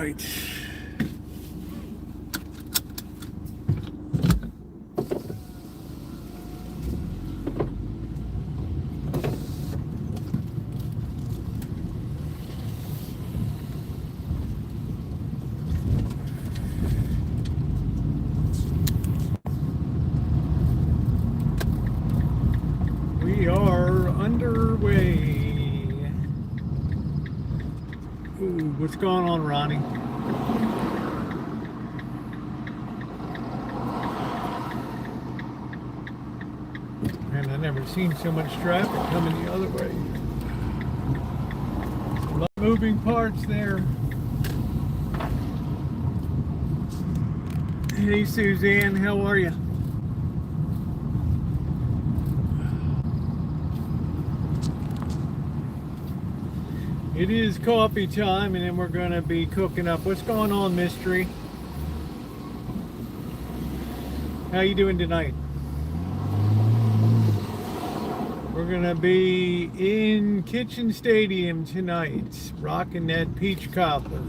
right. We are underway. Ooh, what's going on, Ronnie? Man, I've never seen so much traffic coming the other way. A lot of moving parts there. Hey, Suzanne, how are you? It is coffee time, and then we're going to be cooking up. What's going on, Mystery? How you doing tonight? We're going to be in Kitchen Stadium tonight, rocking that peach cobbler.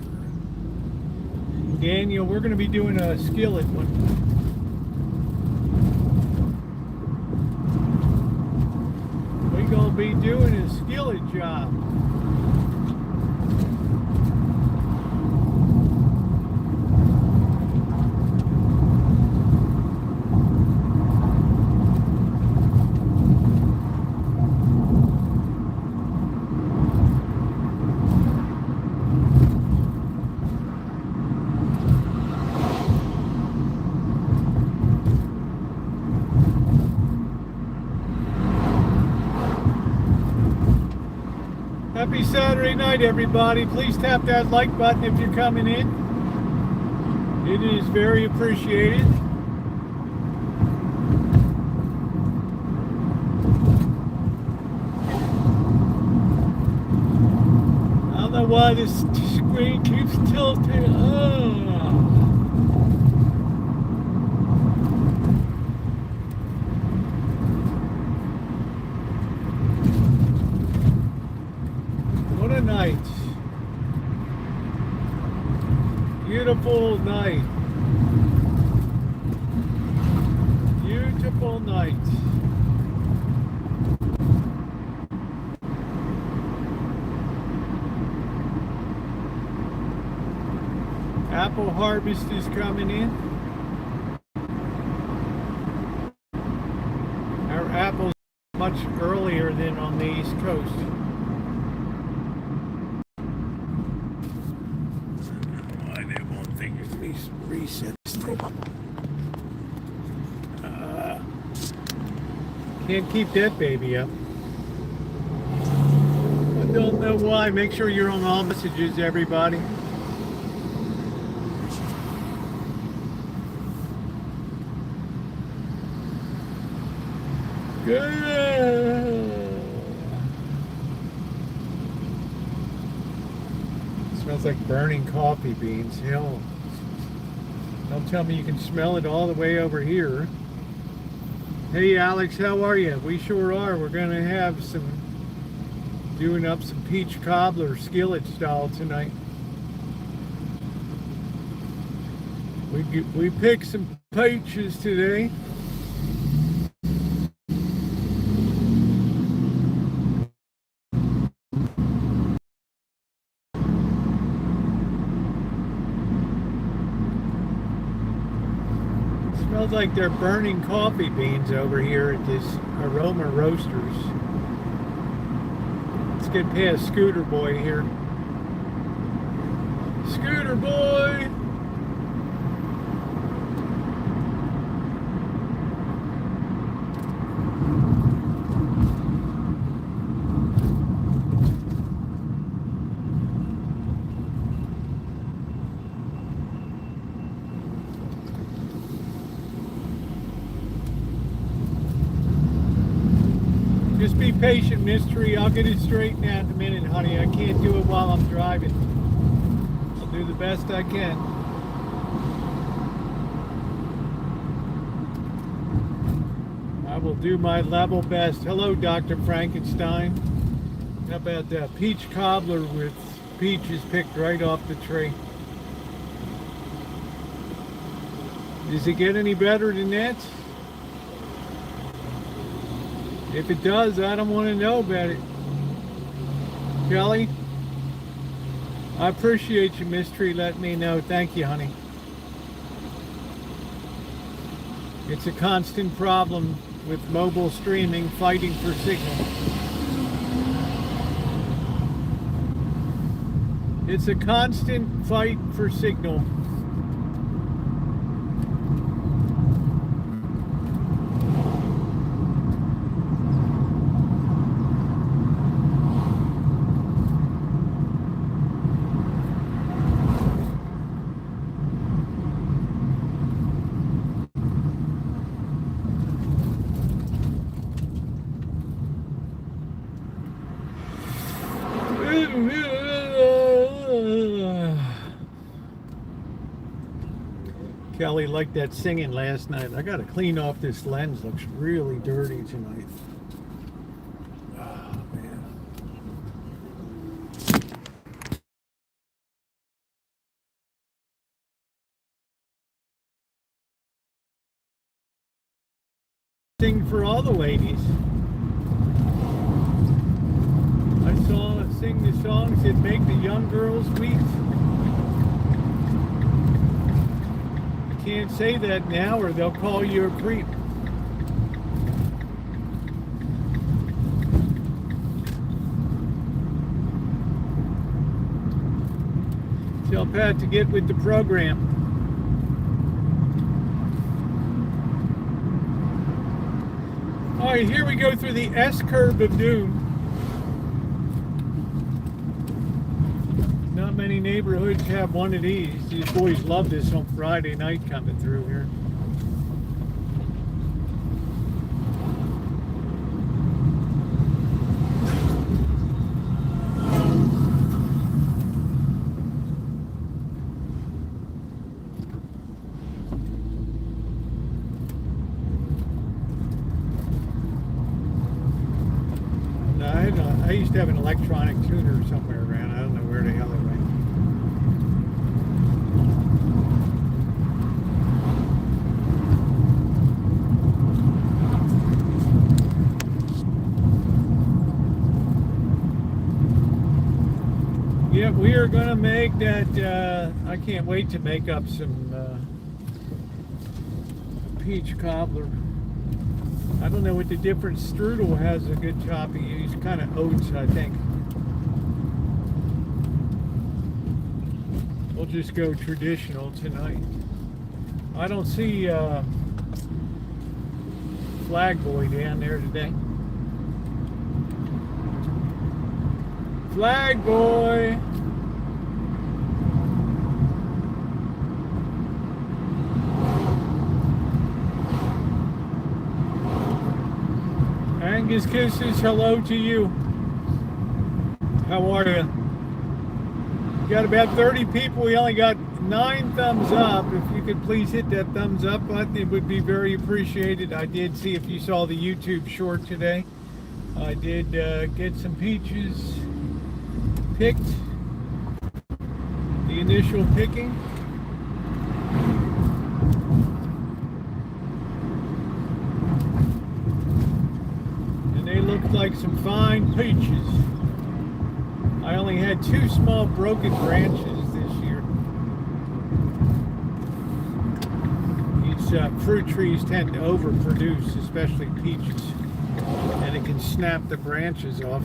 Daniel, we're going to be doing a skillet one. We're going to be doing a skillet job. Happy Saturday night, everybody. Please tap that like button if you're coming in. It is very appreciated. I don't know why this screen keeps tilting. Oh. Night. Beautiful night. Beautiful night. Apple harvest is coming in. Our apples are much earlier than on the East Coast. Reset this thing. Can't keep that baby up. I don't know why. Make sure you're on all messages, everybody. Good. Smells like burning coffee beans. Hell. Don't tell me you can smell it all the way over here. Hey Alex, how are you? We sure are. We're going to have doing up some peach cobbler skillet style tonight. We picked some peaches today. Smells like they're burning coffee beans over here at this Aroma Roasters. Let's get past Scooter Boy here. Scooter Boy! Just be patient, Mystery. I'll get it straightened out in a minute, honey. I can't do it while I'm driving. I'll do the best I can. I will do my level best. Hello, Dr. Frankenstein. How about that? Peach cobbler with peaches picked right off the tree. Does it get any better than that? If it does, I don't want to know about it. Kelly, I appreciate you, Mystery. Let me know. Thank you, honey. It's a constant problem with mobile streaming, fighting for signal. It's a constant fight for signal. Kelly liked that singing last night. I got to clean off this lens. Looks really dirty tonight. Oh, man. Sing for all the ladies. I saw her sing the songs that make the young girls weep. Can't say that now or they'll call you a creep. Tell Pat to get with the program. All right, here we go through the S-curve of doom. Not many neighborhoods have one of these. These boys love this on Friday night coming through here. I used to have an electronic tuner somewhere around. I don't know where the hell it went. Yeah, we are going to make that. I can't wait to make up some peach cobbler. I don't know what the difference. Strudel has a good choppy. He's kind of oats, I think. We'll just go traditional tonight. I don't see Flag Boy down there today. Flag Boy! Angus Kisses, hello to you. How are you? Got about 30 people. We only got 9 thumbs up. If you could please hit that thumbs up button, it would be very appreciated. I did see if you saw the YouTube short today. I did get some peaches picked. The initial picking. Looked like some fine peaches. I only had 2 small broken branches this year. These fruit trees tend to overproduce, especially peaches, and it can snap the branches off.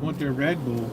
Want their Red Bull.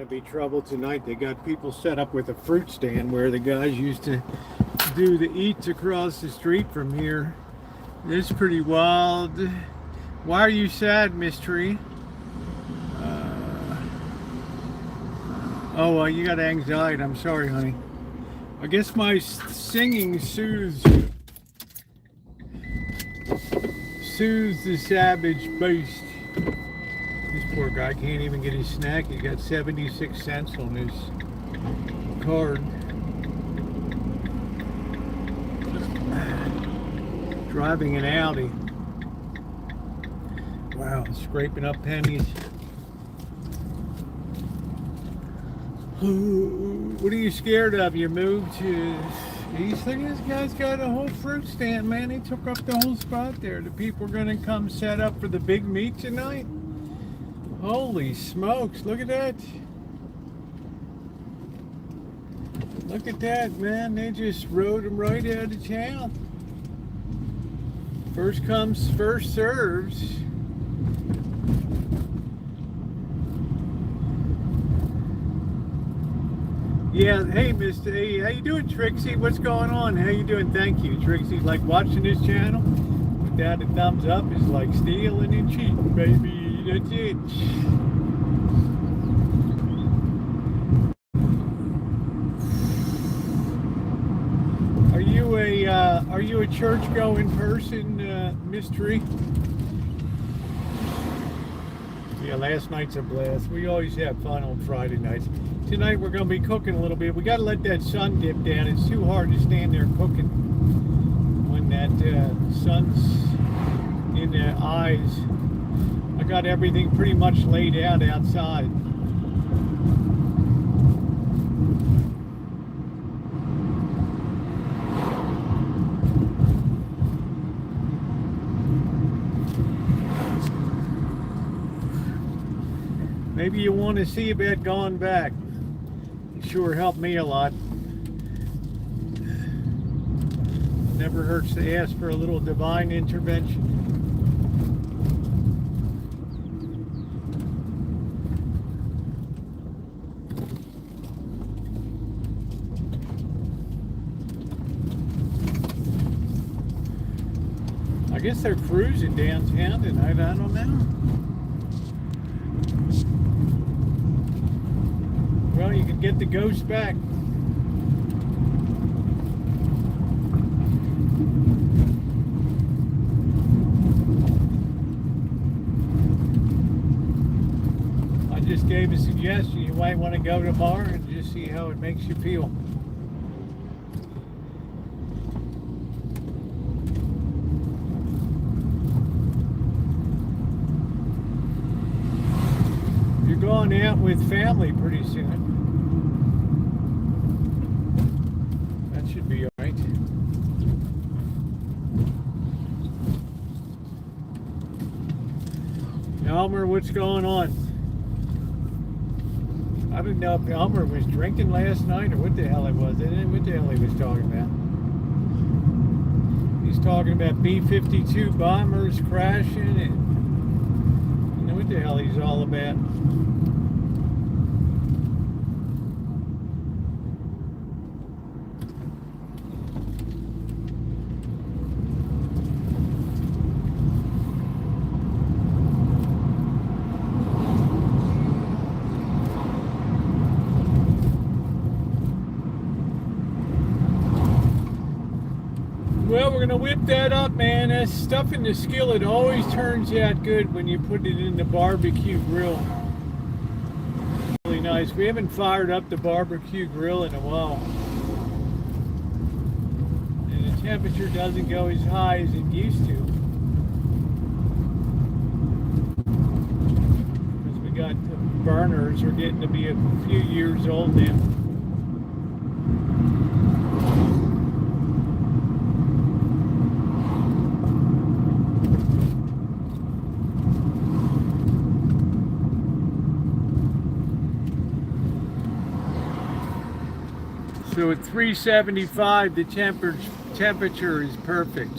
to be trouble tonight. They got people set up with a fruit stand where the guys used to do the eats across the street from here. It's pretty wild. Why are you sad, Miss Tree? Oh, well, you got anxiety. I'm sorry, honey. I guess my singing soothes the savage beast. This poor guy can't even get his snack. He got 76 cents on his card. Driving an Audi. Wow, scraping up pennies. What are you scared of? You moved to East? Look, this guy's got a whole fruit stand, man. He took up the whole spot there. The people are gonna come set up for the big meet tonight. Holy smokes, look at that. Look at that, man. They just rode him right out of town. First comes, first serves. Yeah, hey, Mr. A, how you doing, Trixie? What's going on? How you doing? Thank you, Trixie. Like watching this channel? Without a thumbs up is like stealing and cheating, baby. That's it. Are you a church-going person, Mystery? Yeah, last night's a blast. We always have fun on Friday nights. Tonight we're going to be cooking a little bit. We got to let that sun dip down. It's too hard to stand there cooking when that sun's in the eyes. I got everything pretty much laid out outside. Maybe you want to see about going back. It sure helped me a lot. Never hurts to ask for a little divine intervention. I guess they're cruising downtown tonight. I don't know. Well, you can get the ghost back. I just gave a suggestion. You might want to go tomorrow and just see how it makes you feel. You're going out with family pretty soon. Should be all right. Elmer, what's going on? I don't know if Elmer was drinking last night or what the hell it was. I didn't know what the hell he was talking about. He's talking about B-52 bombers crashing and you know what the hell he's all about. Well, we're gonna whip that up, man. That stuff in the skillet always turns out good when you put it in the barbecue grill. Really nice. We haven't fired up the barbecue grill in a while. And the temperature doesn't go as high as it used to. Because we got the burners are getting to be a few years old now. So at 375, the temperature is perfect.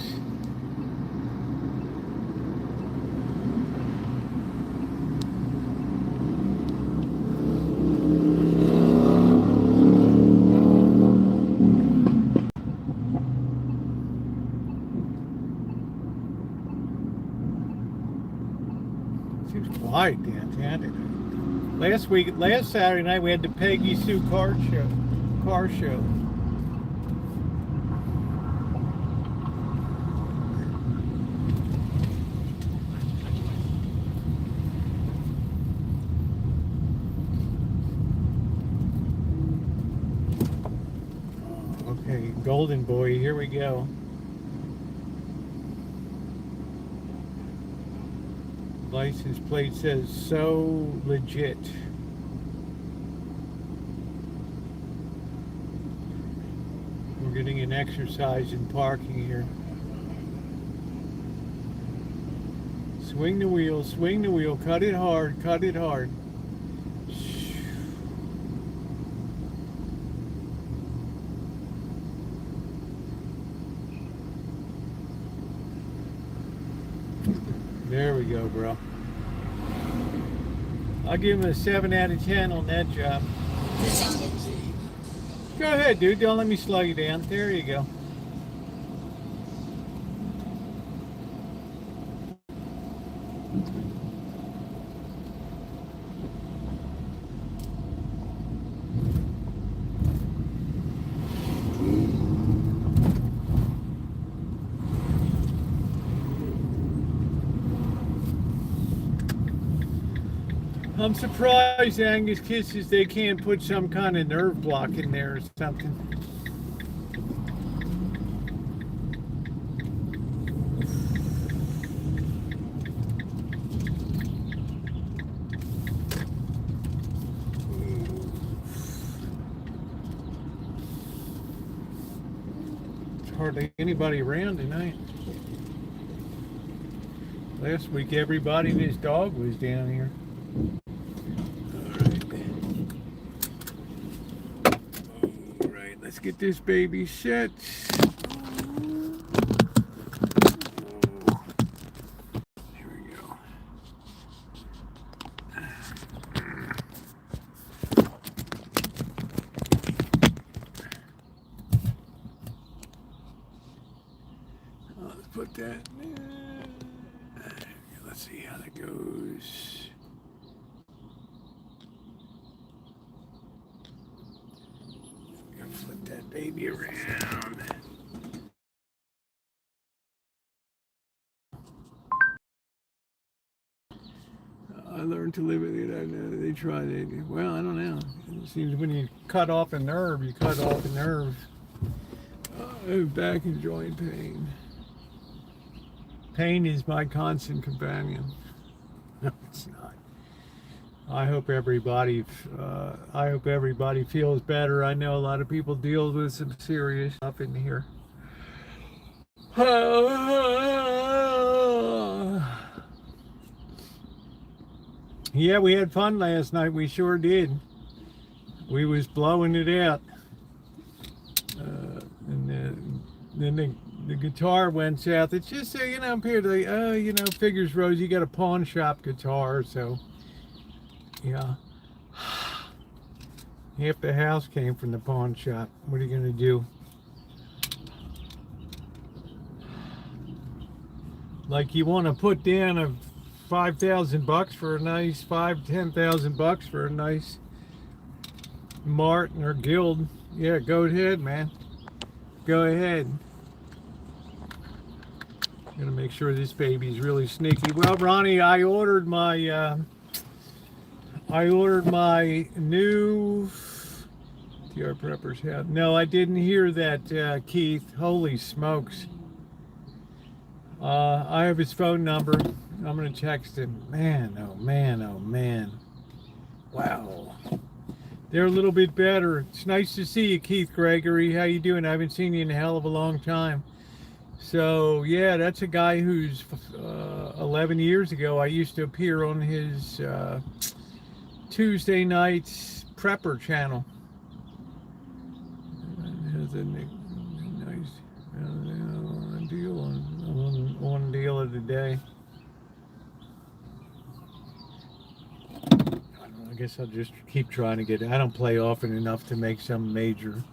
Saturday. Last Saturday night, we had the Peggy Sue car show. Okay, Golden Boy, here we go. License plate says so legit. We're getting an exercise in parking here. Swing the wheel, cut it hard, cut it hard. There we go, bro. I'll give him a 7 out of 10 on that job. Go ahead, dude. Don't let me slow you down. There you go. I'm surprised Angus Kisses they can't put some kind of nerve block in there or something. There's hardly anybody around tonight. Last week everybody and his dog was down here. Let's get this baby set. Here we go. Let's put that in there. Let's see how that goes. Flip that baby around. I learned to live with it. I know they tried it. Well, I don't know. It seems when you cut off a nerve, you cut off a nerve. Back and joint pain. Pain is my constant companion. No, it's not. I hope everybody feels better. I know a lot of people deal with some serious stuff in here. Yeah, we had fun last night. We sure did. We was blowing it out. And then the guitar went south. It's just so, I'm here to, figures, Rose, you got a pawn shop guitar, so. Yeah. Half the house came from the pawn shop. What are you going to do? Like you want to put down a $5,000 for a nice $10,000 for a nice Martin or Guild. Yeah, go ahead, man. Go ahead. Gonna make sure this baby's really sneaky. Well, Ronnie, I ordered my new TR Preppers hat. No, I didn't hear that, Keith. Holy smokes. I have his phone number. I'm going to text him. Man, oh man, oh man. Wow. They're a little bit better. It's nice to see you, Keith Gregory. How you doing? I haven't seen you in a hell of a long time. So, yeah, that's a guy who's 11 years ago, I used to appear on his Tuesday nights prepper channel. It has a nice deal on deal of the day. I guess I'll just keep trying to get it. I don't play often enough to make some major.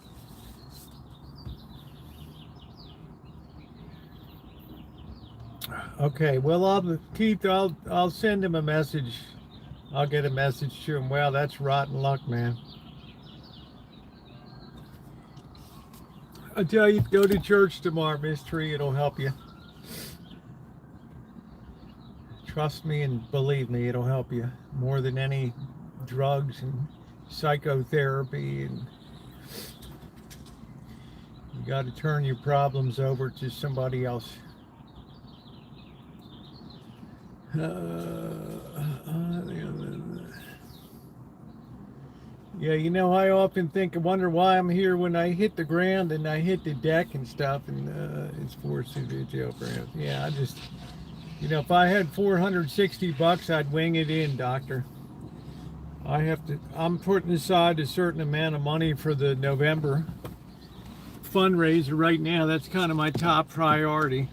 Okay, well, Keith, I'll send him a message I'll get a message to him. Well, that's rotten luck, man. I tell you, go to church tomorrow, Miss Tree. It'll help you. Trust me and believe me, it'll help you more than any drugs and psychotherapy. And you got to turn your problems over to somebody else. Yeah, you know, I often think, I wonder why I'm here when I hit the ground and I hit the deck and stuff, and it's forced to do jail for him. Yeah, I just, you know, if I had $460, I'd wing it in, doctor. I'm putting aside a certain amount of money for the November fundraiser right now. That's kind of my top priority.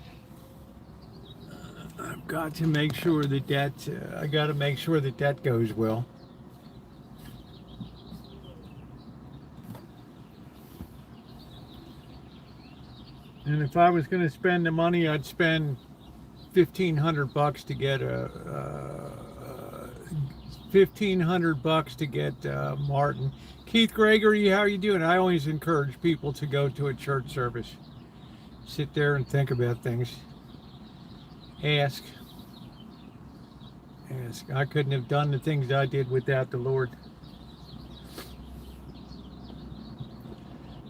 I've got to make sure I got to make sure that goes well. And if I was going to spend the money, I'd spend $1,500 to get $1,500 to get Martin. Keith Gregory, how are you doing? I always encourage people to go to a church service. Sit there and think about things. Ask. I couldn't have done the things I did without the Lord.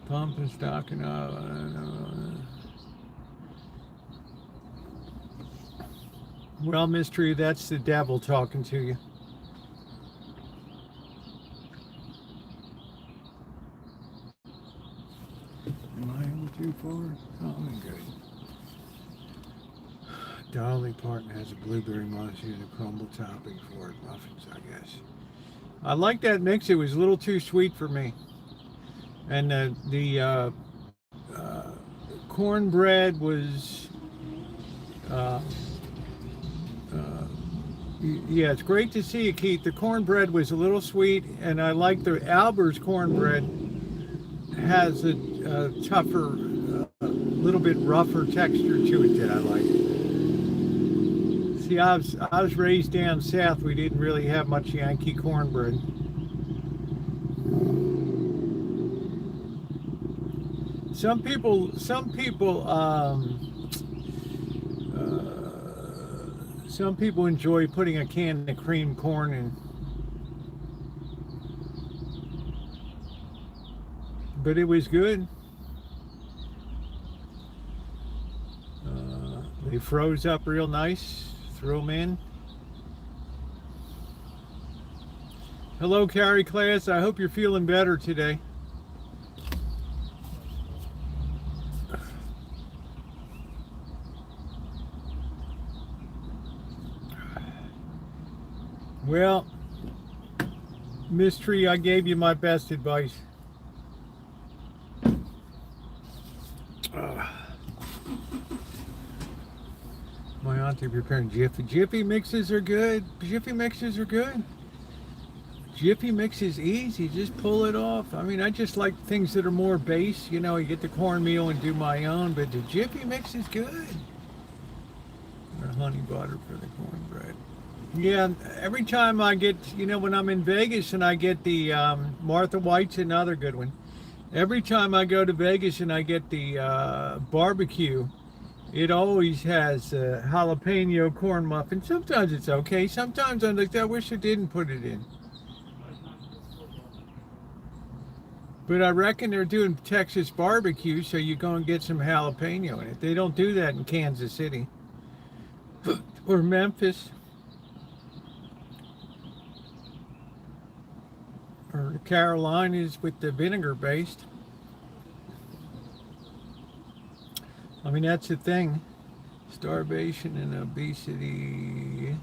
Pump and stock and well, mystery, that's the devil talking to you. Am I able too far? Oh, I'm good. Dolly Parton has a blueberry monster and a crumble topping for it. Muffins, I guess. I like that mix. It was a little too sweet for me. And the cornbread was, yeah, it's great to see you, Keith. The cornbread was a little sweet, and I like the Albert's cornbread has a tougher, little bit rougher texture to it that I like. See, I was raised down south. We didn't really have much Yankee cornbread. Some people enjoy putting a can of cream corn in. But it was good. They froze up real nice. Threw them in. Hello, Carrie class. I hope you're feeling better today. Well, Miss Tree, I gave you my best advice. My auntie preparing Jiffy mixes are good. Jiffy mixes are good. Jiffy mix is easy. Just pull it off. I mean, I just like things that are more base. You know, you get the cornmeal and do my own, but the Jiffy mix is good. Or honey butter for the cornbread. Yeah, every time I get, you know, when I'm in Vegas and I get the Martha White's another good one. Every time I go to Vegas and I get the barbecue, it always has jalapeno corn muffin. Sometimes it's okay. Sometimes I'm like, I wish I didn't put it in. But I reckon they're doing Texas barbecue, so you go and get some jalapeno in it. They don't do that in Kansas City or Memphis or the Carolinas with the vinegar based. I mean, that's the thing. Starvation and obesity.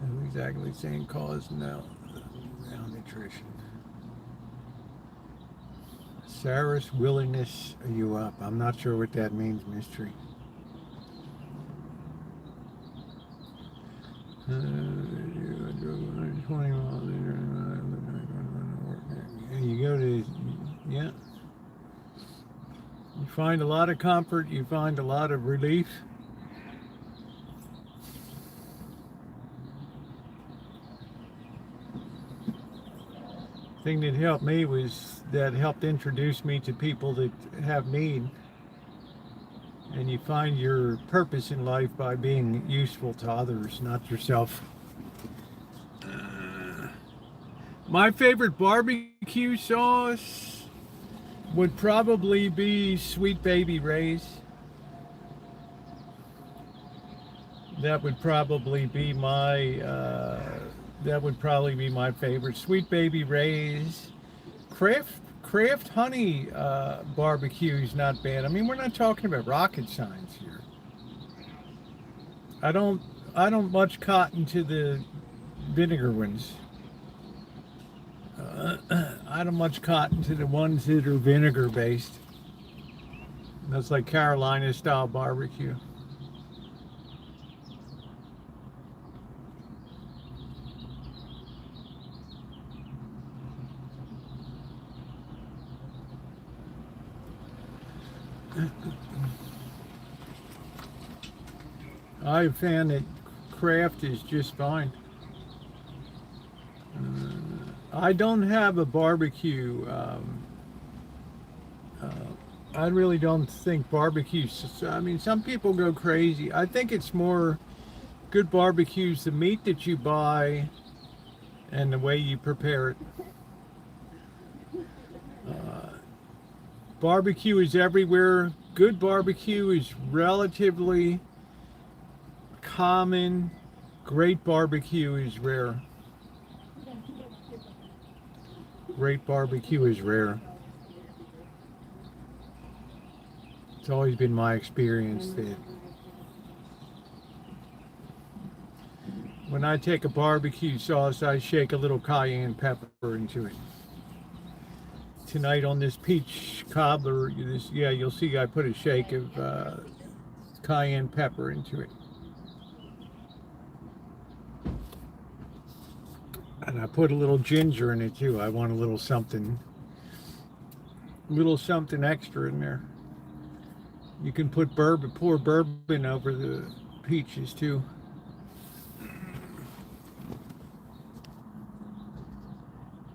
Who exactly saying cause malnutrition? Sarah's willingness you up. I'm not sure what that means, mystery. You go to, yeah. You find a lot of comfort. You find a lot of relief. thing that helped me was that helped introduce me to people that have need. And you find your purpose in life by being useful to others, not yourself. My favorite barbecue sauce would probably be Sweet Baby Ray's. That would probably be my favorite. Sweet Baby Ray's. Craft honey barbecue is not bad. I mean, we're not talking about rocket science here. I don't much cotton to the vinegar ones. I don't much cotton to the ones that are vinegar based. That's like Carolina style barbecue. I found that Kraft is just fine. I don't have a barbecue. I really don't think barbecue. I mean, some people go crazy. I think it's more good barbecues, the meat that you buy and the way you prepare it. Barbecue is everywhere. Good barbecue is relatively common. Great barbecue is rare. Great barbecue is rare. It's always been my experience that when I take a barbecue sauce, I shake a little cayenne pepper into it. Tonight on this peach cobbler, you'll see I put a shake of cayenne pepper into it. And I put a little ginger in it too. I want a little something extra in there. You can put pour bourbon over the peaches too.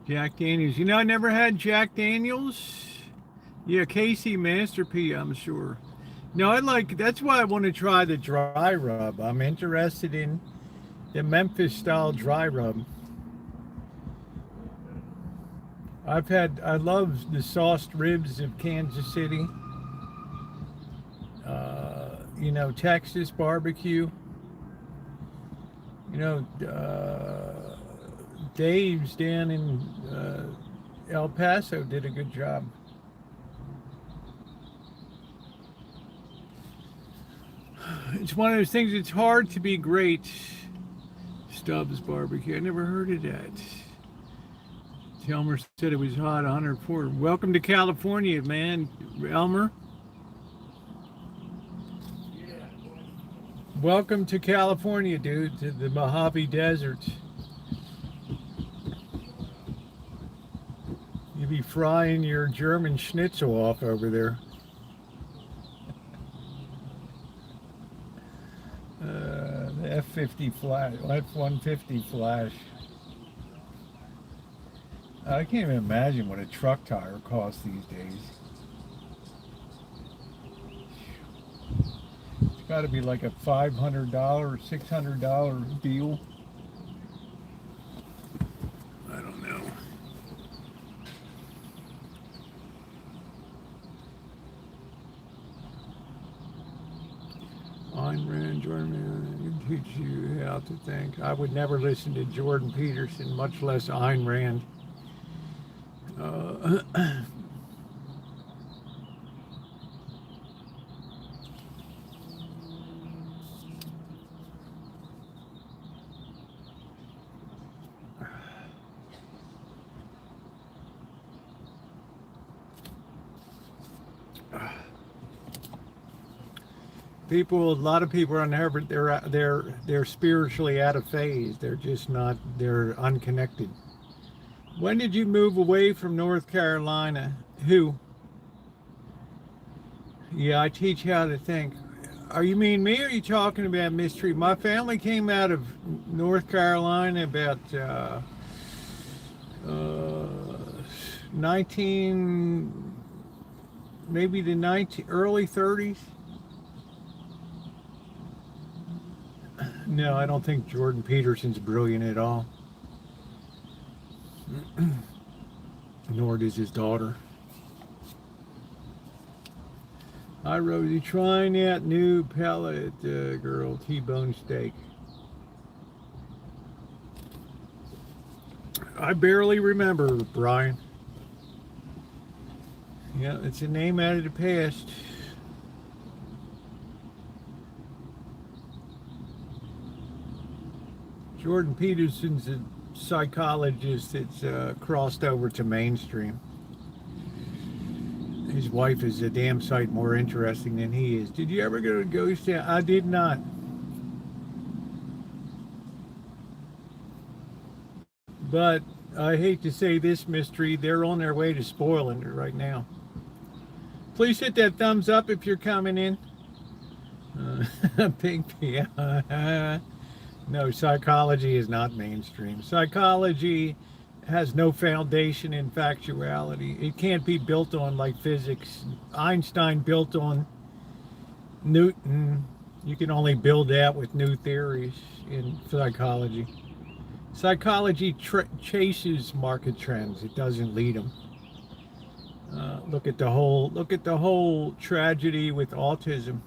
Jack Daniels. You know, I never had Jack Daniels. Yeah, Casey Master P, I'm sure. No, that's why I want to try the dry rub. I'm interested in the Memphis style dry rub. I love the sauced ribs of Kansas City. Texas barbecue. Dave's down in El Paso did a good job. It's one of those things, it's hard to be great. Stubbs barbecue. I never heard of that. Elmer said it was hot, 104. Welcome to California, man, Elmer. Welcome to California, dude, to the Mojave Desert. You be frying your German schnitzel off over there. The F-50 Flash, F-150 Flash. I can't even imagine what a truck tire costs these days. It's got to be like a $500 or $600 deal. I don't know. Ayn Rand, Jordan, teach you how to think. I would never listen to Jordan Peterson, much less Ayn Rand. A lot of people are unheard. They're spiritually out of phase. They're just not. They're unconnected. When did you move away from North Carolina? Who? Yeah, I teach how to think. Are you mean me, or are you talking about mystery? My family came out of North Carolina about maybe the early 30s. No, I don't think Jordan Peterson's brilliant at all. Nor does his daughter. Hi, Rosie. Trying that new pellet girl T-bone steak. I barely remember, Brian. Yeah, it's a name out of the past. Jordan Peterson's a psychologist that's crossed over to mainstream. His wife is a damn sight more interesting than he is. Did you ever go to Ghost Town? I did not. But I hate to say this, mystery, they're on their way to spoiling it right now. Please hit that thumbs up if you're coming in. Pink P. No, psychology is not mainstream. Psychology has no foundation in factuality. It can't be built on like physics. Einstein built on Newton. You can only build that with new theories in psychology. Psychology chases market trends. It doesn't lead them. Look at the whole tragedy with autism.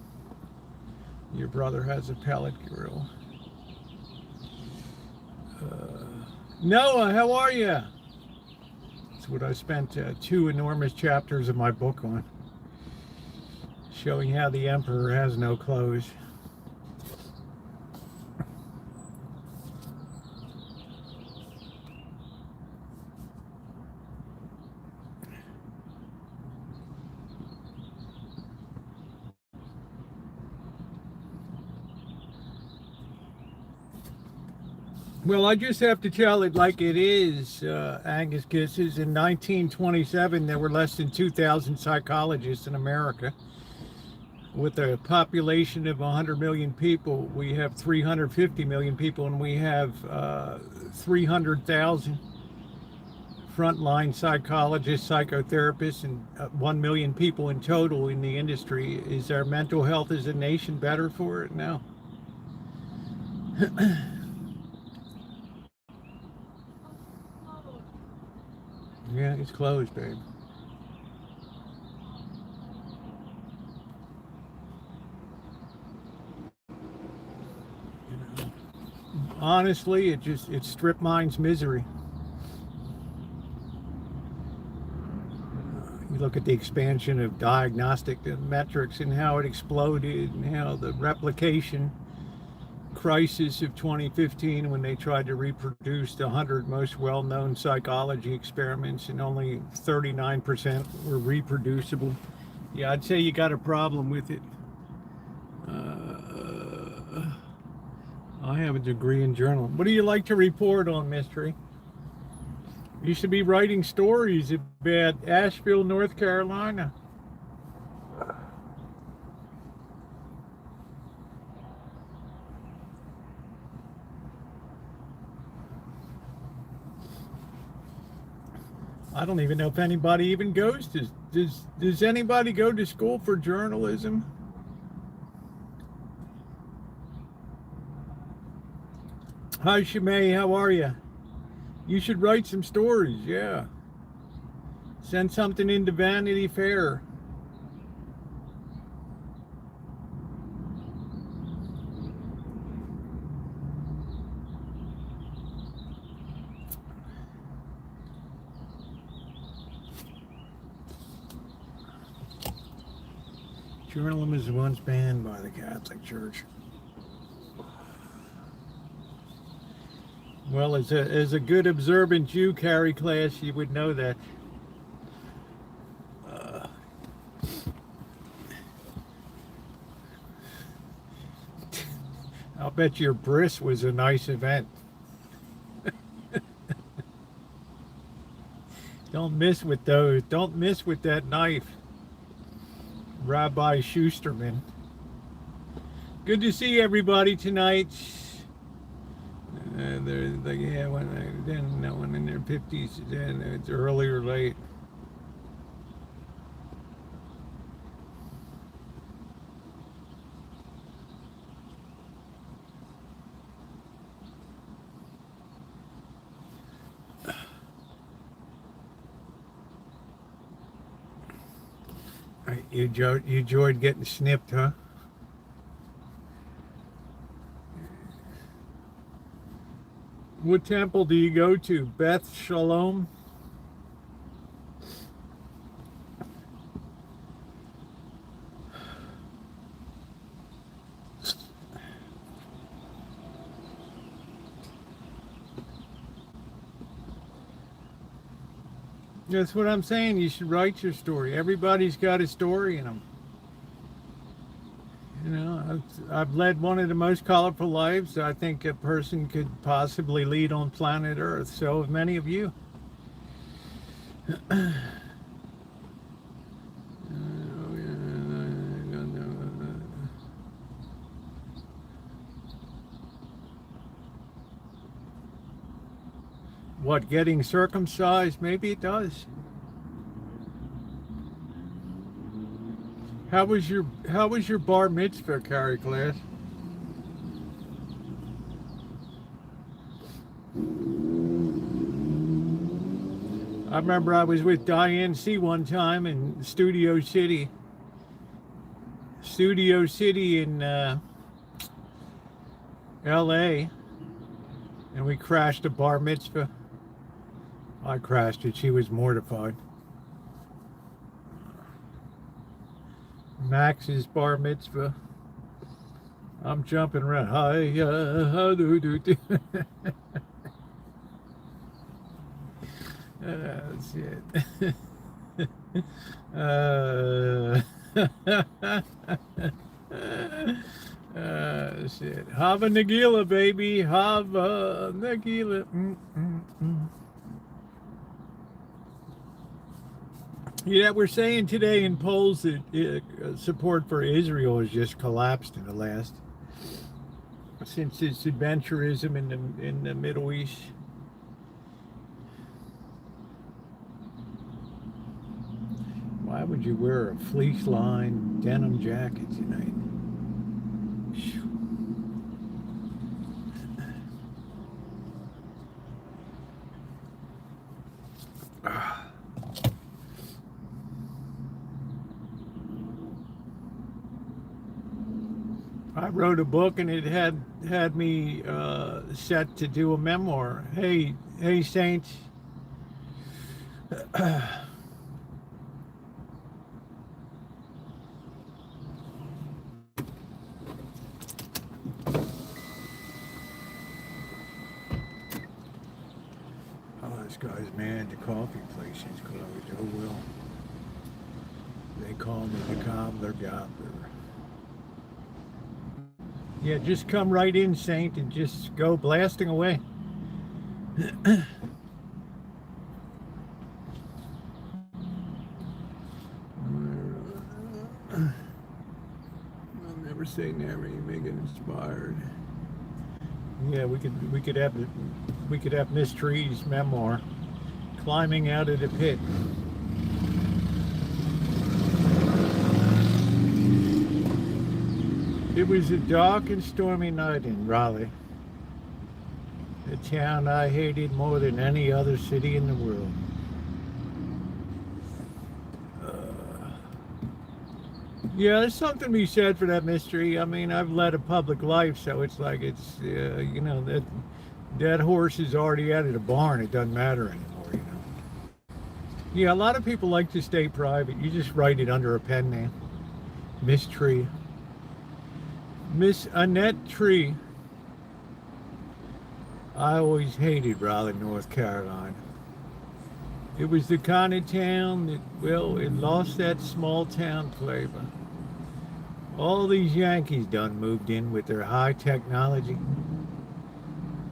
Your brother has a pellet grill. Noah, how are you? That's what I spent 2 enormous chapters of my book on, showing how the emperor has no clothes. Well, I just have to tell it like it is, Angus Kisses. In 1927, there were less than 2,000 psychologists in America. With a population of 100 million people, we have 350 million people, and we have 300,000 frontline psychologists, psychotherapists, and 1 million people in total in the industry. Is our mental health as a nation better for it? No. Yeah, it's closed, babe. You know, honestly, it strip mine's misery. You look at the expansion of diagnostic metrics and how it exploded, and how the replication crisis of 2015, when they tried to reproduce the 100 most well-known psychology experiments and only 39% were reproducible. Yeah, I'd say you got a problem with it. I have a degree in journalism. What do you like to report on, Mystery? You should be writing stories about Asheville, North Carolina. I don't even know if anybody even goes to, does anybody go to school for journalism? Hi, Shimei, how are you? You should write some stories, yeah. Send something into Vanity Fair. Journalism was once banned by the Catholic Church. Well, as a good observant Jew, Carrie Class, you would know that. I'll bet your bris was a nice event. Don't miss with those. Don't miss with that knife. Rabbi Schusterman. Good to see everybody tonight. They're like, yeah, when in their 50s, then it's early or late. You enjoyed getting snipped, huh? What temple do you go to? Beth Shalom? That's what I'm saying. You should write your story. Everybody's got a story in them. You know, I've led one of the most colorful lives I think a person could possibly lead on planet Earth. So have many of you. What, getting circumcised? Maybe it does. How was your bar mitzvah, Carrie class? I remember I was with Diane C one time in Studio City in LA, and we crashed a bar mitzvah. I crashed it. She was mortified. Max's bar mitzvah. I'm jumping around. Hi, do. That's it. Shit. Hava Nagila, baby. Hava Nagila. Yeah, we're saying today in polls that support for Israel has just collapsed in the last, since its adventurism in the Middle East. Why would you wear a fleece-lined denim jacket tonight? I wrote a book and it had me set to do a memoir. Hey, Saints. This guy's mad. The coffee place is closed. Oh well. They call me the Cobbler. Yeah, just come right in, Saint, and just go blasting away. I'll never say never. You may get inspired. Yeah, we could have Miss Tree's memoir, Climbing Out of the Pit. It was a dark and stormy night in Raleigh, the town I hated more than any other city in the world. Yeah, there's something to be said for that mystery. I mean, I've led a public life, so it's like you know, that horse is already out of the barn. It doesn't matter anymore, you know. Yeah, a lot of people like to stay private. You just write it under a pen name. Miss Tree. Miss Annette Tree. I always hated Raleigh, North Carolina. It was the kind of town that, well, it lost that small town flavor. All these Yankees done moved in with their high technology.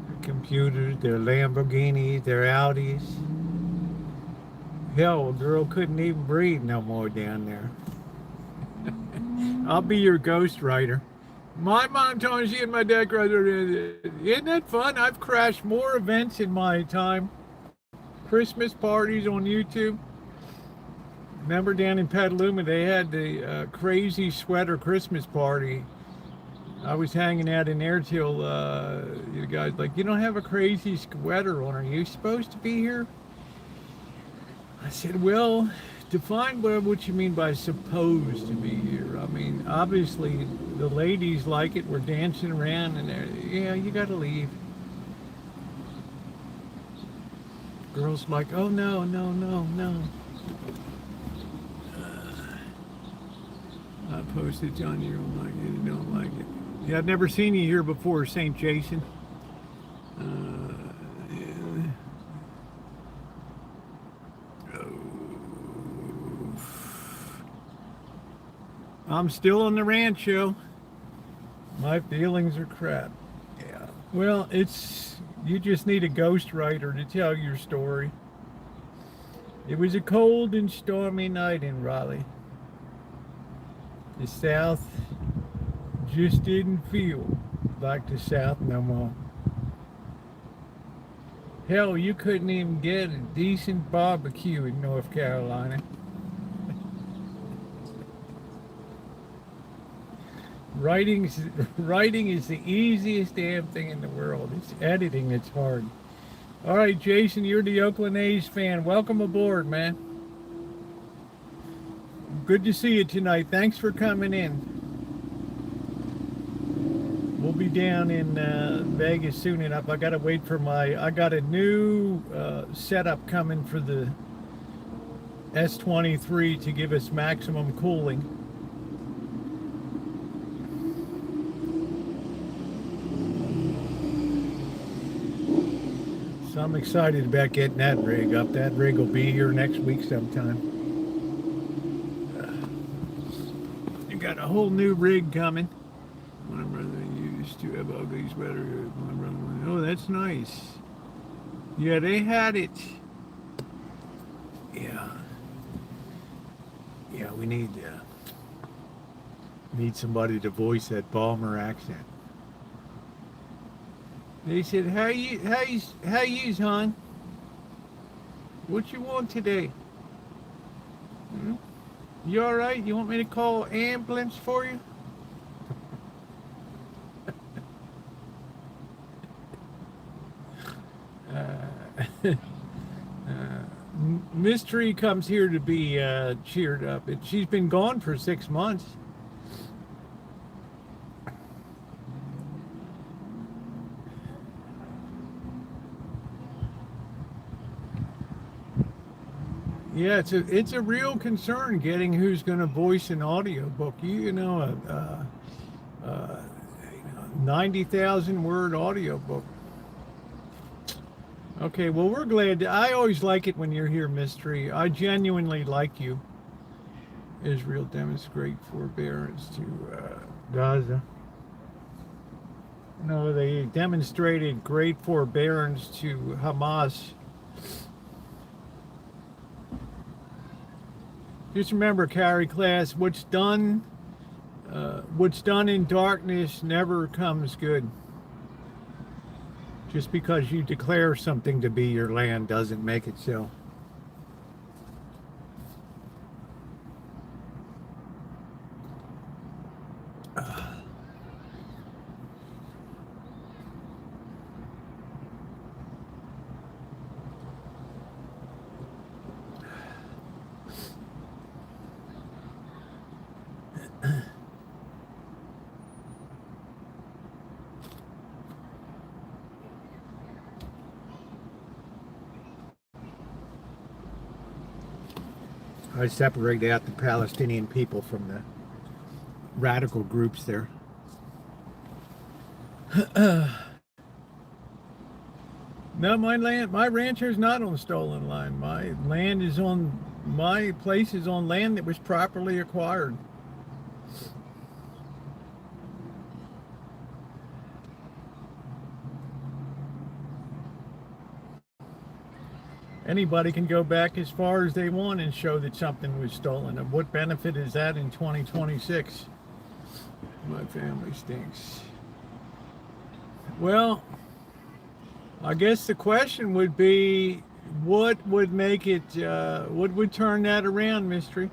Their computers, their Lamborghinis, their Audis. Hell, a girl couldn't even breathe no more down there. I'll be your ghostwriter. My mom told me she and my dad graduated. Isn't that fun? I've crashed more events in my time. Christmas parties on YouTube. Remember down in Petaluma, they had the crazy sweater Christmas party. I was hanging out in there till you guys like, you don't have a crazy sweater on. Are you supposed to be here? I said, well, Define what you mean by supposed to be here. I mean, obviously the ladies like it. We're dancing around, and yeah, you got to leave. Girls like, oh no, no, no, no. I posted on you don't like it, you don't like it. Yeah, I've never seen you here before, St. Jason. Yeah. Oh. I'm still on the Rancho. My feelings are crap. Yeah. Well, you just need a ghostwriter to tell your story. It was a cold and stormy night in Raleigh. The South just didn't feel like the South no more. Hell, you couldn't even get a decent barbecue in North Carolina. Writing is the easiest damn thing in the world. It's editing that's hard. All right, Jason, you're the Oakland A's fan. Welcome aboard, man. Good to see you tonight. Thanks for coming in. We'll be down in Vegas soon enough. I gotta wait for I got a new setup coming for the S23 to give us maximum cooling. So I'm excited about getting that rig up. That rig will be here next week sometime. You got a whole new rig coming. My brother used to have ugly sweater. My brother, oh, that's nice. Yeah, they had it. Yeah. Yeah, we need somebody to voice that Balmer accent. They said, how you, hon? What you want today? Hmm? You all right? You want me to call ambulance for you? Mystery comes here to be cheered up. She's been gone for 6 months. Yeah, it's a real concern getting who's going to voice an audiobook. You know, 90,000 word audiobook. Okay, well, we're glad. I always like it when you're here, Mystery. I genuinely like you. Israel demonstrate forbearance to Gaza. No, they demonstrated great forbearance to Hamas. Just remember, Carrie class, what's done in darkness never comes good. Just because you declare something to be your land doesn't make it so. I separate out the Palestinian people from the radical groups there. No, my rancho is not on stolen land. My place is on land that was properly acquired. Anybody can go back as far as they want and show that something was stolen. And what benefit is that in 2026? My family stinks. Well, I guess the question would be, what would make it, what would turn that around, Mystery?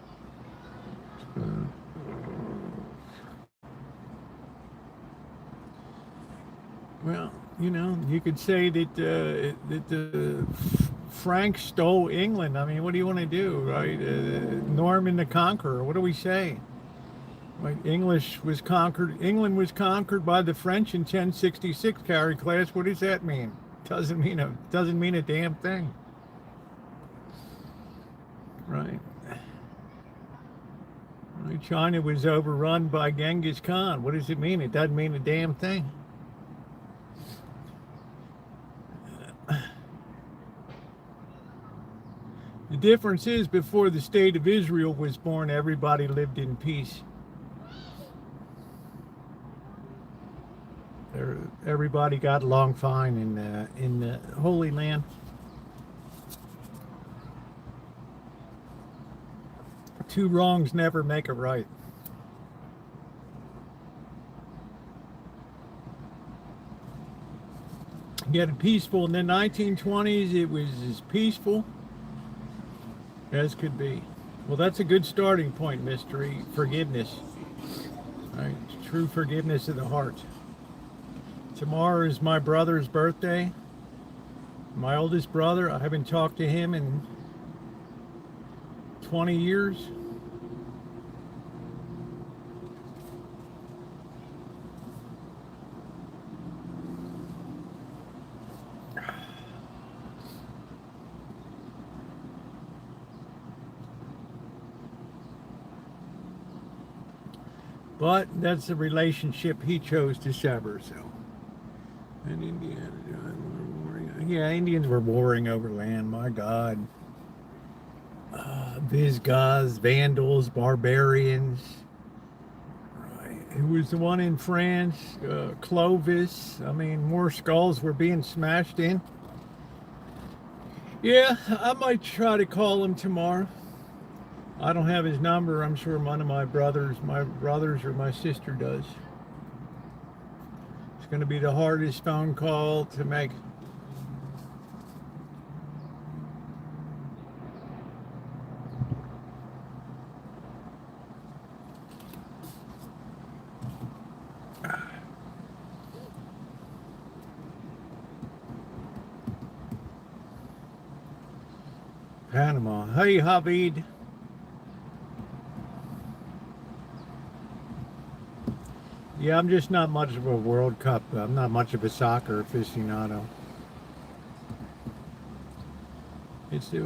Well, you know, you could say that the Frank stole England. I mean, what do you want to do, right? Norman the Conqueror. What do we say? Right? England was conquered by the French in 1066. Carry class. What does that mean? Doesn't mean a damn thing. Right. China was overrun by Genghis Khan. What does it mean? It doesn't mean a damn thing. The difference is, before the state of Israel was born, everybody lived in peace. Everybody got along fine in the Holy Land. Two wrongs never make a right. Get peaceful. In the 1920s, it was as peaceful as could be. Well, that's a good starting point, mystery. Forgiveness. Right? True forgiveness of the heart. Tomorrow is my brother's birthday. My oldest brother. I haven't talked to him in 20 years. But that's the relationship he chose to sever, so. And Indiana, yeah, Indians were warring over land, my God. Visigoths, Vandals, barbarians. Right. Who was the one in France? Clovis. I mean, more skulls were being smashed in. Yeah, I might try to call him tomorrow. I don't have his number. I'm sure one of my brothers or my sister does. It's going to be the hardest phone call to make. Panama. Hey, Habib. Yeah, I'm just not much of a World Cup. I'm not much of a soccer aficionado. It's the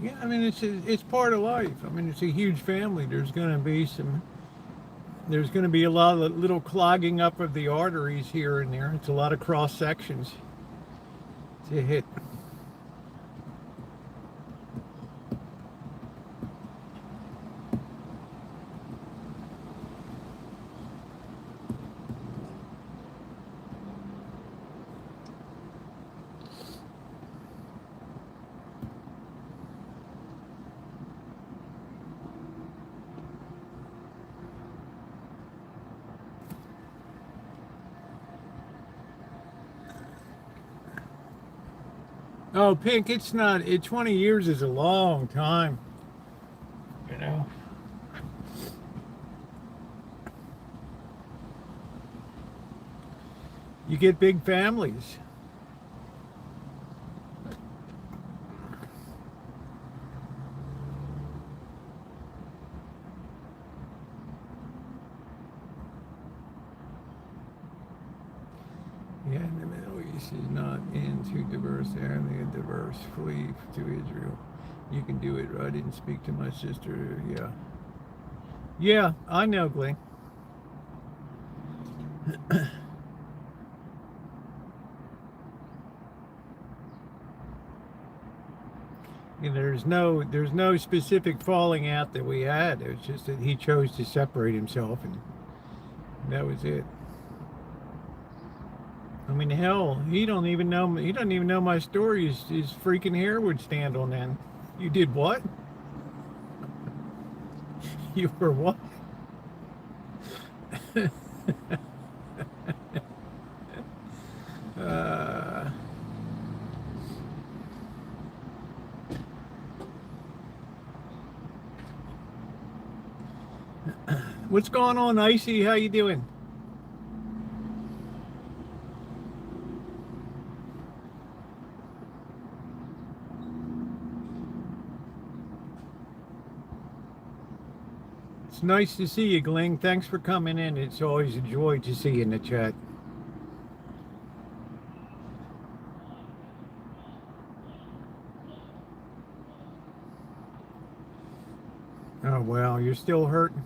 yeah. I mean, it's part of life. I mean, it's a huge family. There's going to be a lot of little clogging up of the arteries here and there. It's a lot of cross sections to hit. Oh, Pink, it's not. 20 years is a long time. You know. You get big families. Yeah, in the Middle East is not into diverse area, diverse. Flee to Israel. You can do it. I didn't speak to my sister. Yeah. Yeah, I know, Glenn. And there's no specific falling out that we had. It was just that he chose to separate himself, and that was it. I mean, hell, he doesn't even know my story. His freaking hair would stand on end. You did what? You were what? What's going on, Icy? How you doing? It's nice to see you, Gling. Thanks for coming in. It's always a joy to see you in the chat. Oh, well, you're still hurting?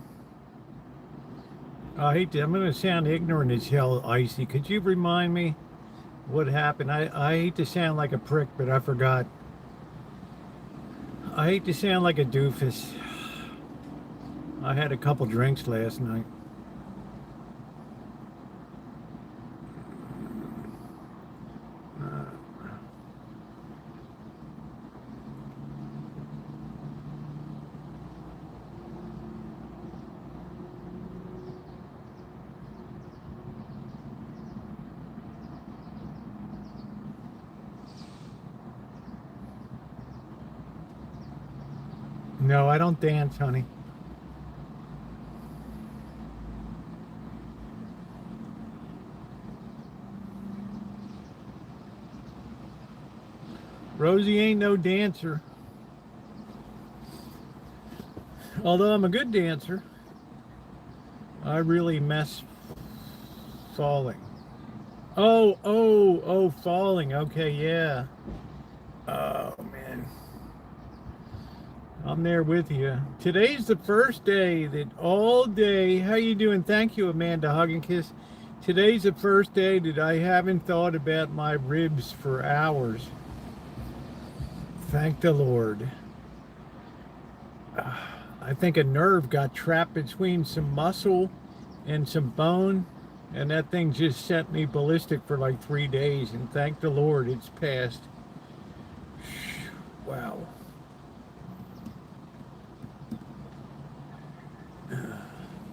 I hate to, I'm going to sound ignorant as hell, Icy. Could you remind me what happened? I hate to sound like a prick, but I forgot. I hate to sound like a doofus. I had a couple drinks last night. No, I don't dance, honey. Rosie ain't no dancer. Although I'm a good dancer, I really mess falling. Oh, falling. Okay, yeah. Oh, man. I'm there with you. Today's the first day that all day, how you doing? Thank you, Amanda. Hug and kiss. Today's the first day that I haven't thought about my ribs for hours. Thank the Lord. I think a nerve got trapped between some muscle and some bone, and that thing just sent me ballistic for like 3 days, and thank the Lord it's passed. Wow.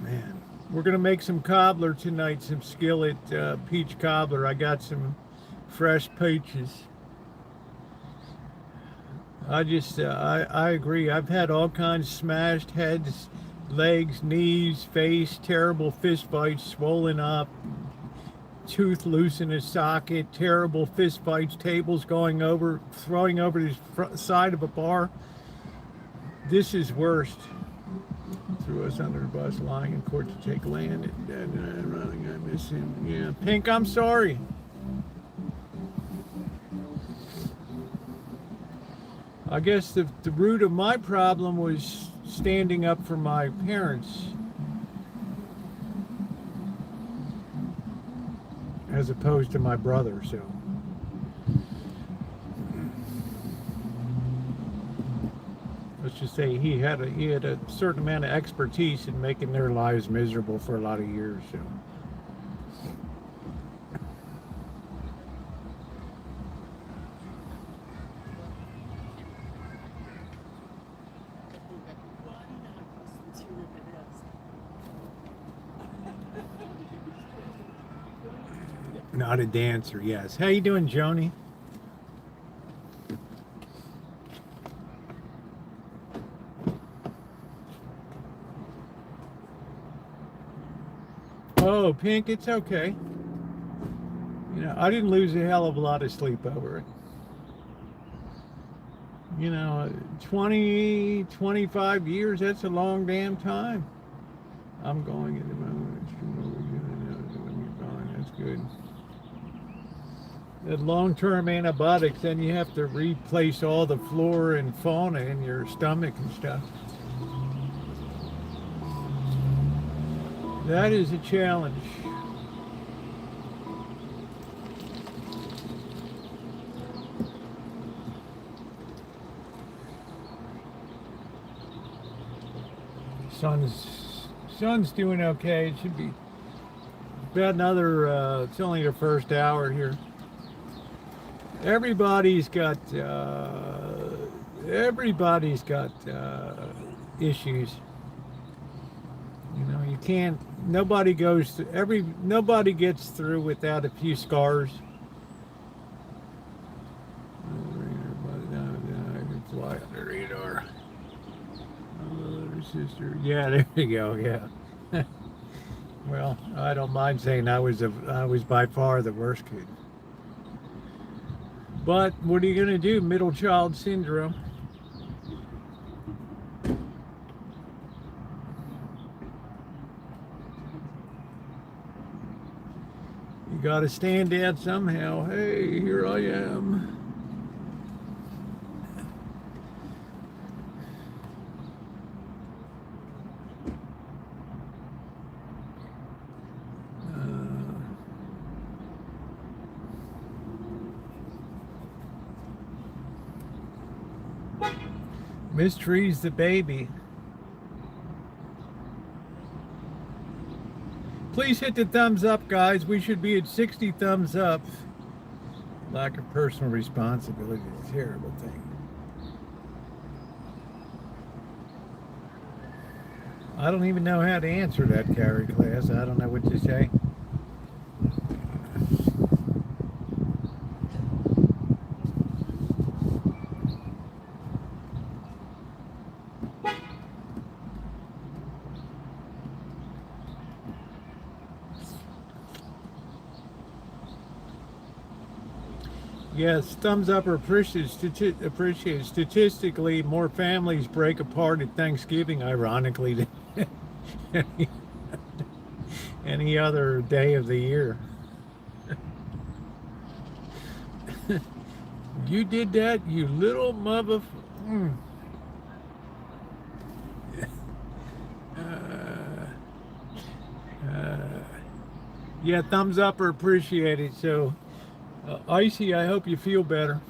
Man, we're gonna make some cobbler tonight, some skillet peach cobbler. I got some fresh peaches. I agree. I've had all kinds smashed heads, legs, knees, face, terrible fist fights, swollen up, tooth loose in a socket, terrible fist fights, tables going over, throwing over the front side of a bar. This is worst. Threw us under the bus, lying in court to take land, and running. I miss him. Yeah, Pink, I'm sorry. I guess the root of my problem was standing up for my parents as opposed to my brother, so. Let's just say he had a certain amount of expertise in making their lives miserable for a lot of years, so. Not a dancer, yes. How you doing, Joni? Oh, Pink, it's okay. You know, I didn't lose a hell of a lot of sleep over it. You know, 20, 25 years, that's a long damn time. I'm going in the moment. That's good. That long-term antibiotics, then you have to replace all the flora and fauna in your stomach and stuff. That is a challenge. Sun's doing okay. It should be about another, it's only the first hour here. Everybody's got issues. You know, you can't, nobody gets through without a few scars. I can fly under the radar. Sister. Yeah, there you go. Yeah. Well, I don't mind saying I was by far the worst kid. But what are you gonna do? Middle child syndrome. got to stand out somehow. Hey, here I am. Mystery's the baby. Please hit the thumbs up, guys. We should be at 60 thumbs up. Lack of personal responsibility is a terrible thing. I don't even know how to answer that, Carrie class. I don't know what to say. Yes, thumbs up are appreciated. Statistically, more families break apart at Thanksgiving, ironically, than any other day of the year. You did that, you little mother... yeah, thumbs up are appreciated, so... Icy, I hope you feel better.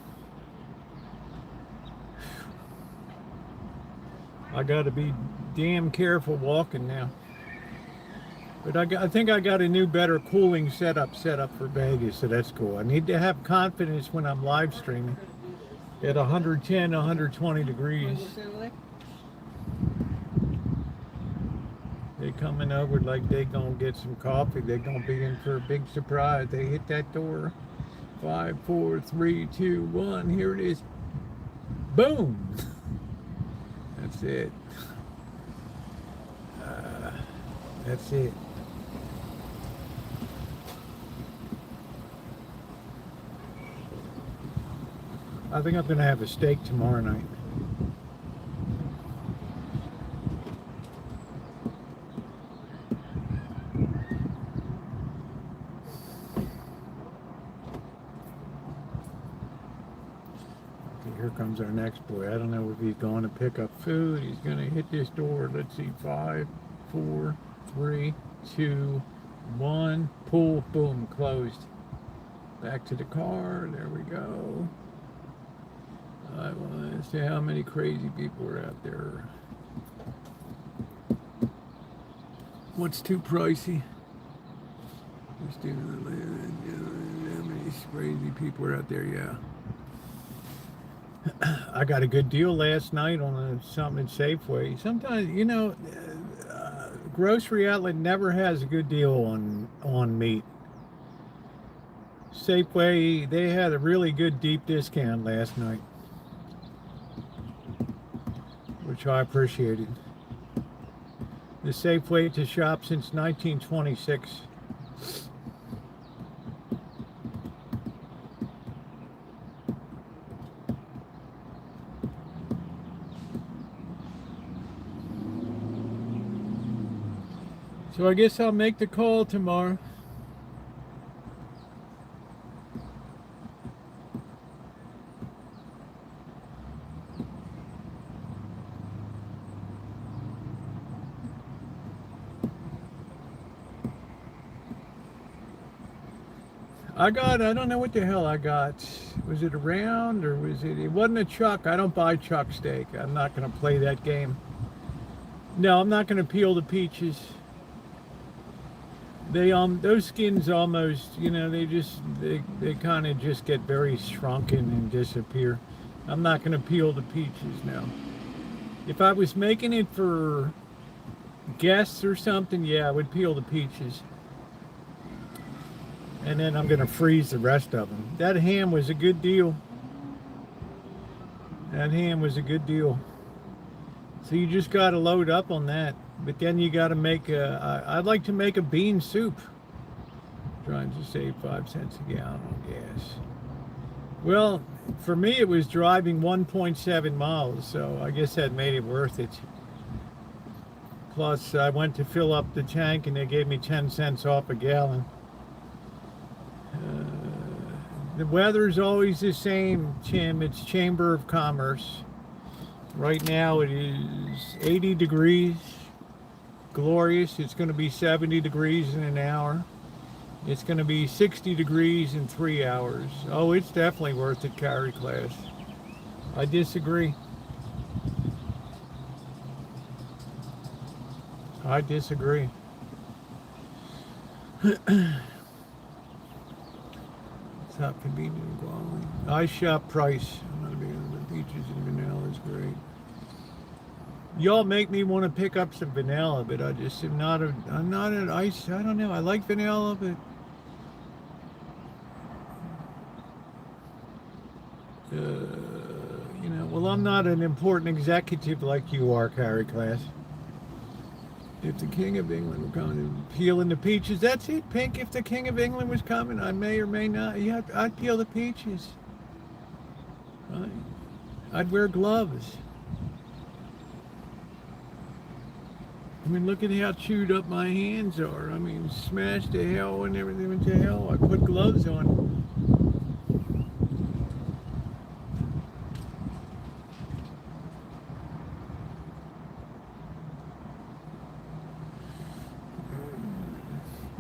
I got to be damn careful walking now. But I think I got a new, better cooling setup for Vegas, so that's cool. I need to have confidence when I'm live streaming at 110, 120 degrees. They coming over like they gonna get some coffee. They gonna be in for a big surprise. They hit that door. 5, 4, 3, 2, 1. Here it is. Boom. That's it. That's it. I think I'm going to have a steak tomorrow night. Here comes our next boy. I don't know if he's going to pick up food. He's going to hit this door. Let's see. 5, 4, 3, 2, 1. Pull. Boom. Closed. Back to the car. There we go. I want to see how many crazy people are out there. What's too pricey? Just do how many crazy people are out there. Yeah. I got a good deal last night on something at Safeway. Sometimes, you know, grocery outlet never has a good deal on meat. Safeway, they had a really good deep discount last night, which I appreciated. The Safeway to shop since 1926. So I guess I'll make the call tomorrow. I don't know what the hell I got. Was it a round or was it wasn't a chuck. I don't buy chuck steak. I'm not going to play that game. No, I'm not going to peel the peaches. They those skins almost, you know, they kind of just get very shrunken and disappear. I'm not going to peel the peaches now. If I was making it for guests or something, yeah, I would peel the peaches. And then I'm going to freeze the rest of them. That ham was a good deal. That ham was a good deal. So you just got to load up on that. But then you got to make I'd like to make a bean soup. Trying to save 5 cents a gallon on gas. Well, for me it was driving 1.7 miles, so I guess that made it worth it. Plus I went to fill up the tank and they gave me 10 cents off a gallon. The weather's always the same, Tim. It's Chamber of Commerce. Right now it is 80 degrees. Glorious. It's going to be 70 degrees in an hour. It's going to be 60 degrees in 3 hours. Oh, it's definitely worth it, carry class. I disagree. I disagree. Top convenient and quality. I shop price. I'm not a big fan of the peaches and vanilla is great. Y'all make me want to pick up some vanilla, but I just am not a. I'm not an ice. I don't know. I like vanilla, but you know. Well, I'm not an important executive like you are, carry class. If the King of England were coming and peeling the peaches, that's it, Pink. If the King of England was coming, I may or may not. Yeah, I'd peel the peaches. I'd wear gloves. I mean, look at how chewed up my hands are. I mean, smashed to hell and everything went to hell. I put gloves on.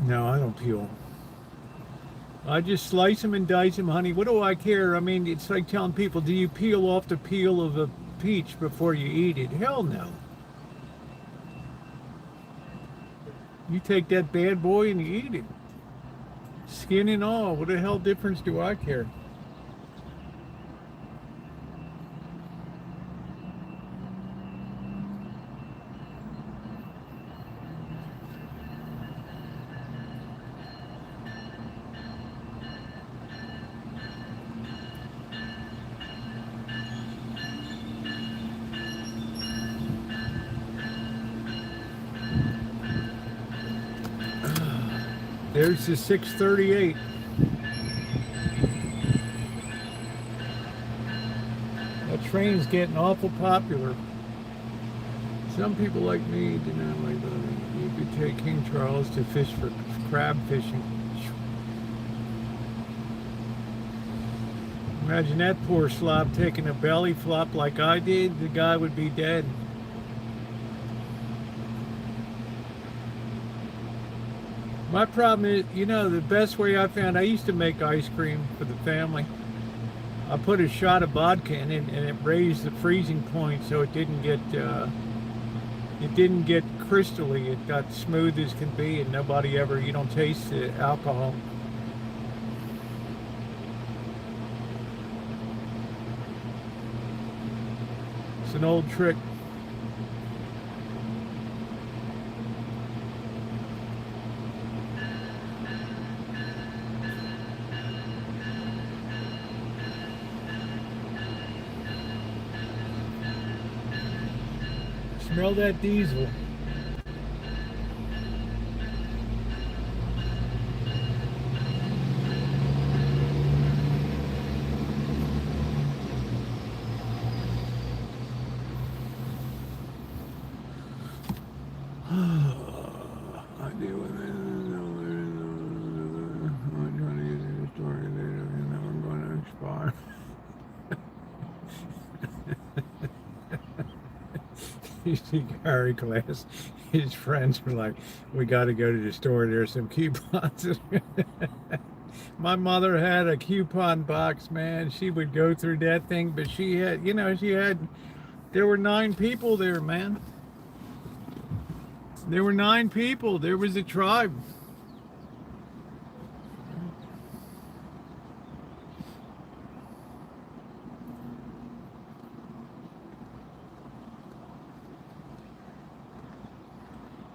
No, I don't peel. I just slice them and dice them, honey. What do I care? I mean, it's like telling people, do you peel off the peel of a peach before you eat it? Hell no. You take that bad boy and you eat it. Skin and all. What the hell difference do I care? There's the 638. That train's getting awful popular. Some people like me do not like that. You could take King Charles to fish for crab fishing. Imagine that poor slob taking a belly flop like I did. The guy would be dead. My problem is, you know, the best way I found, I used to make ice cream for the family. I put a shot of vodka in it, and it raised the freezing point, so it didn't get crystally. It got smooth as can be, and nobody ever, you don't taste the alcohol. It's an old trick. Smell that diesel. I deal with it. I'm trying to get in the story later, and then we're going to expire. You see Gary class, his friends were like, we got to go to the store, there's some coupons. My mother had a coupon box, man. She would go through that thing, but she had, you know, there were 9 people there, man. There were 9 people. There was a tribe.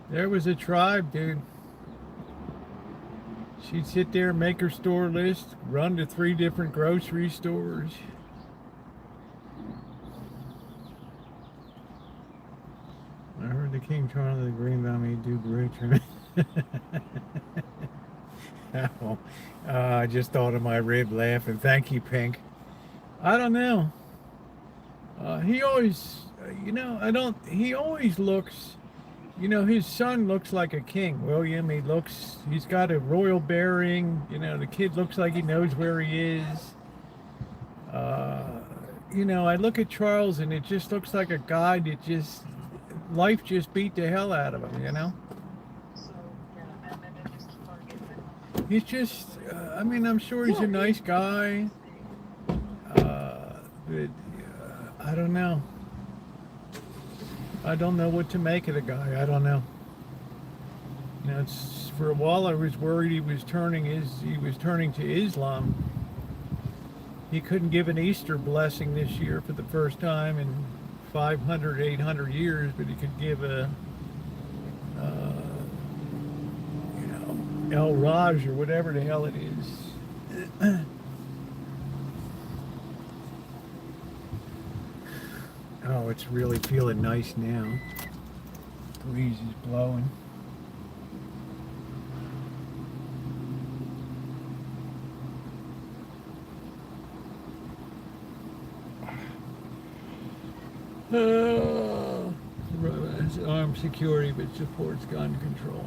There was a tribe, dude. She'd sit there, make her store list, run to 3 different grocery stores. I heard the King Charles of the Green Valley do great. Oh, I just thought of my rib laughing. Thank you, Pink. I don't know. He always, you know, he always looks You know, his son looks like a king, William. He's got a royal bearing. You know, the kid looks like he knows where he is. Uh, you know, I look at Charles and it just looks like a guy that life just beat the hell out of him, you know? He's just, I mean, I'm sure he's a nice guy. But I don't know. I don't know what to make of the guy. I don't know. You know, for a while I was worried he was turning to Islam. He couldn't give an Easter blessing this year for the first time in 500, 800 years, but he could give a, you know, El Raj or whatever the hell it is. Oh, it's really feeling nice now. The breeze is blowing. It's armed security, but supports gun control.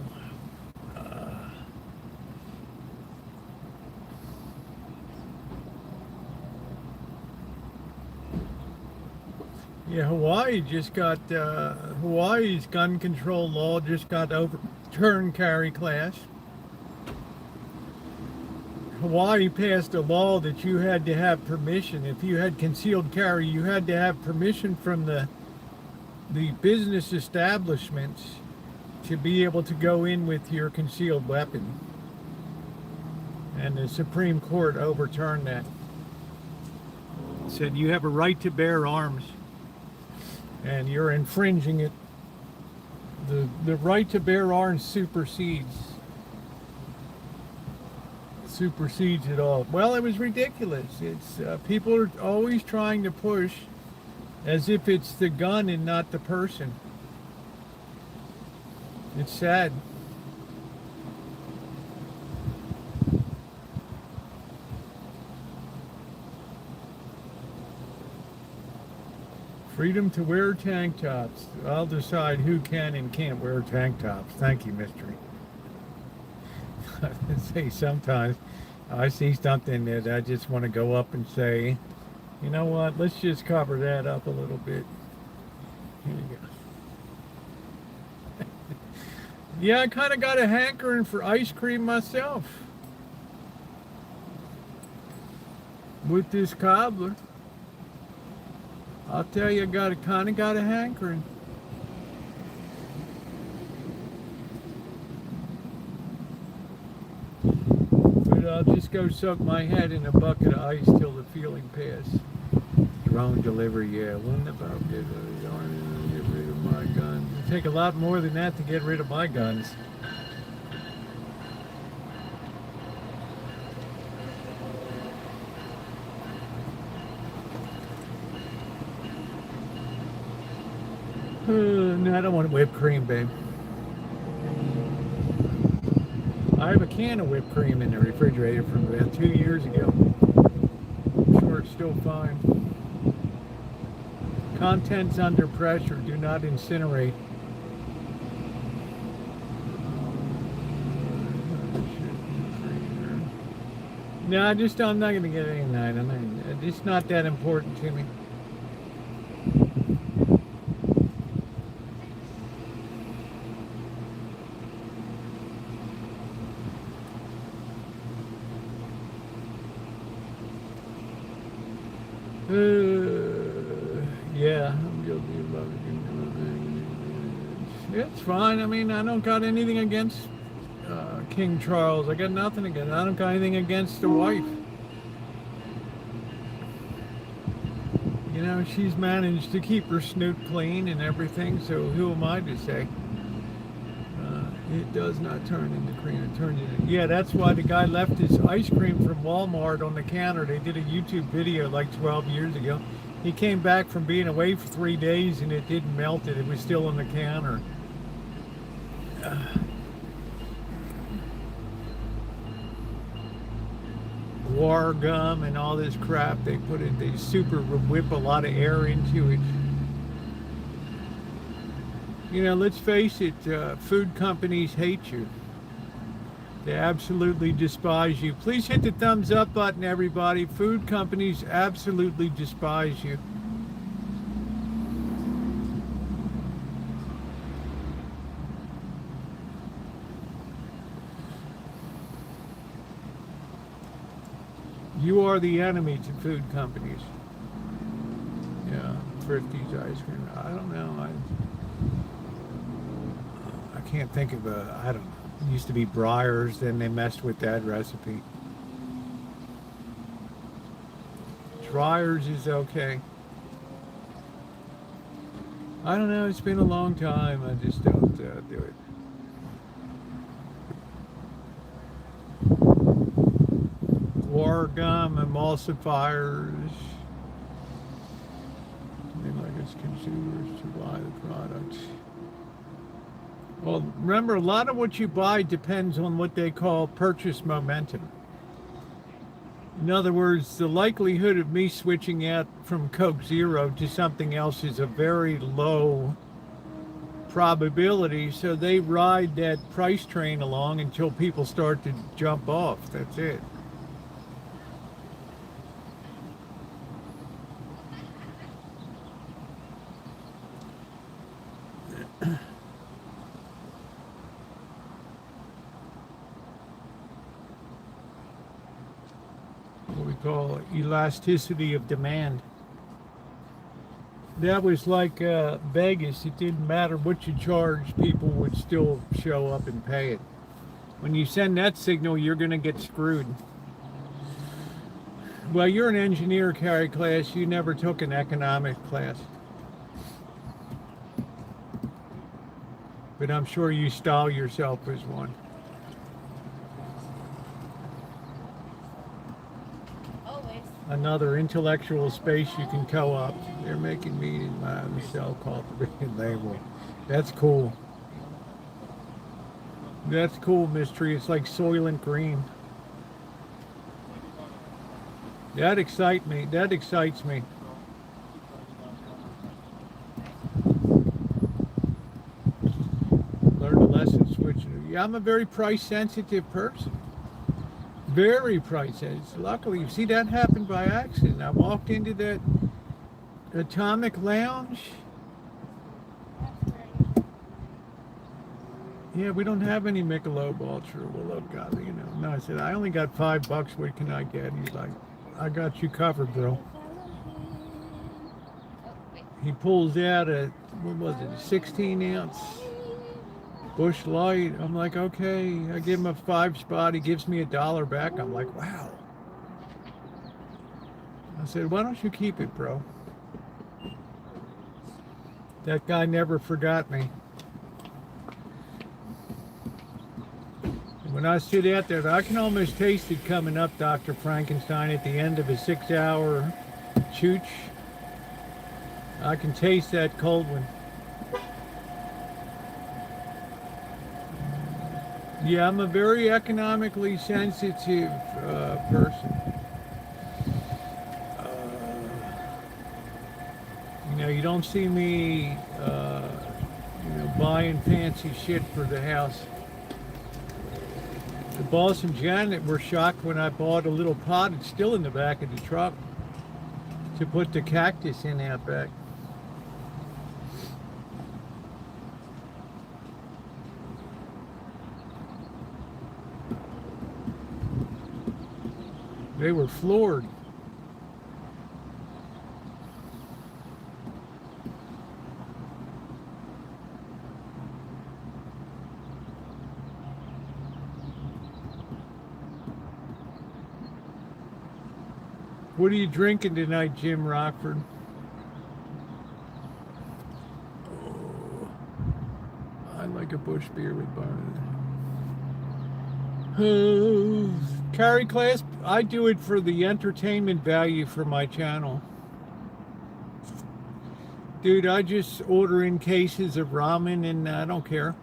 Yeah, Hawaii's gun control law just got overturned, carry class. Hawaii passed a law that you had to have permission. If you had concealed carry, you had to have permission from the business establishments to be able to go in with your concealed weapon. And the Supreme Court overturned that. It said you have a right to bear arms, and you're infringing it. The right to bear arms supersedes it all. Well, it was ridiculous. It's people are always trying to push as if it's the gun and not the person. It's sad. Freedom to wear tank tops. I'll decide who can and can't wear tank tops. Thank you, Mystery. I say sometimes I see something that I just want to go up and say, you know what, let's just cover that up a little bit. Here you go. Yeah, I kind of got a hankering for ice cream myself with this cobbler. I'll tell you, I kind of got a hankering. I'll just go soak my head in a bucket of ice till the feeling passes. Drone delivery, yeah. Wouldn't about get rid of my guns. It'd take a lot more than that to get rid of my guns. No, I don't want whipped cream, babe. I have a can of whipped cream in the refrigerator from about 2 years ago. I'm sure it's still fine. Contents under pressure. Do not incinerate. No, I'm not going to get any tonight. It's not that important to me. Yeah, I'm guilty about it. It's fine. I mean, I don't got anything against King Charles. I got nothing against. I don't got anything against the wife. You know, she's managed to keep her snoot clean and everything. So who am I to say? It does not turn into cream. It turns into... Yeah, that's why the guy left his ice cream from Walmart on the counter. They did a YouTube video like 12 years ago. He came back from being away for 3 days and it didn't melt it. It was still on the counter. War gum and all this crap they put in. They super whip a lot of air into it. You know, let's face it, food companies hate you. They absolutely despise you. Please hit the thumbs up button, everybody. Food companies absolutely despise you. You are the enemy to food companies. Yeah, Thrifty's ice cream. I don't know. I can't think of I don't know. It used to be Breyers, then they messed with that recipe. Dreyer's is okay. I don't know. It's been a long time. I just don't do it. War gum, emulsifiers. They like us consumers to buy the products. Well, remember, a lot of what you buy depends on what they call purchase momentum. In other words, the likelihood of me switching out from Coke Zero to something else is a very low probability, so they ride that price train along until people start to jump off. That's it. What we call elasticity of demand. That was like Vegas. It didn't matter what you charged, people would still show up and pay it. When you send that signal, you're going to get screwed. Well, you're an engineer, Carrie class. You never took an economic class. But I'm sure you style yourself as one. Another intellectual space you can co-op. They're making me in my cell cultivated label. That's cool. That's cool, Mystery. It's like Soylent Green. That excites me. That excites me. Learn a lesson, switch. Yeah, I'm a very price sensitive person. Very price sensitive. Luckily, you see, that happened by accident. I walked into that Atomic Lounge. Yeah, we don't have any Michelob Ultra. Well, look, God, you know. No, I said, I only got $5. What can I get? He's like, I got you covered, bro. He pulls out a, what was it, a 16-ounce Bush Light. I'm like, okay. I give him a 5 spot. He gives me $1 back. I'm like, wow. I said, why don't you keep it, bro? That guy never forgot me. When I sit out there, I can almost taste it coming up, Dr. Frankenstein, at the end of a 6-hour chooch. I can taste that cold one. Yeah, I'm a very economically sensitive person. You know, you don't see me, you know, buying fancy shit for the house. The boss and Janet were shocked when I bought a little pot. It's still in the back of the truck to put the cactus in out back. They were floored. What are you drinking tonight, Jim Rockford? Oh, I like a Bush beer with bourbon. Carry class, I do it for the entertainment value for my channel. Dude, I just order in cases of ramen and I don't care.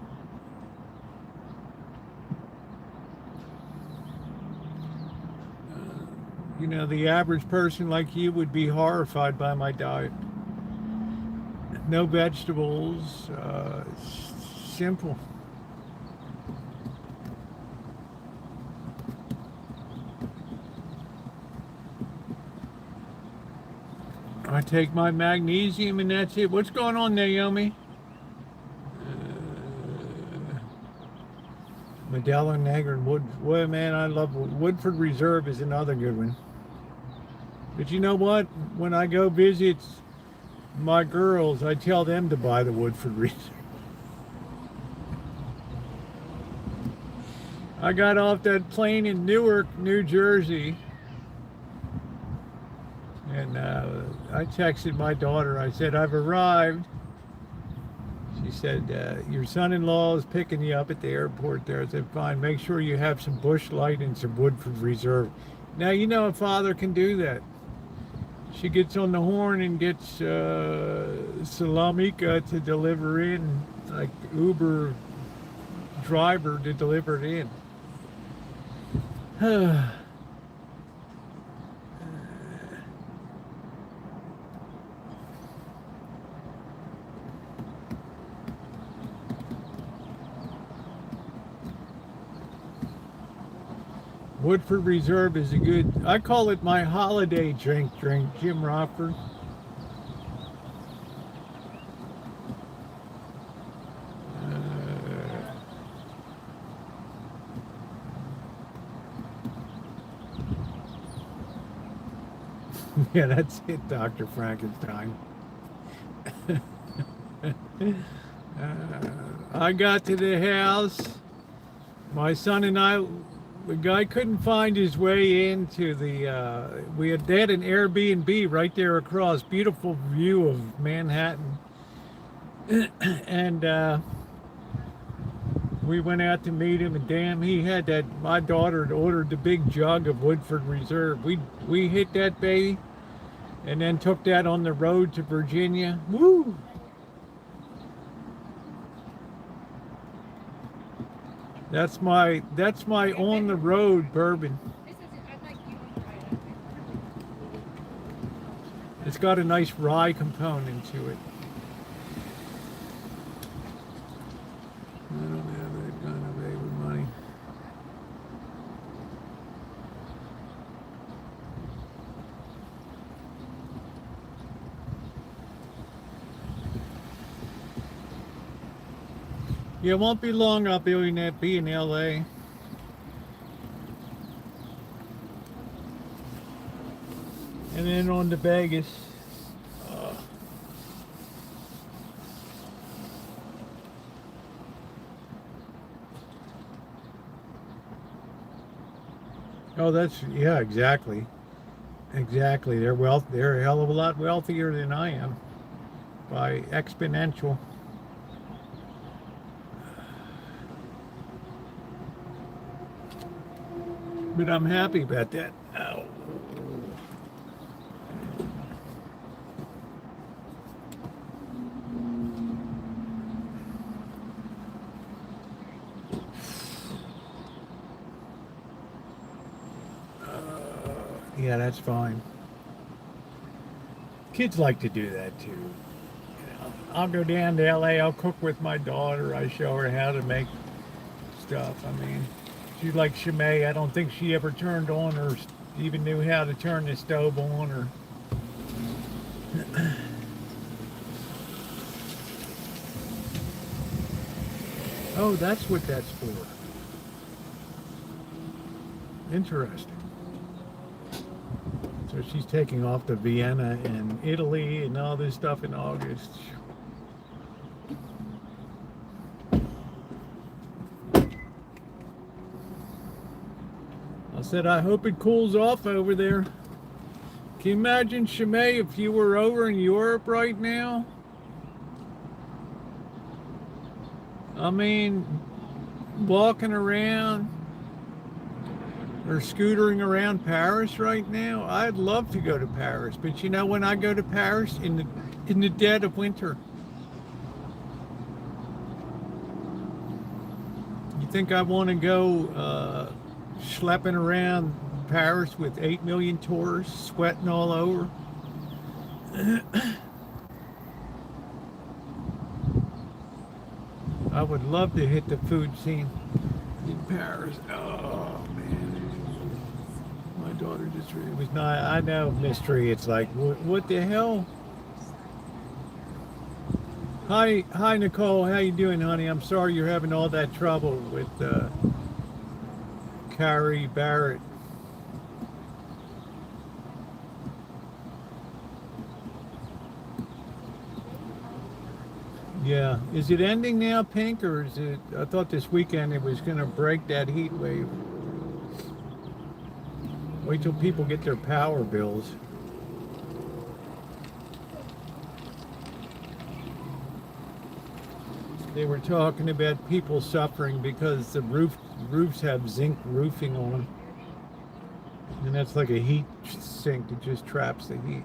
You know, the average person like you would be horrified by my diet. no vegetables. Simple. I take my magnesium and that's it. What's going on, Naomi? Modelo Negro and Wood. Well, man, I love Woodford Reserve is another good one. But you know what? When I go visit my girls, I tell them to buy the Woodford Reserve. I got off that plane in Newark, New Jersey, and I texted my daughter. I said, I've arrived. She said, your son-in-law is picking you up at the airport there. I said, fine, make sure you have some Busch Light and some Woodford Reserve. Now, you know a father can do that. She gets on the horn and gets Salamika to deliver in, like Uber driver to deliver it in. Woodford Reserve is a good, I call it my holiday drink, Jim Rockford. Yeah, that's it, Dr. Frankenstein. I got to the house. My son and I, the guy couldn't find his way into the, they had an Airbnb right there across, beautiful view of Manhattan. And we went out to meet him, and damn, he had that, my daughter had ordered the big jug of Woodford Reserve. We hit that baby, and then took that on the road to Virginia. Woo! That's my on the road bourbon. It's got a nice rye component to it. I don't have that kind of baby money. Yeah, it won't be long. I'll be in LA. And then on to Vegas. Oh, yeah, exactly. Exactly. They're a hell of a lot wealthier than I am by exponential. But I'm happy about that. Ow. Yeah, that's fine. Kids like to do that too. You know, I'll go down to LA, I'll cook with my daughter, I show her how to make stuff. I mean, she's like Shimei. I don't think she ever turned on or even knew how to turn the stove on or oh, that's what that's for. Interesting. So she's taking off to Vienna and Italy and all this stuff in August. I said, I hope it cools off over there. Can you imagine, Shimei, if you were over in Europe right now? I mean, walking around or scootering around Paris right now. I'd love to go to Paris, but you know, when I go to Paris in the dead of winter, you think I want to go schlepping around Paris with 8 million tourists sweating all over? would love to hit the food scene in Paris. Oh man, my daughter just it was not. I know mystery. It's like what the hell? Hi Nicole. How you doing, honey? I'm sorry you're having all that trouble with Carrie Barrett. Yeah. Is it ending now, Pink, or is it? I thought this weekend it was going to break that heat wave. Wait till people get their power bills. They were talking about people suffering because the roofs have zinc roofing on them. And that's like a heat sink. It just traps the heat.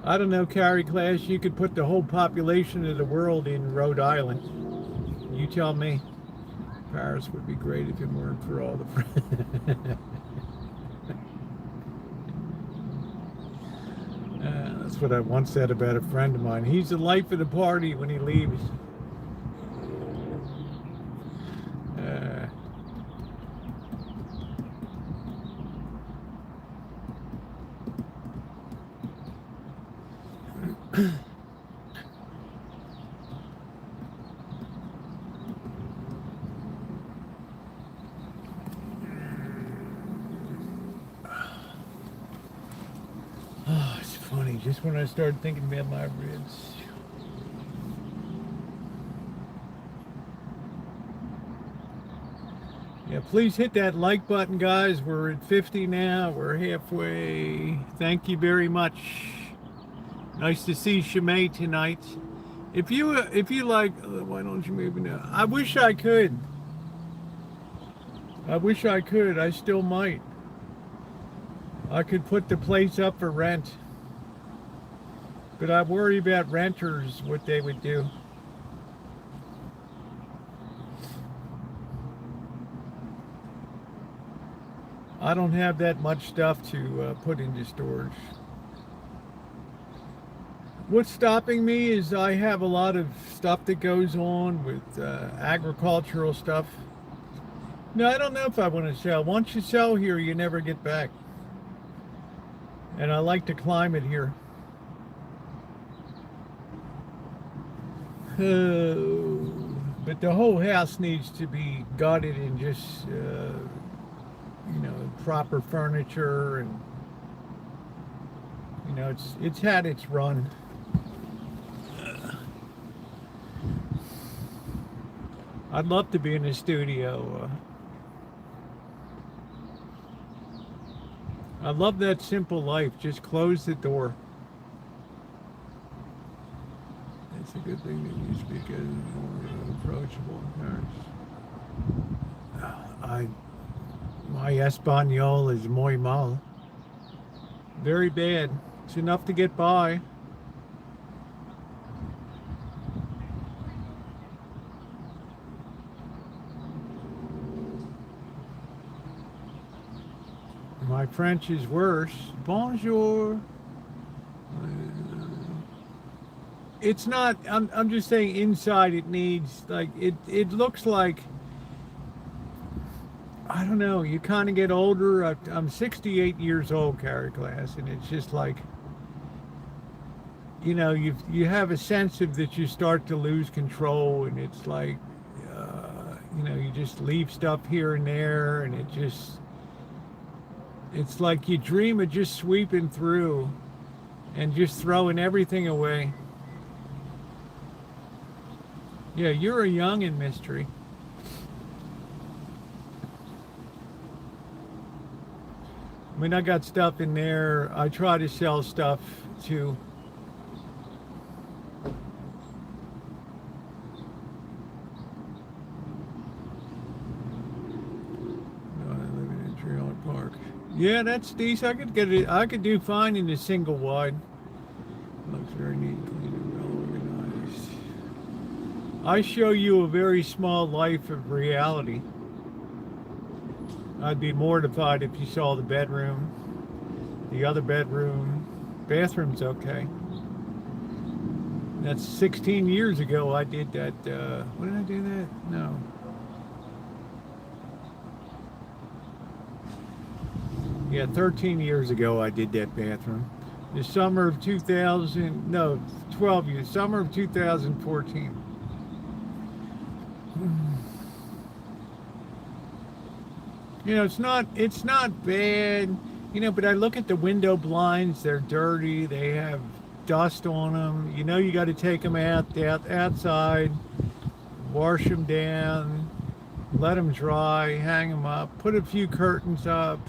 I don't know, Carrie Class, you could put the whole population of the world in Rhode Island. You tell me. Paris would be great if it weren't for all the friends. That's what I once said about a friend of mine. He's the life of the party when he leaves. Oh, it's funny. Just when I started thinking about my ribs. Yeah, please hit that like button, guys. We're at 50 now. We're halfway. Thank you very much. Nice to see Shimei tonight. If you like, why don't you maybe now? I wish I could. I still might. I could put the place up for rent. But I worry about renters, what they would do. I don't have that much stuff to put into storage. What's stopping me is I have a lot of stuff that goes on with agricultural stuff. No, I don't know if I want to sell. Once you sell here, you never get back. And I like the climate here. But the whole house needs to be gutted and just, proper furniture, and it's had its run. I'd love to be in the studio. I love that simple life. Just close the door. It's a good thing that you speak as more approachable parents. My Espanol is muy mal. Very bad. It's enough to get by. My French is worse. Bonjour. It's not, I'm just saying inside it needs, like, it looks like, I don't know, you kind of get older. I'm 68 years old, Carrie Class, and it's just like, you have a sense of that you start to lose control, and it's like, you just leave stuff here and there, and it's like you dream of just sweeping through and just throwing everything away. Yeah, you're a youngin' mystery. I mean, I got stuff in there. I try to sell stuff too. I live in Tryon Park. Yeah, that's decent. I could get it. I could do fine in a single wide. Looks very neat, clean, and well organized. I show you a very small life of reality. I'd be mortified if you saw the bedroom, the other bedroom. Bathroom's okay. That's 16 years ago I did that. When did I do that? No. Yeah, 13 years ago I did that bathroom. The summer of 2000, no, 12 years, summer of 2014. You know, it's not bad, you know, but I look at the window blinds, they're dirty, they have dust on them. You know, you got to take them outside, wash them down, let them dry, hang them up, put a few curtains up.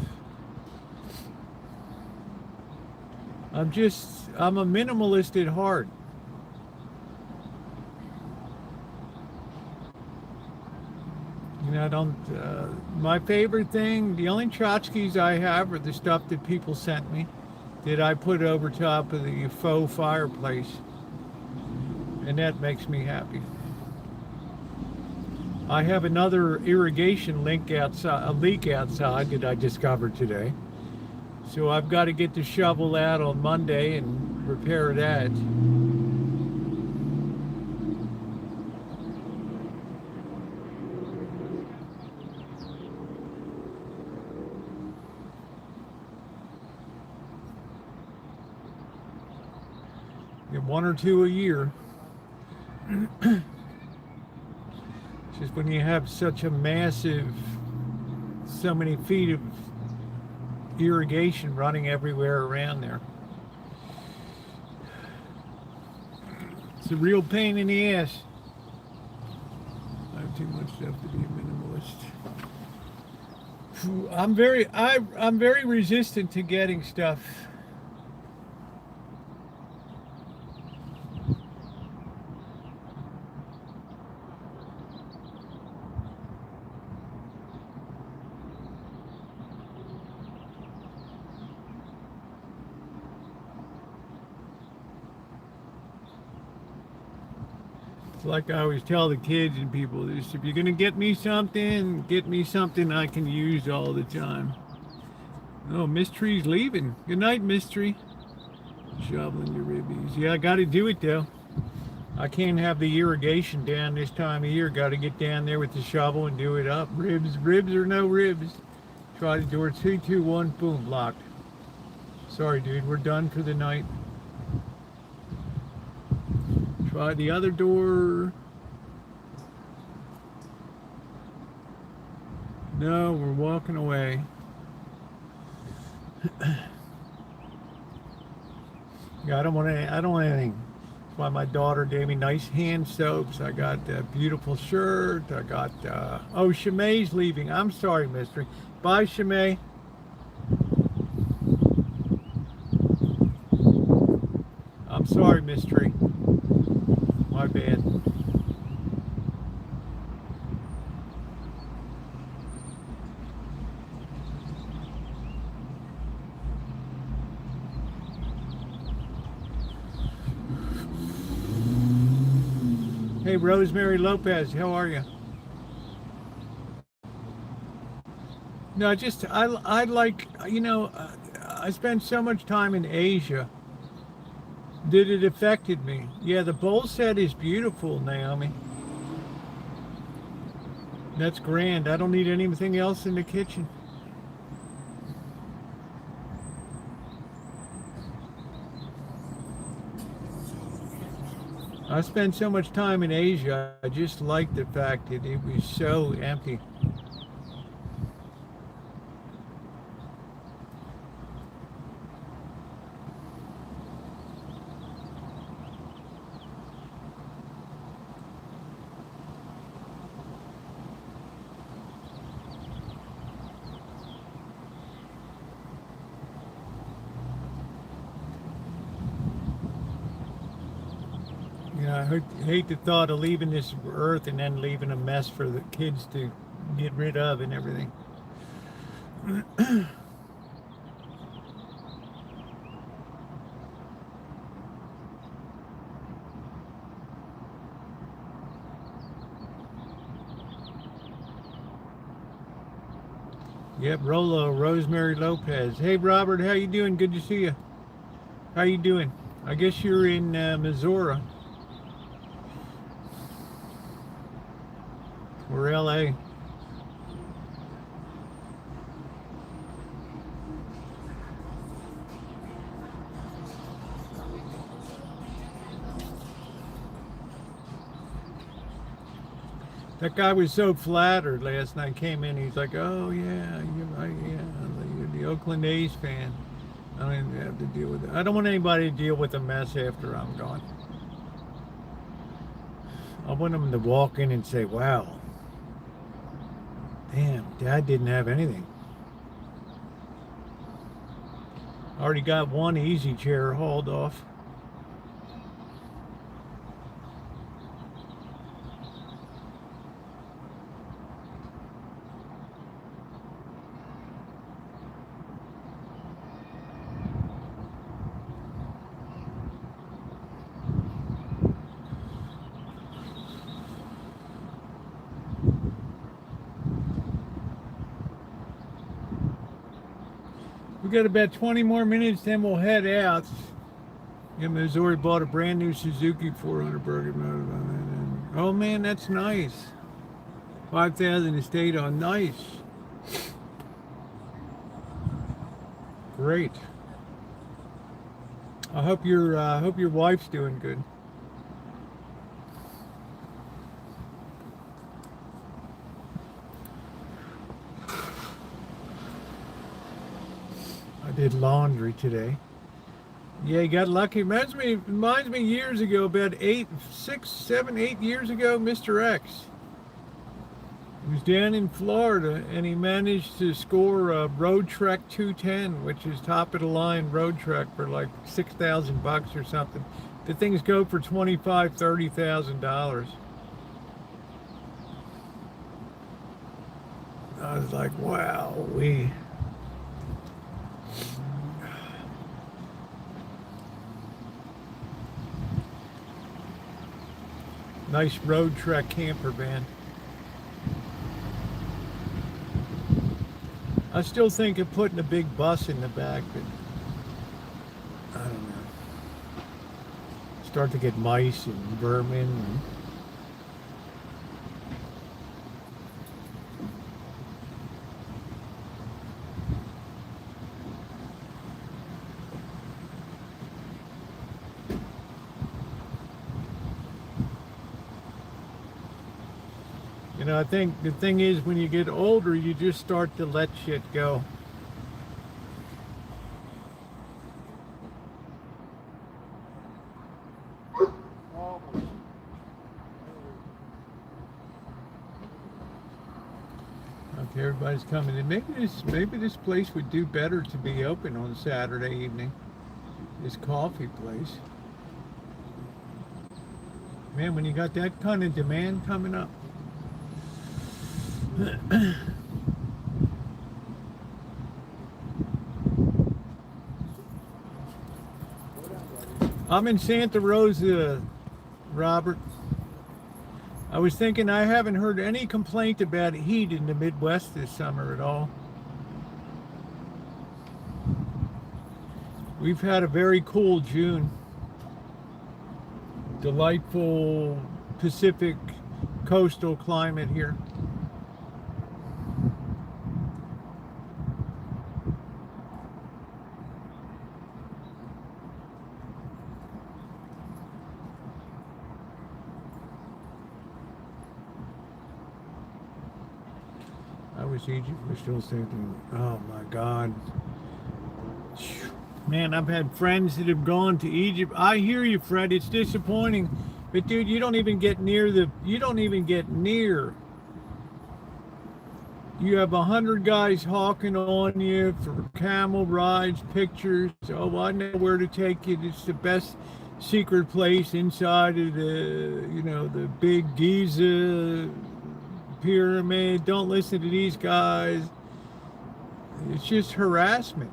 I'm a minimalist at heart. You know, I don't, my favorite thing, the only tchotchkes I have are the stuff that people sent me that I put over top of the faux fireplace. And that makes me happy. I have another irrigation leak outside that I discovered today. So I've got to get the shovel out on Monday and repair that. Get one or two a year. Just when you have such a massive, so many feet of irrigation running everywhere around there. It's a real pain in the ass. I have too much stuff to be a minimalist. I'm very resistant to getting stuff. Like I always tell the kids and people this, if you're gonna get me something I can use all the time. Oh, Mystery's leaving. Good night, Mystery. Shoveling your ribbies. Yeah, I gotta do it though. I can't have the irrigation down this time of year. Gotta get down there with the shovel and do it up. Ribs or no ribs. Try the door. 3, 2, 1, boom, locked. Sorry dude, we're done for the night. Try the other door. No, we're walking away. Yeah, I don't want anything. That's why my daughter gave me nice hand soaps. I got a beautiful shirt. I got, oh, Shamay's leaving. I'm sorry, Mystery. Bye, Shamay. I'm sorry, Mystery. My bad. Hey, Rosemary Lopez, how are you? No, I like, you know, I spent so much time in Asia that it affected me. Yeah, the bowl set is beautiful, Naomi. That's grand. I don't need anything else in the kitchen. I spent so much time in Asia, I just liked the fact that it was so empty. I hate the thought of leaving this earth and then leaving a mess for the kids to get rid of and everything. Yep, Rolo, Rosemary Lopez. Hey, Robert, how you doing? Good to see you. How you doing? I guess you're in Missouri or LA. That guy was so flattered last night. Came in, he's like, "Oh yeah, you're the Oakland A's fan. I don't even have to deal with it. I don't want anybody to deal with a mess after I'm gone. I want them to walk in and say, wow, damn, Dad didn't have anything. Already got one easy chair hauled off." We got about 20 more minutes, then we'll head out. Yeah, Missouri bought a brand new Suzuki 400 burger. Oh man, that's nice. 5,000 estate on, nice. Great. I hope your wife's doing good. I did laundry today. Yeah, you got lucky. Reminds me years ago, about 8 years ago, Mr. X. He was down in Florida and he managed to score a Road Trek 210, which is top of the line Road Trek for like $6,000 or something. The things go for $25,000-$30,000. I was like, wow, nice Road Trek camper van. I still think of putting a big bus in the back, but I don't know. Start to get mice and vermin. You know, I think the thing is when you get older, you just start to let shit go. Okay, everybody's coming in. Maybe this place would do better to be open on Saturday evening. This coffee place. Man, when you got that kind of demand coming up. I'm in Santa Rosa, Robert. I was thinking I haven't heard any complaint about heat in the Midwest this summer at all. We've had a very cool June. Delightful Pacific coastal climate here. Egypt, we're still thinking, oh my God. Man, I've had friends that have gone to Egypt. I hear you, Fred, it's disappointing. But dude, you don't even get near. You have 100 guys hawking on you for camel rides, pictures. Oh, I know where to take you. It's the best secret place inside of the big Giza pyramid. Don't listen to these guys. It's just harassment.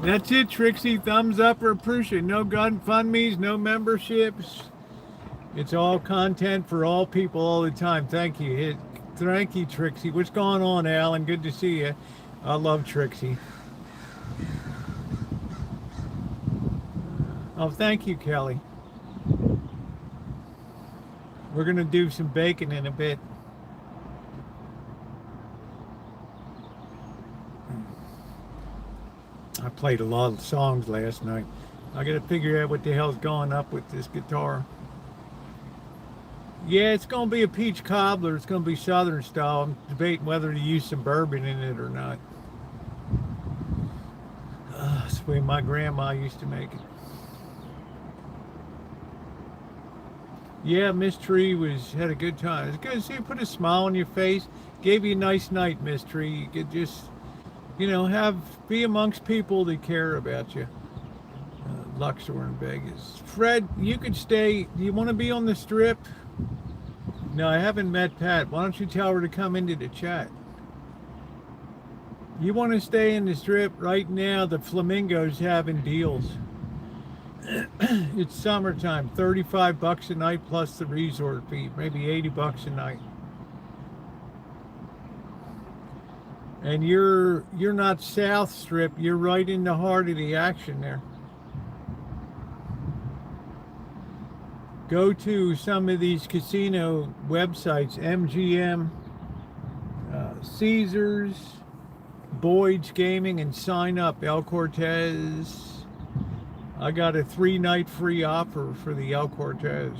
That's it, Trixie. Thumbs up or appreciate. No GoFundMes, no memberships. It's all content for all people all the time. Thank you. Thank you, Trixie. What's going on, Alan? Good to see you. I love Trixie. Oh, thank you, Kelly. We're going to do some bacon in a bit. I played a lot of songs last night. I got to figure out what the hell's going up with this guitar. Yeah, it's going to be a peach cobbler. It's going to be Southern style. I'm debating whether to use some bourbon in it or not. That's the way my grandma used to make it. Yeah, Miss Tree had a good time. It's good to see you put a smile on your face. Gave you a nice night, Miss Tree. You could just, you know, be amongst people that care about you. Luxor in Vegas. Fred, you could stay. Do you want to be on the strip? No, I haven't met Pat. Why don't you tell her to come into the chat? You want to stay in the strip right now? The Flamingo's having deals. It's summertime. $35 a night plus the resort fee. Maybe $80 a night. And you're not South Strip. You're right in the heart of the action there. Go to some of these casino websites, MGM, Caesars, Boyd's Gaming, and sign up. El Cortez. I got a 3-night free offer for the El Cortez.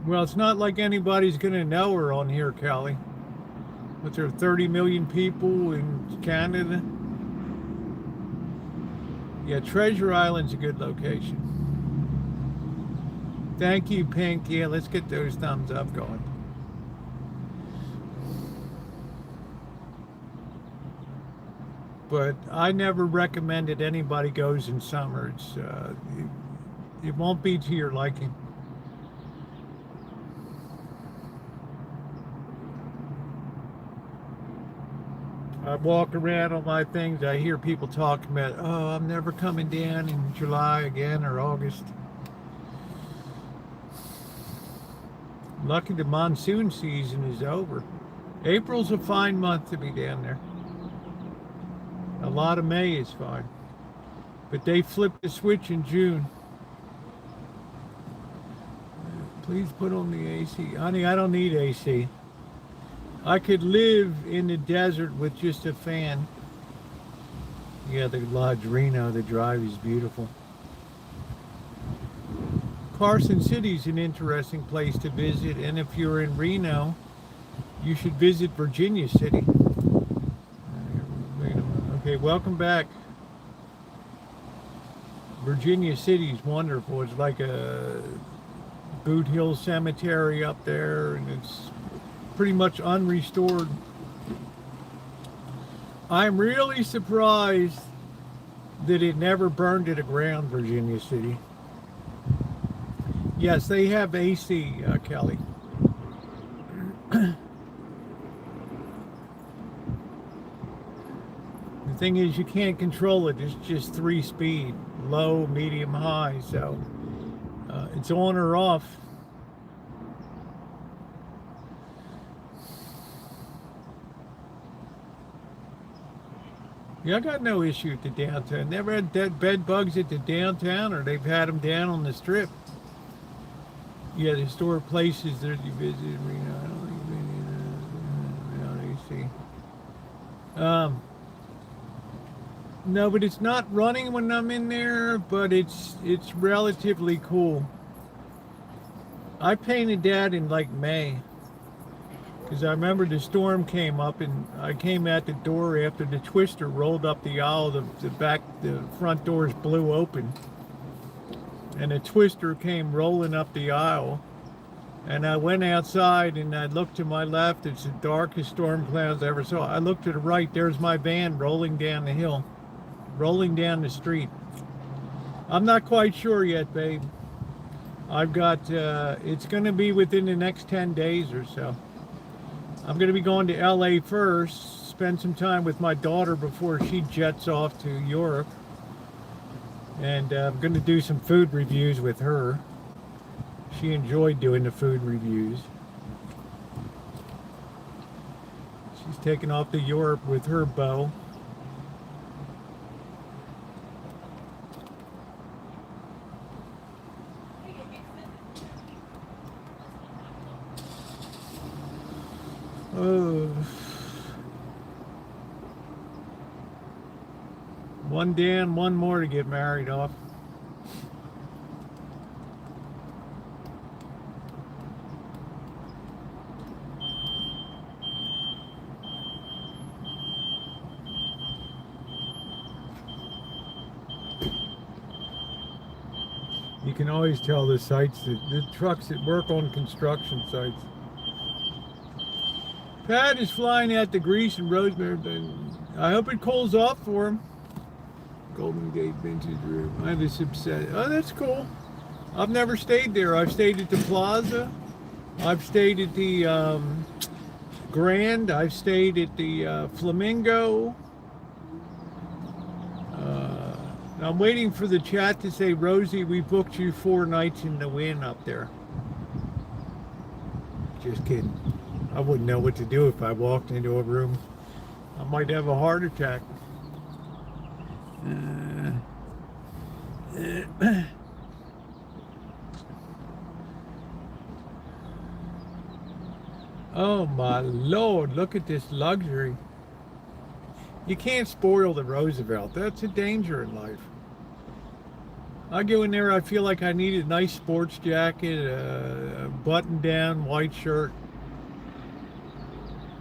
Well, it's not like anybody's going to know her on here, Kelly. But there are 30 million people in Canada. Yeah, Treasure Island's a good location. Thank you, Pink. Yeah, let's get those thumbs up going. But I never recommended anybody goes in summer. It won't be to your liking. I walk around on my things, I hear people talking about, oh, I'm never coming down in July again or August. Lucky the monsoon season is over. April's a fine month to be down there. A lot of May is fine. But they flipped the switch in June. Please put on the AC. Honey, I don't need AC. I could live in the desert with just a fan. Yeah, the Lodge Reno, the drive is beautiful. Carson City's an interesting place to visit, and if you're in Reno, you should visit Virginia City. Wait a minute. Okay, welcome back. Virginia City's wonderful. It's like a Boot Hill Cemetery up there, and it's pretty much unrestored. I'm really surprised that it never burned to the ground, Virginia City. Yes, they have AC, Kelly. The thing is, you can't control it. It's just 3-speed, low, medium, high, so it's on or off. Yeah, I got no issue at the downtown. Never had dead bed bugs at the downtown, or they've had them down on the strip. Yeah, the historic places that you visit, Reno. I don't think AC. No, but it's not running when I'm in there, but it's relatively cool. I painted that in like May. Because I remember the storm came up and I came at the door after the twister rolled up the aisle. The front doors blew open. And a twister came rolling up the aisle. And I went outside and I looked to my left. It's the darkest storm clouds I ever saw. I looked to the right. There's my van rolling down the hill. Rolling down the street. I'm not quite sure yet, babe. I've got, it's going to be within the next 10 days or so. I'm going to be going to LA first, spend some time with my daughter before she jets off to Europe. And I'm going to do some food reviews with her. She enjoyed doing the food reviews. She's taken off to Europe with her beau. Oh. One Dan, one more to get married off. You can always tell the sites, the trucks that work on construction sites. Pat is flying out the Greece and Rosemary. I hope it cools off for him. Golden Gate Vintage Room. I was upset. Oh, that's cool. I've never stayed there. I've stayed at the Plaza. I've stayed at the Grand. I've stayed at the Flamingo. I'm waiting for the chat to say, Rosie, we booked you 4 nights in the Wynn up there. Just kidding. I wouldn't know what to do if I walked into a room. I might have a heart attack. Oh my Lord, look at this luxury. You can't spoil the Roosevelt. That's a danger in life. I go in there, I feel like I need a nice sports jacket, a button-down white shirt,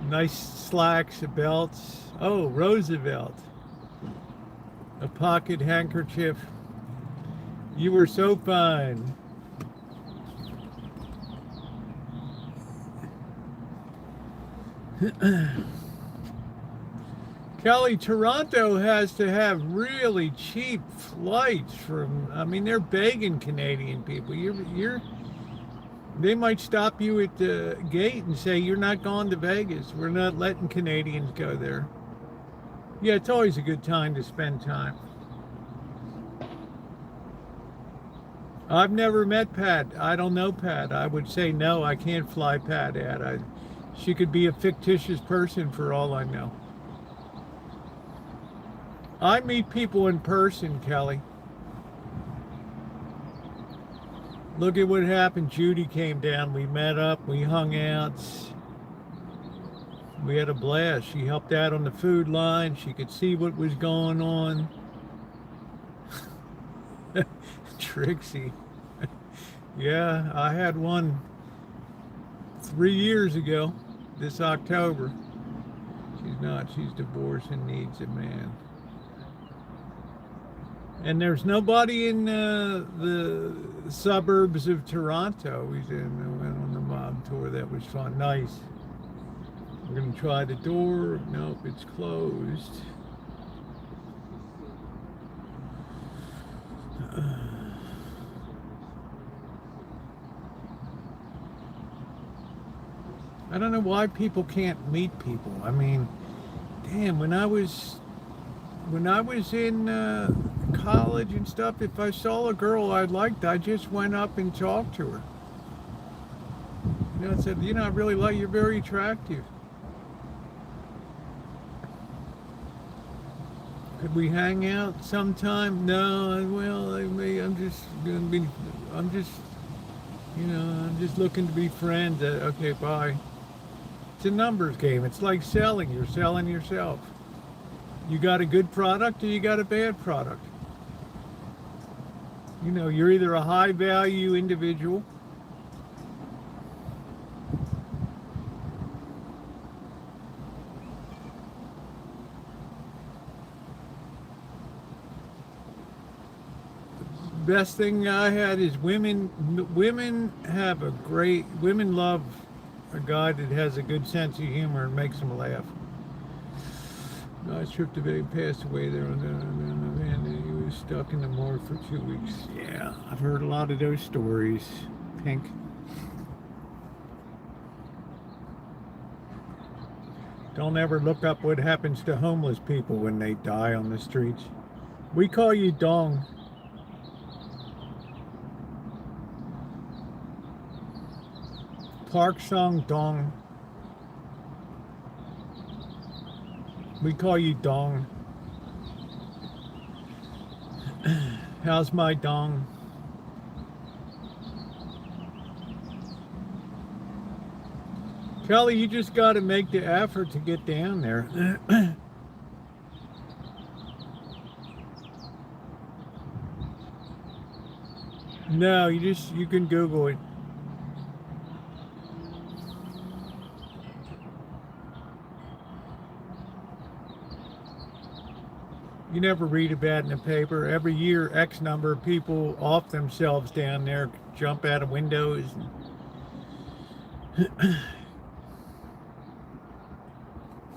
nice slacks, belts. Oh, Roosevelt. A pocket handkerchief. You were so fine. Kelly, Toronto has to have really cheap flights from, I mean, they're begging Canadian people. They might stop you at the gate and say, you're not going to Vegas. We're not letting Canadians go there. Yeah, it's always a good time to spend time. I've never met Pat. I don't know Pat. I would say no, I can't fly Pat out. She could be a fictitious person for all I know. I meet people in person, Kelly. Look at what happened. Judy came down. We met up. We hung out. We had a blast. She helped out on the food line. She could see what was going on. Trixie. Yeah, I had one 3 years ago, this October. She's not. She's divorced and needs a man. And there's nobody in the suburbs of Toronto. We went on the mob tour. That was fun. Nice. We're going to try the door. Nope, it's closed. I don't know why people can't meet people. I mean, damn, when I was in college and stuff, if I saw a girl I liked, I just went up and talked to her. You know, I said, you know, I really like you, you're very attractive. Could we hang out sometime? No, well, I'm just looking to be friends. Okay, bye. It's a numbers game. It's like selling. You're selling yourself. You got a good product or you got a bad product. You know, you're either a high value individual best thing I had is women love a guy that has a good sense of humor and makes them laugh. Nice trip to Vegas, passed away there on the van. He was stuck in the morgue for 2 weeks. Yeah, I've heard a lot of those stories. Pink. Don't ever look up what happens to homeless people when they die on the streets. We call you Dong. Park Sung Dong. We call you Dong. How's my dong? Kelly, you just got to make the effort to get down there. No, you can Google it. You never read about it in the paper. Every year, X number of people off themselves down there, jump out of windows.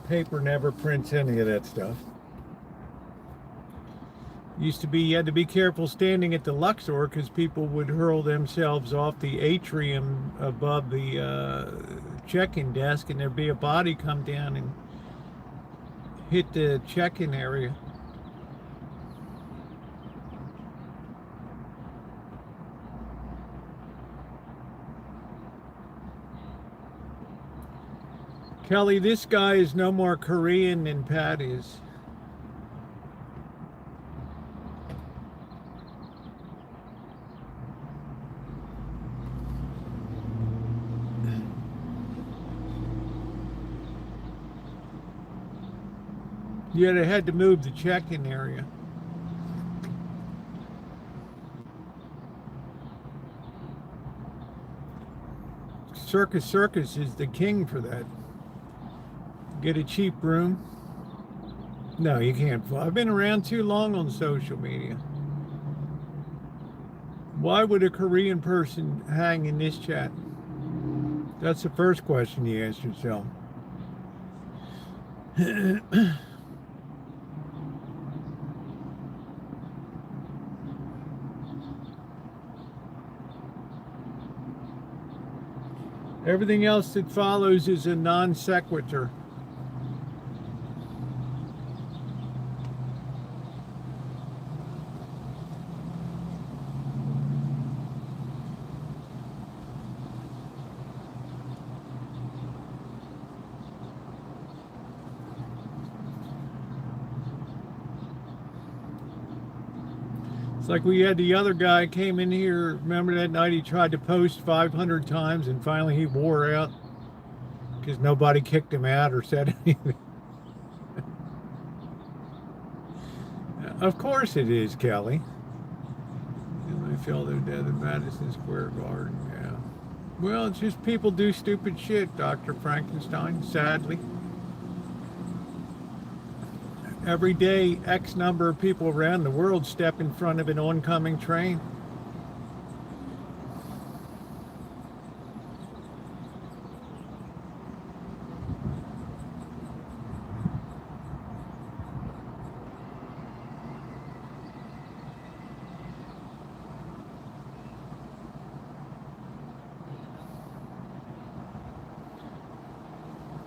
Paper never prints any of that stuff. Used to be, you had to be careful standing at the Luxor because people would hurl themselves off the atrium above the check-in desk, and there'd be a body come down and hit the check-in area. Kelly, this guy is no more Korean than Pat is. Yeah, they had to move the check-in area. Circus is the king for that. Get a cheap room. No, you can't. I've been around too long on social media. Why would a Korean person hang in this chat? That's the first question you ask yourself. Everything else that follows is a non sequitur. It's like we had the other guy came in here, remember that night he tried to post 500 times and finally he wore out because nobody kicked him out or said anything. Of course it is, Kelly. I feel they're dead in Madison Square Garden, yeah. Well, it's just people do stupid shit, Dr. Frankenstein, sadly. Every day, X number of people around the world step in front of an oncoming train.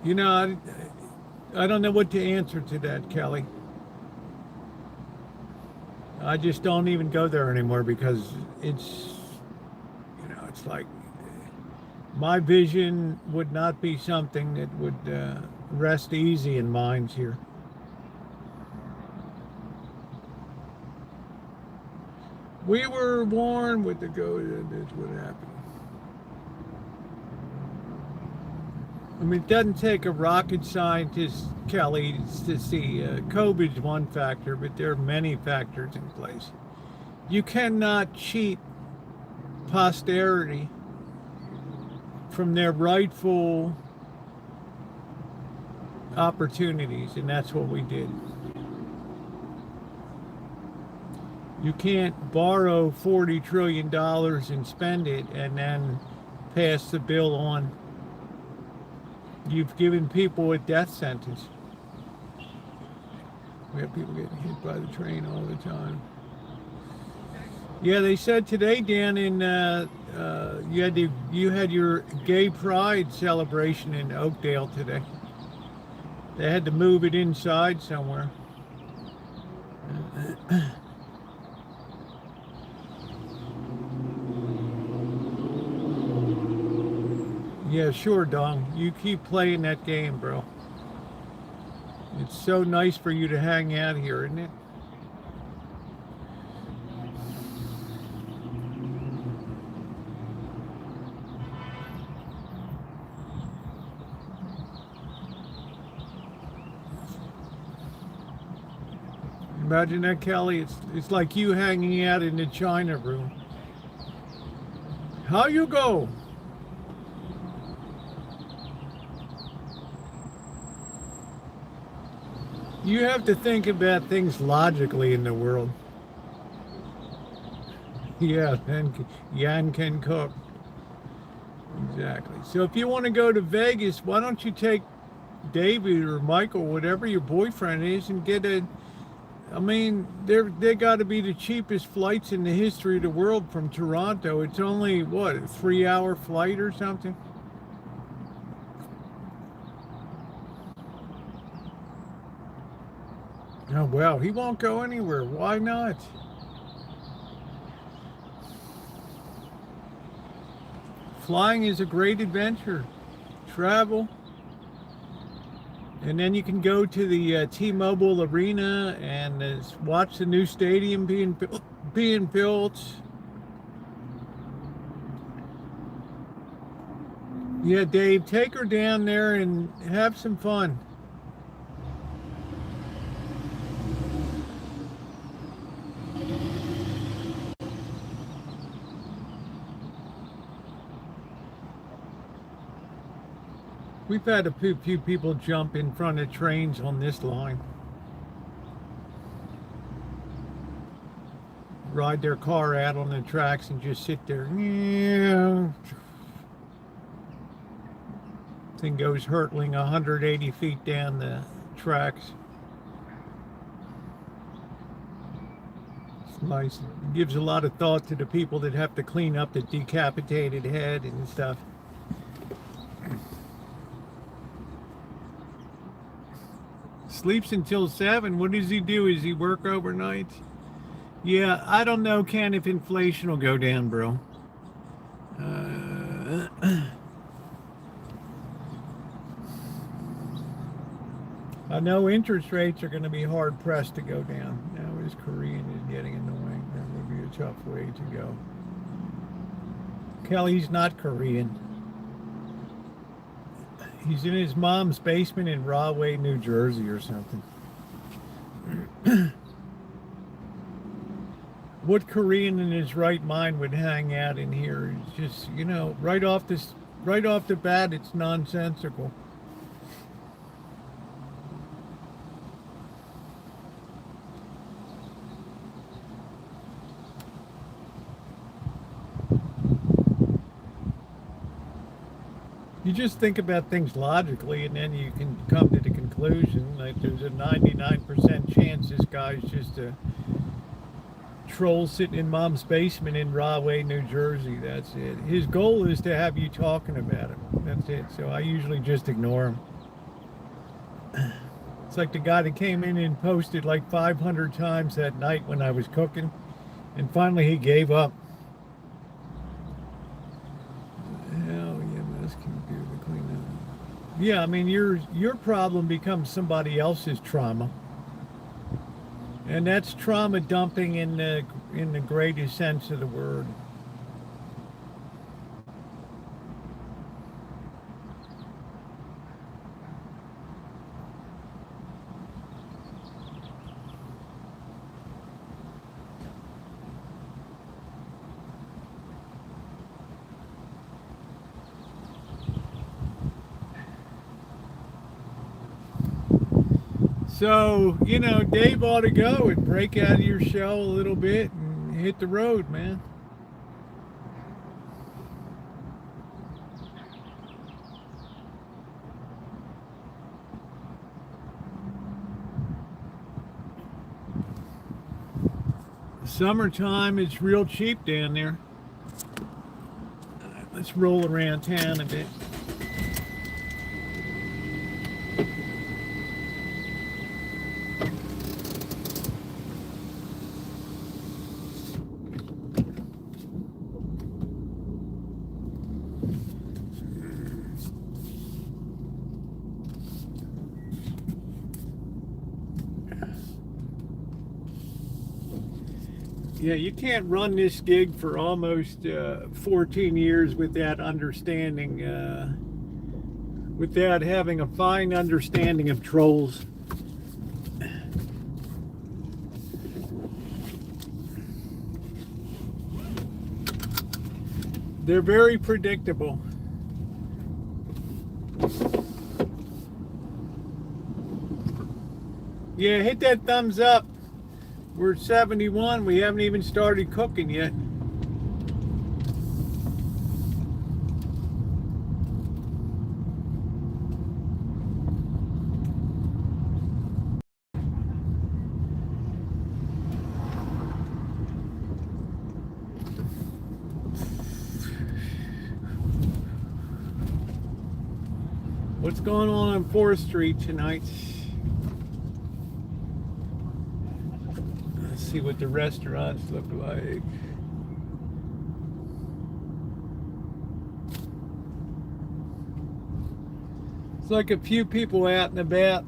You know, I don't know what to answer to that, Kelly. I just don't even go there anymore because it's, you know, it's like my vision would not be something that would rest easy in minds here. We were warned with the go, that's what happened. I mean, it doesn't take a rocket scientist, Kelly, to see COVID's one factor, but there are many factors in place. You cannot cheat posterity from their rightful opportunities, and that's what we did. You can't borrow $40 trillion and spend it and then pass the bill on. You've given people a death sentence. We have people getting hit by the train all the time. Yeah, they said today, Dan, in you had your gay pride celebration in Oakdale today. They had to move it inside somewhere. Yeah, sure, Dong. You keep playing that game, bro. It's so nice for you to hang out here, isn't it? Imagine that, Kelly. It's like you hanging out in the China room. How you go? You have to think about things logically in the world. Yeah, then Yan can cook. Exactly. So if you want to go to Vegas, why don't you take David or Michael, whatever your boyfriend is, and get a. I mean, they got to be the cheapest flights in the history of the world from Toronto. It's only what, a 3-hour flight or something. Oh well, he won't go anywhere. Why not? Flying is a great adventure. Travel. And then you can go to the T-Mobile Arena and watch the new stadium being built. Yeah, Dave, take her down there and have some fun. We've had a few people jump in front of trains on this line. Ride their car out on the tracks and just sit there. Yeah. Thing goes hurtling 180 feet down the tracks. It's nice. It gives a lot of thought to the people that have to clean up the decapitated head and stuff. Sleeps until 7. What does he do? Does he work overnight? Yeah, I don't know, Ken, if inflation will go down, bro. I know interest rates are going to be hard pressed to go down. Now his Korean is getting annoying. That would be a tough way to go. Kelly's not Korean. He's in his mom's basement in Rahway, New Jersey or something. What Korean in his right mind would hang out in here? It's just, you know, right off the bat, it's nonsensical. You just think about things logically, and then you can come to the conclusion that there's a 99% chance this guy's just a troll sitting in mom's basement in Rahway, New Jersey. That's it. His goal is to have you talking about him. That's it. So I usually just ignore him. It's like the guy that came in and posted like 500 times that night when I was cooking, and finally he gave up. Yeah, I mean, your problem becomes somebody else's trauma, and that's trauma dumping in the greatest sense of the word. So, you know, Dave ought to go and break out of your shell a little bit and hit the road, man. Summertime, it's real cheap down there. Let's roll around town a bit. Yeah, you can't run this gig for almost 14 years without understanding, without having a fine understanding of trolls. They're very predictable. Yeah, hit that thumbs up. We're 71. We haven't even started cooking yet. What's going on 4th Street tonight? Let's see what the restaurants look like. It's like a few people out and about.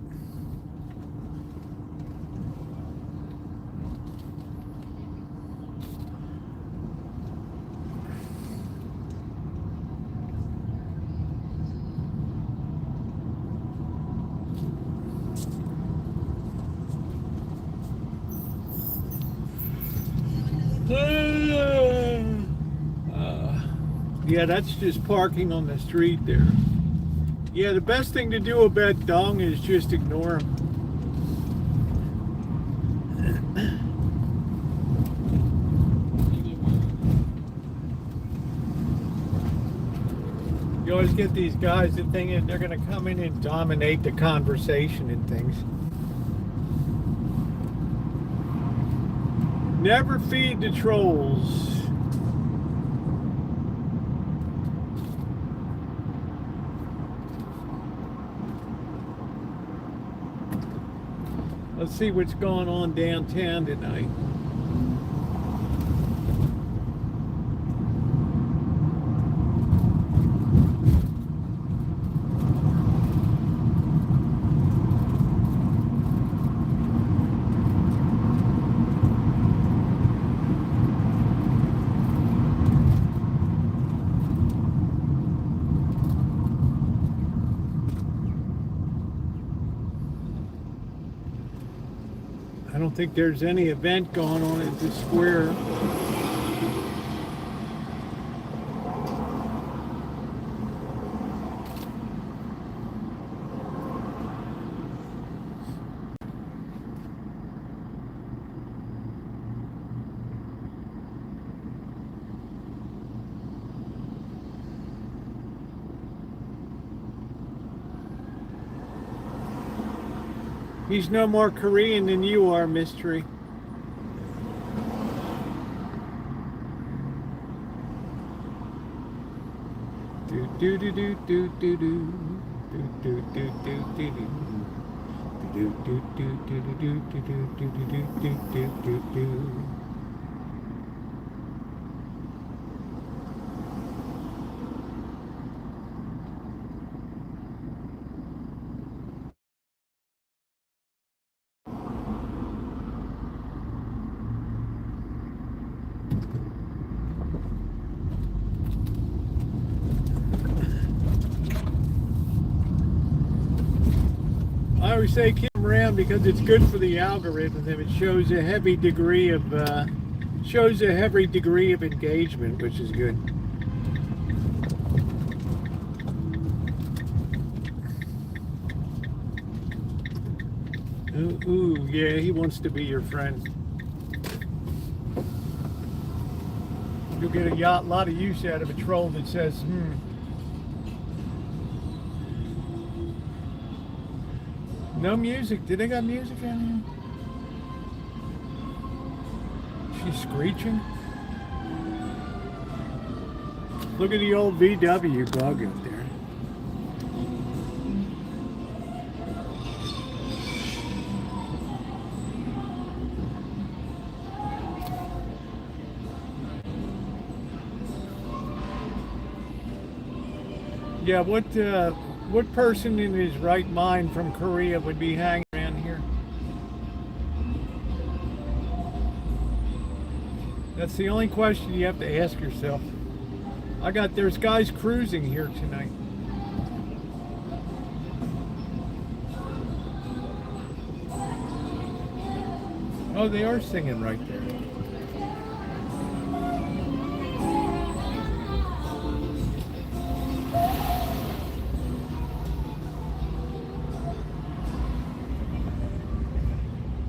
Yeah, that's just parking on the street there. Yeah, the best thing to do about dong is just ignore them. You always get these guys that think they're going to come in and dominate the conversation and things. Never feed the trolls. Let's see what's going on downtown tonight. I don't think there's any event going on at the square. He's no more Korean than you are, Mystery. Do do do do do do do do do do do do do do do do do. I always say keep them around because it's good for the algorithm. It shows a heavy degree of engagement, which is good. Ooh, yeah, he wants to be your friend. You'll get a lot of use out of a troll that says, No music. Did they got music in here? She's screeching. Look at the old VW bug up there. Yeah, what person in his right mind from Korea would be hanging around here? That's the only question you have to ask yourself. There's guys cruising here tonight. Oh, they are singing right there.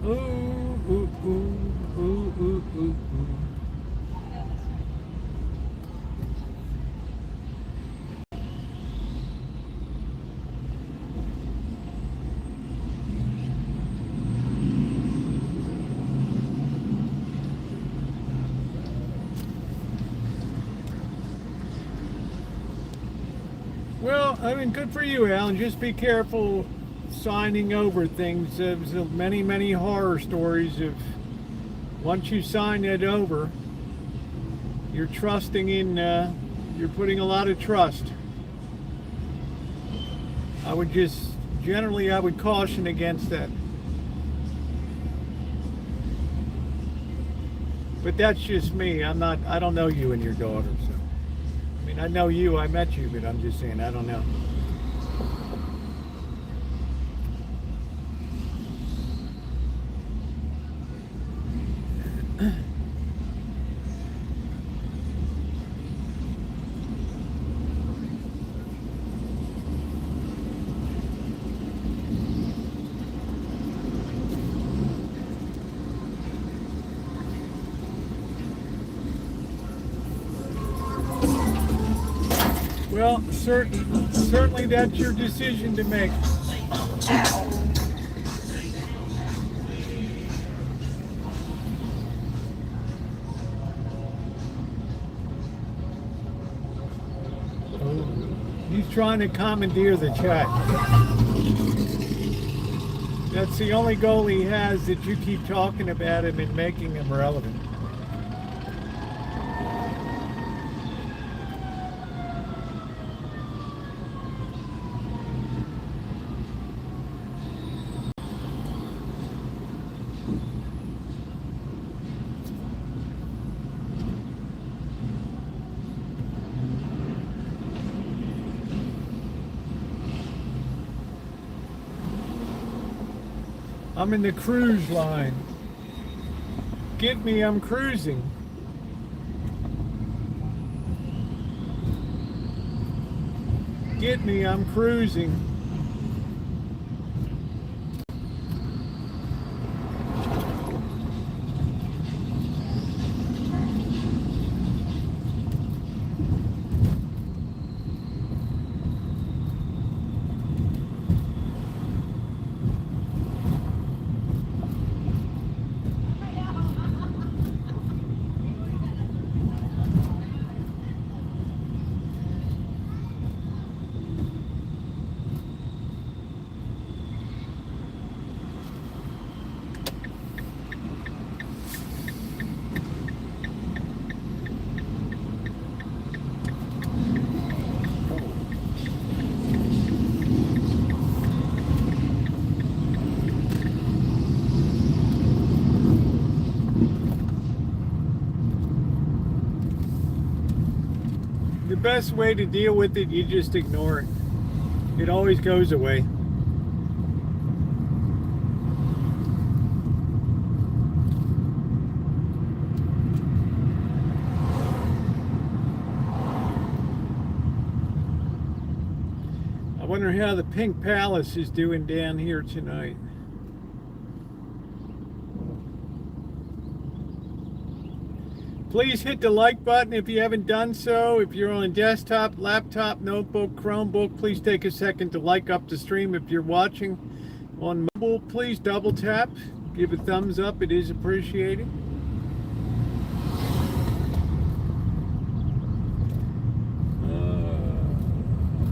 Ooh, ooh, ooh, ooh, ooh, ooh, ooh. Well, I mean, good for you, Alan. Just be careful signing over things. There's many, many horror stories of once you sign it over, you're trusting in, you're putting a lot of trust. I would caution against that. But that's just me. I don't know you and your daughter, so. I mean, I know you, I met you, but I'm just saying, I don't know. Well, certainly that's your decision to make. He's trying to commandeer the chat. That's the only goal he has, that you keep talking about him and making him relevant. I'm in the cruise line. Get me, I'm cruising. Get me, I'm cruising. The best way to deal with it, you just ignore it. It always goes away. I wonder how the Pink Palace is doing down here tonight. Please hit the like button if you haven't done so. If you're on a desktop, laptop, notebook, Chromebook, please take a second to like up the stream. If you're watching on mobile, please double tap. Give a thumbs up. It is appreciated.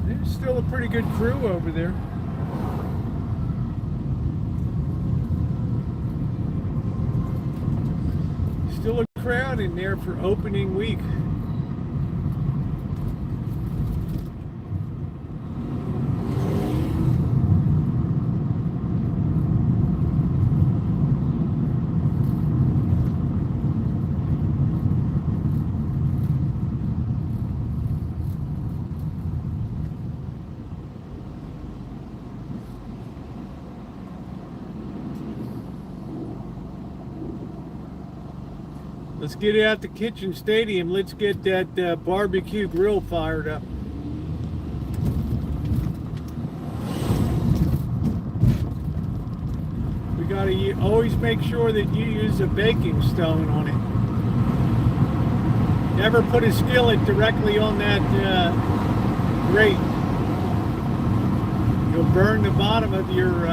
There's still a pretty good crew over there. Still a crowd in there for opening week. Let's get it at the kitchen stadium. Let's get that barbecue grill fired up. We gotta always make sure that you use a baking stone on it. Never put a skillet directly on that grate. You'll burn the bottom of your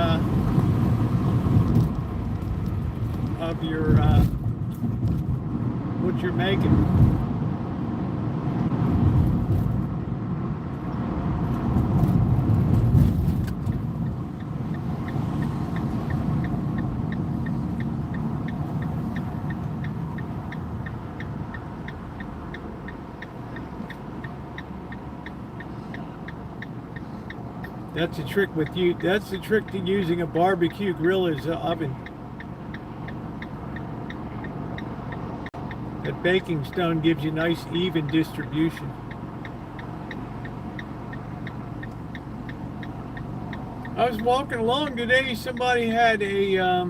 what you're making. That's the trick with you. That's the trick to using a barbecue grill is an oven. That baking stone gives you nice even distribution. I was walking along today, somebody had a,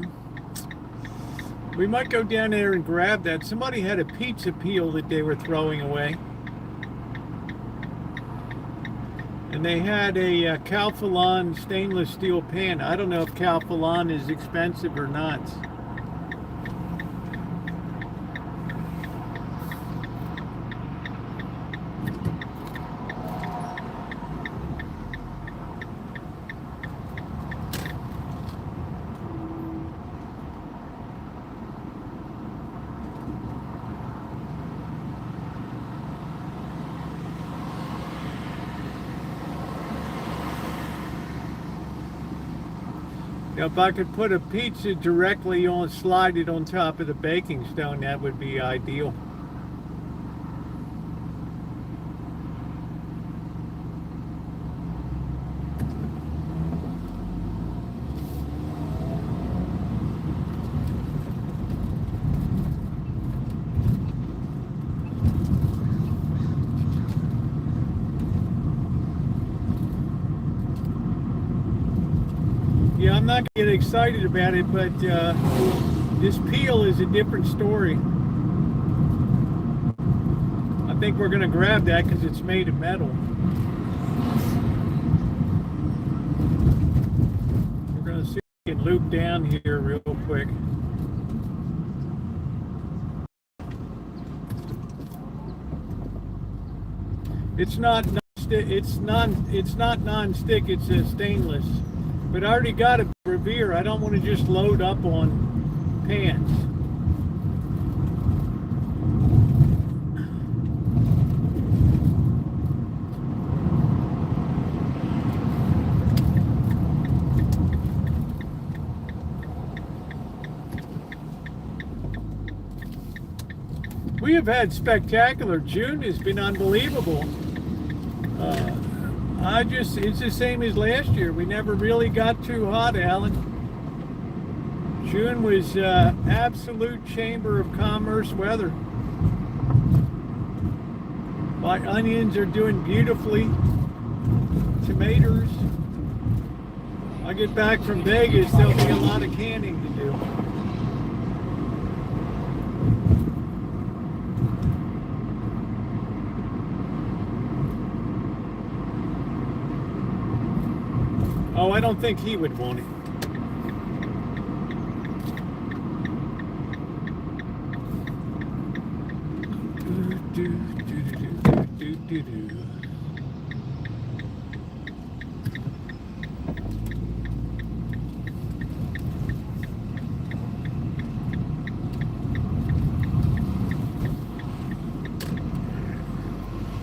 we might go down there and grab that. Somebody had a pizza peel that they were throwing away. And they had a Calphalon stainless steel pan. I don't know if Calphalon is expensive or not. Now, if I could put a pizza directly on, slide it on top of the baking stone, that would be ideal. Yeah, I'm not going to get excited about it, but this peel is a different story. I think we're going to grab that because it's made of metal. We're going to see if we can loop down here real quick. It's not non-stick, it's a stainless. But I already got a Revere. I don't want to just load up on pans. We have had spectacular. June has been unbelievable. It's the same as last year. We never really got too hot, Alan. June was absolute Chamber of Commerce weather. My onions are doing beautifully. Tomatoes. I get back from Vegas, there'll be a lot of canning to do. Oh, I don't think he would want it.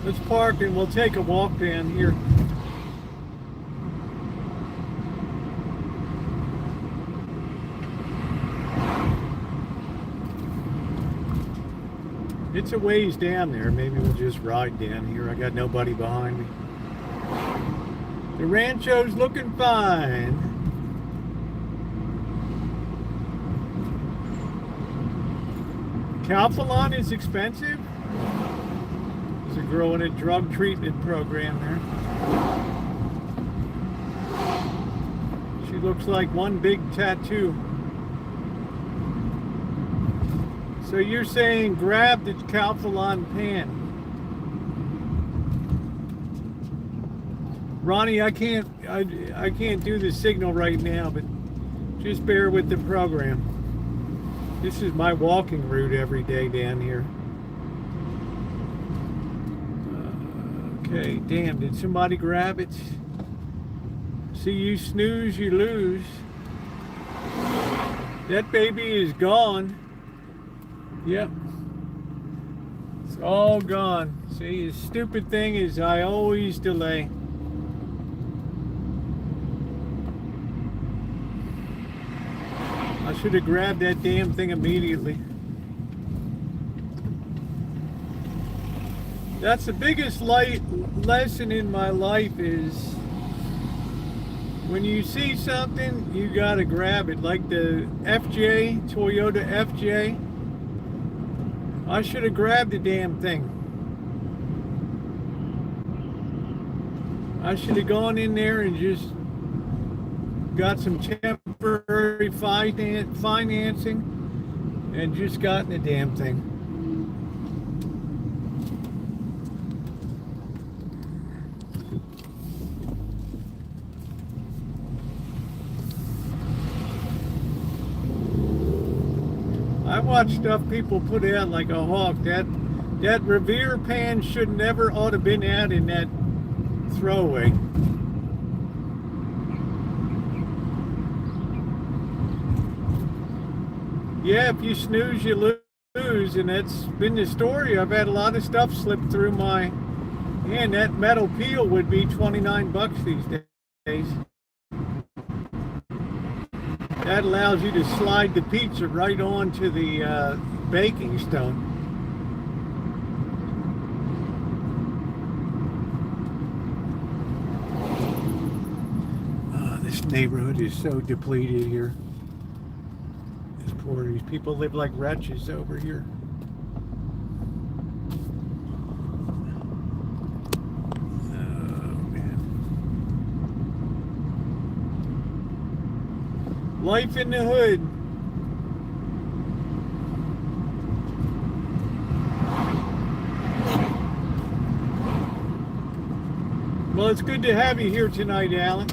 Let's park and we'll take a walk down here. It's a ways down there. Maybe we'll just ride down here. I got nobody behind me. The Rancho's looking fine. Calphalon is expensive. There's a girl in a drug treatment program there. She looks like one big tattoo. So you're saying grab the Calphalon pan. Ronnie, I can't do the signal right now, but just bear with the program. This is my walking route every day down here. Okay, damn, did somebody grab it? See, you snooze, you lose. That baby is gone. Yep. It's all gone. See, the stupid thing is I always delay. I should have grabbed that damn thing immediately. That's the biggest lesson in my life is when you see something, you gotta grab it. Like the FJ, Toyota FJ. I should have grabbed the damn thing. I should have gone in there and just got some temporary financing and just gotten the damn thing. I watch stuff people put out like a hawk. That Revere pan should never ought to been out in that throwaway. Yeah, if you snooze, you lose, and that's been the story. I've had a lot of stuff slip through my hand. That metal peel would be 29 bucks these days. That allows you to slide the pizza right onto the baking stone. Oh, this neighborhood is so depleted here. These people live like wretches over here. Oh, man. Life in the hood. Well, it's good to have you here tonight, Alan.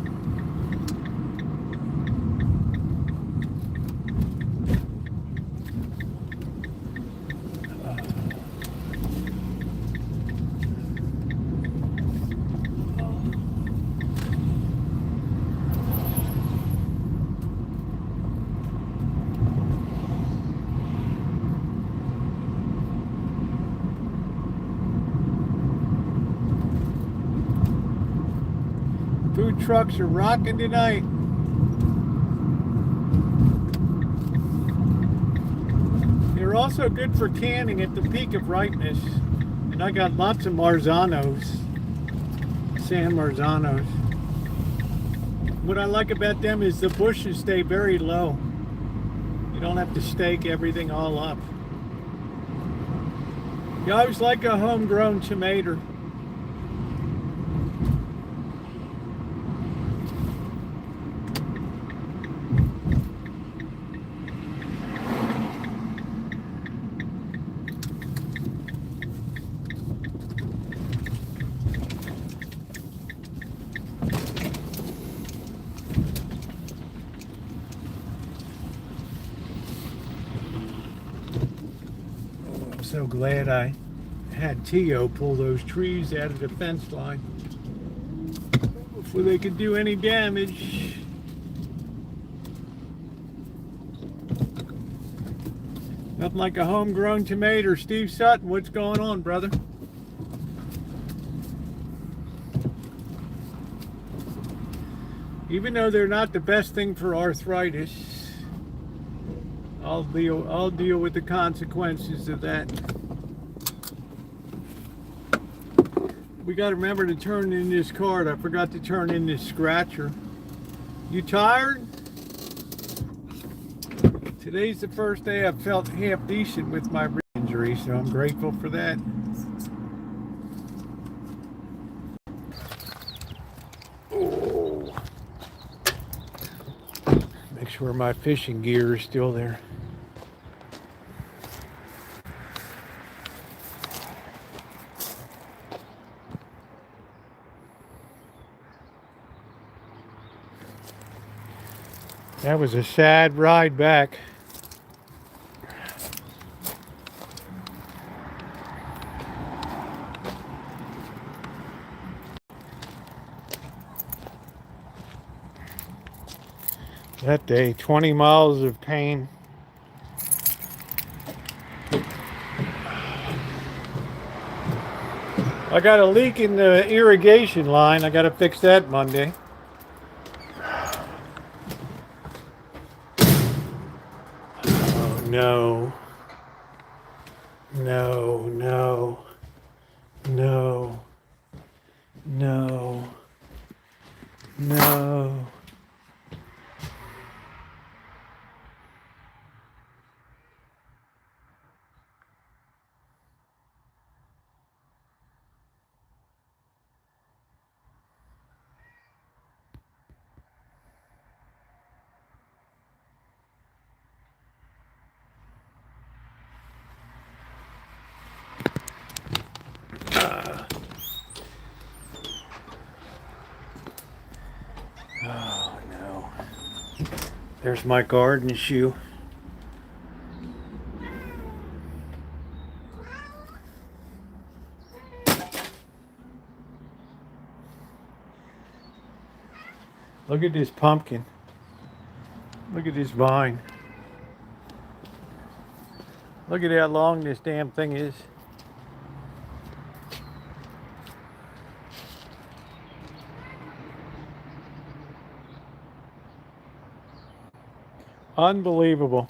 Food trucks are rocking tonight. They're also good for canning at the peak of ripeness. And I got lots of Marzanos, San Marzanos. What I like about them is the bushes stay very low. You don't have to stake everything all up. You always like a homegrown tomato. So glad I had Tio pull those trees out of the fence line before they could do any damage. Nothing like a homegrown tomato. Steve Sutton, what's going on, brother? Even though they're not the best thing for arthritis, I'll deal with the consequences of that. We got to remember to turn in this card. I forgot to turn in this scratcher. You tired? Today's the first day I've felt half decent with my injury, so I'm grateful for that. Oh. Make sure my fishing gear is still there. That was a sad ride back. That day, 20 miles of pain. I got a leak in the irrigation line. I got to fix that Monday. Oh, no. No, no, no, no, no. Oh, no. There's my garden shoe. Look at this pumpkin. Look at this vine. Look at how long this damn thing is. Unbelievable.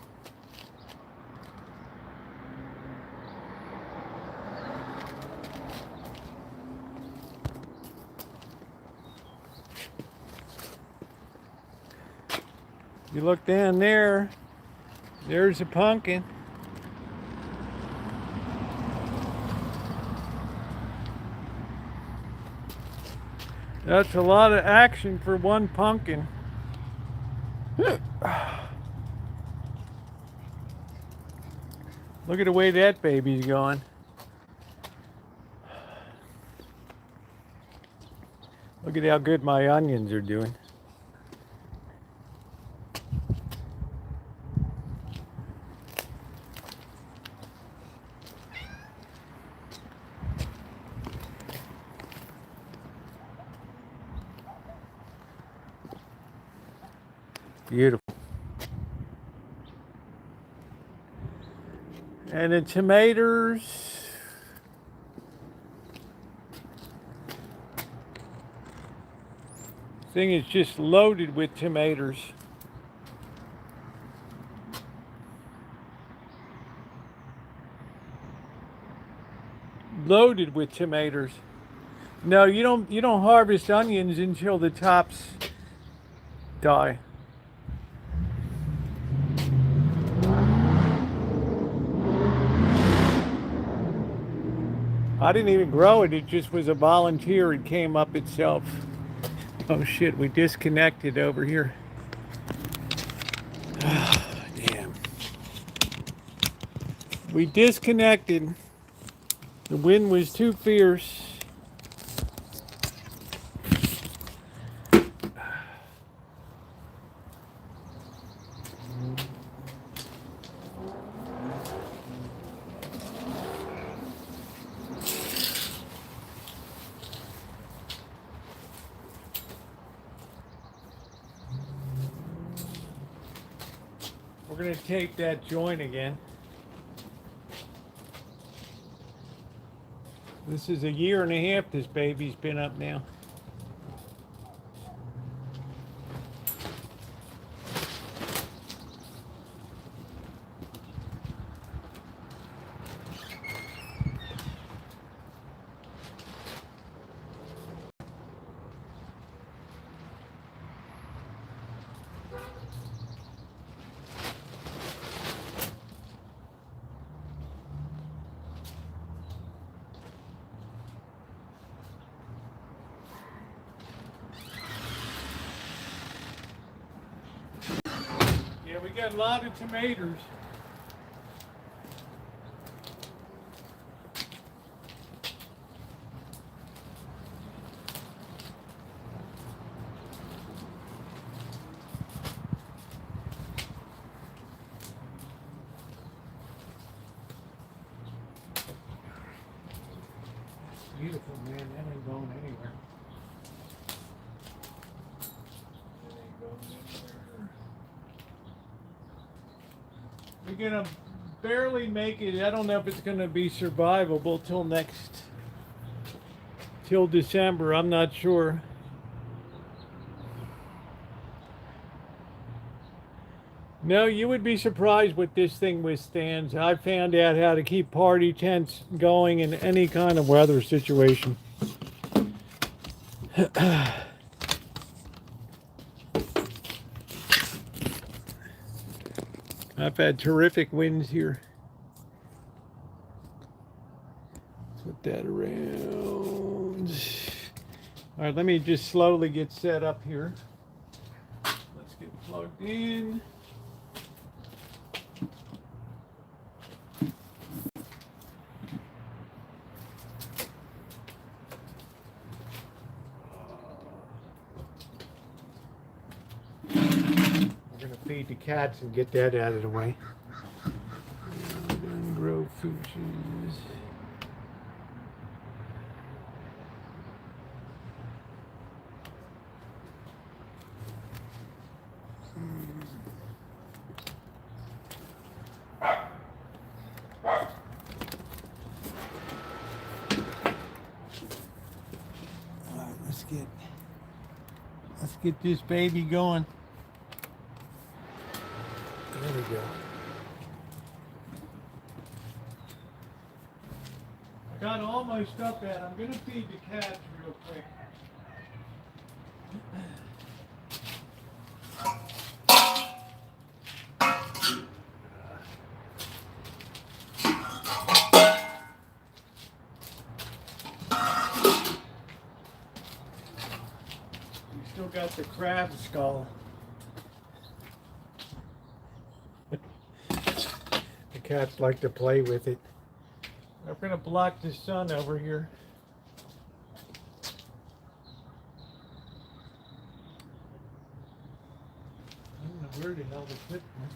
You look down there, there's a pumpkin. That's a lot of action for one pumpkin. Look at the way that baby's going. Look at how good my onions are doing. Beautiful. And the tomatoes. Thing is just loaded with tomatoes. Loaded with tomatoes. No, you don't harvest onions until the tops die. I didn't even grow it. It just was a volunteer. It came up itself. Oh shit, we disconnected over here. Oh, damn. We disconnected. The wind was too fierce. We're going to take that joint again. This is 1.5 years this baby's been up now. Yeah, we got a lot of tomatoes. beautiful, man. That ain't going anywhere. That ain't going anywhere. We're gonna barely make it. I don't know if it's gonna be survivable till December. I'm not sure. No, you would be surprised what this thing withstands. I found out how to keep party tents going in any kind of weather situation. I've had terrific winds here. Put that around. All right, let me just slowly get set up here. Let's get plugged in. Feed the cats and get that out of the way. And grow fuchsias. All right, let's get this baby going. There we go. I got all my stuff out. I'm going to feed the cats real quick. We still got the crab skull. Cats like to play with it. I'm going to block the sun over here. I don't know where the hell the clip went.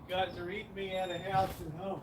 You guys are eating me out of house and home.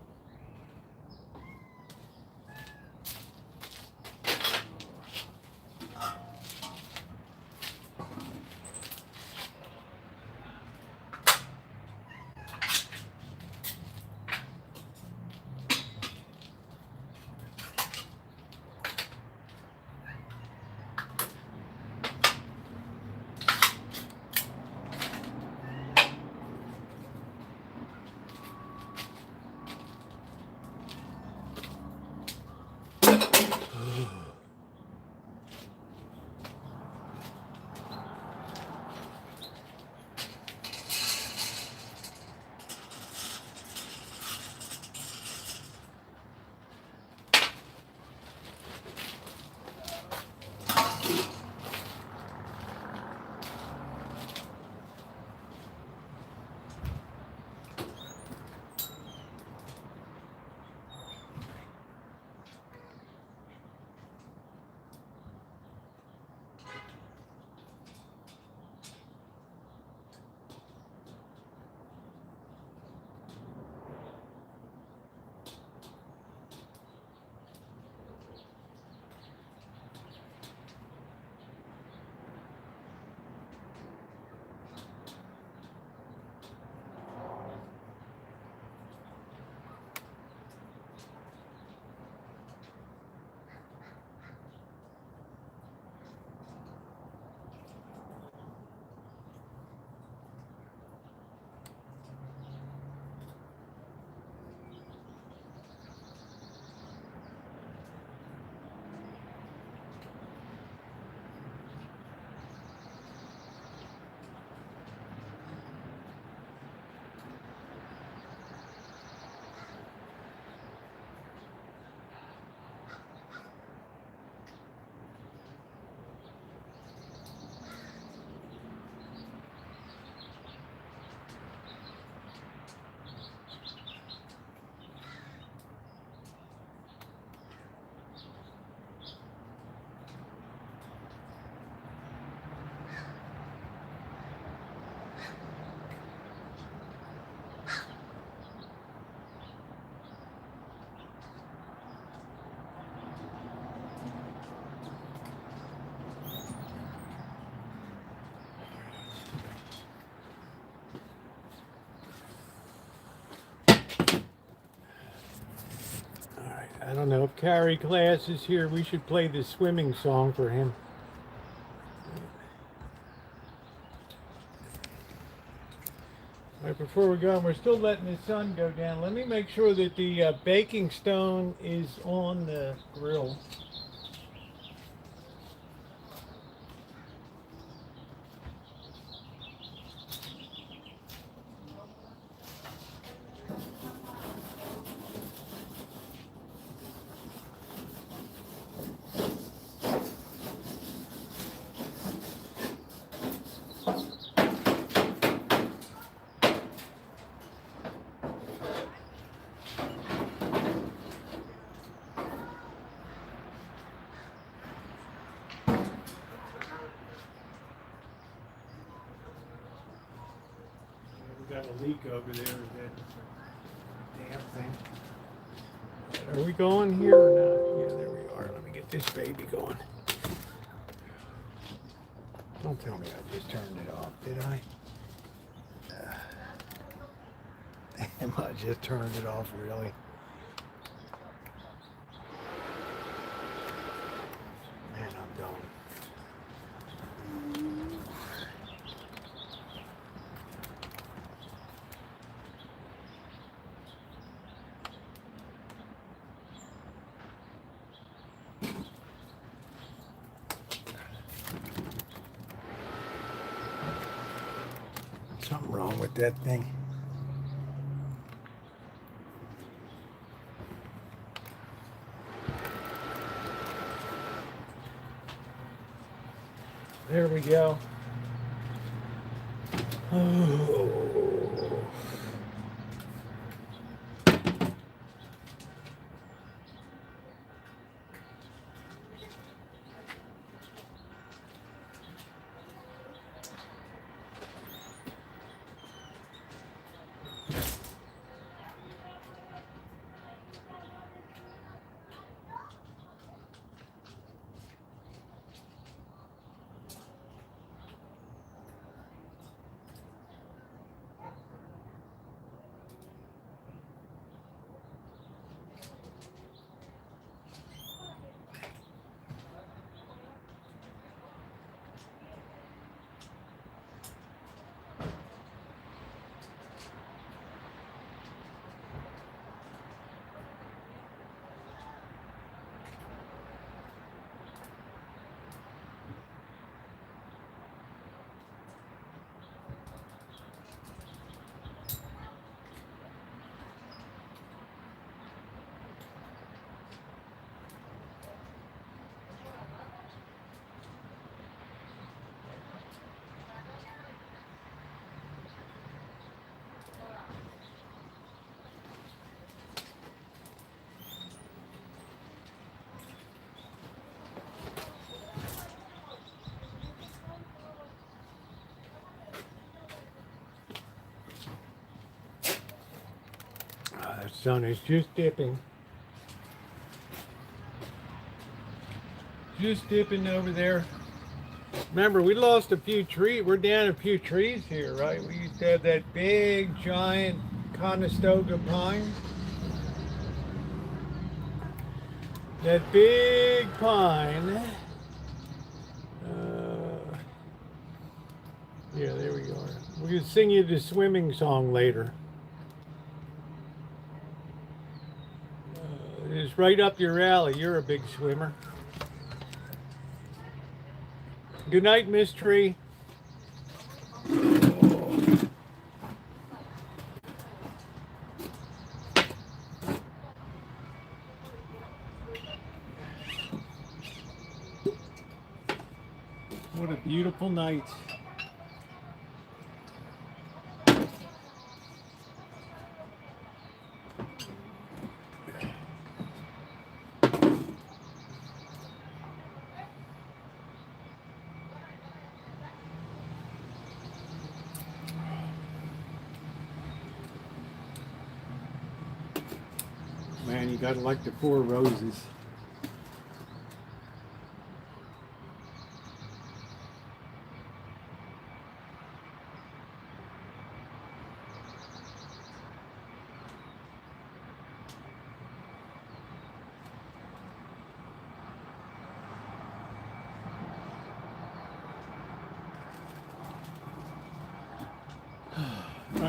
don't know if Carrie Class is here. We should play the swimming song for him. All right, before we go, we're still letting the sun go down. Let me make sure that the baking stone is on the grill. Got a leak over there. That damn thing. Are we going here or not? Yeah, there we are. Let me get this baby going. Don't tell me I just turned it off, did I? Damn, I just turned it off, really. Man, I'm done. Something wrong with that thing. There we go. Oh. The sun is just dipping. Just dipping over there. Remember, we lost a few trees. We're down a few trees here, right? We used to have that big, giant Conestoga pine. That big pine. Yeah, there we are. We can sing you the swimming song later. It's right up your alley. You're a big swimmer. Good night, Miss Tree. What a beautiful night. Man, you gotta like the 4 roses.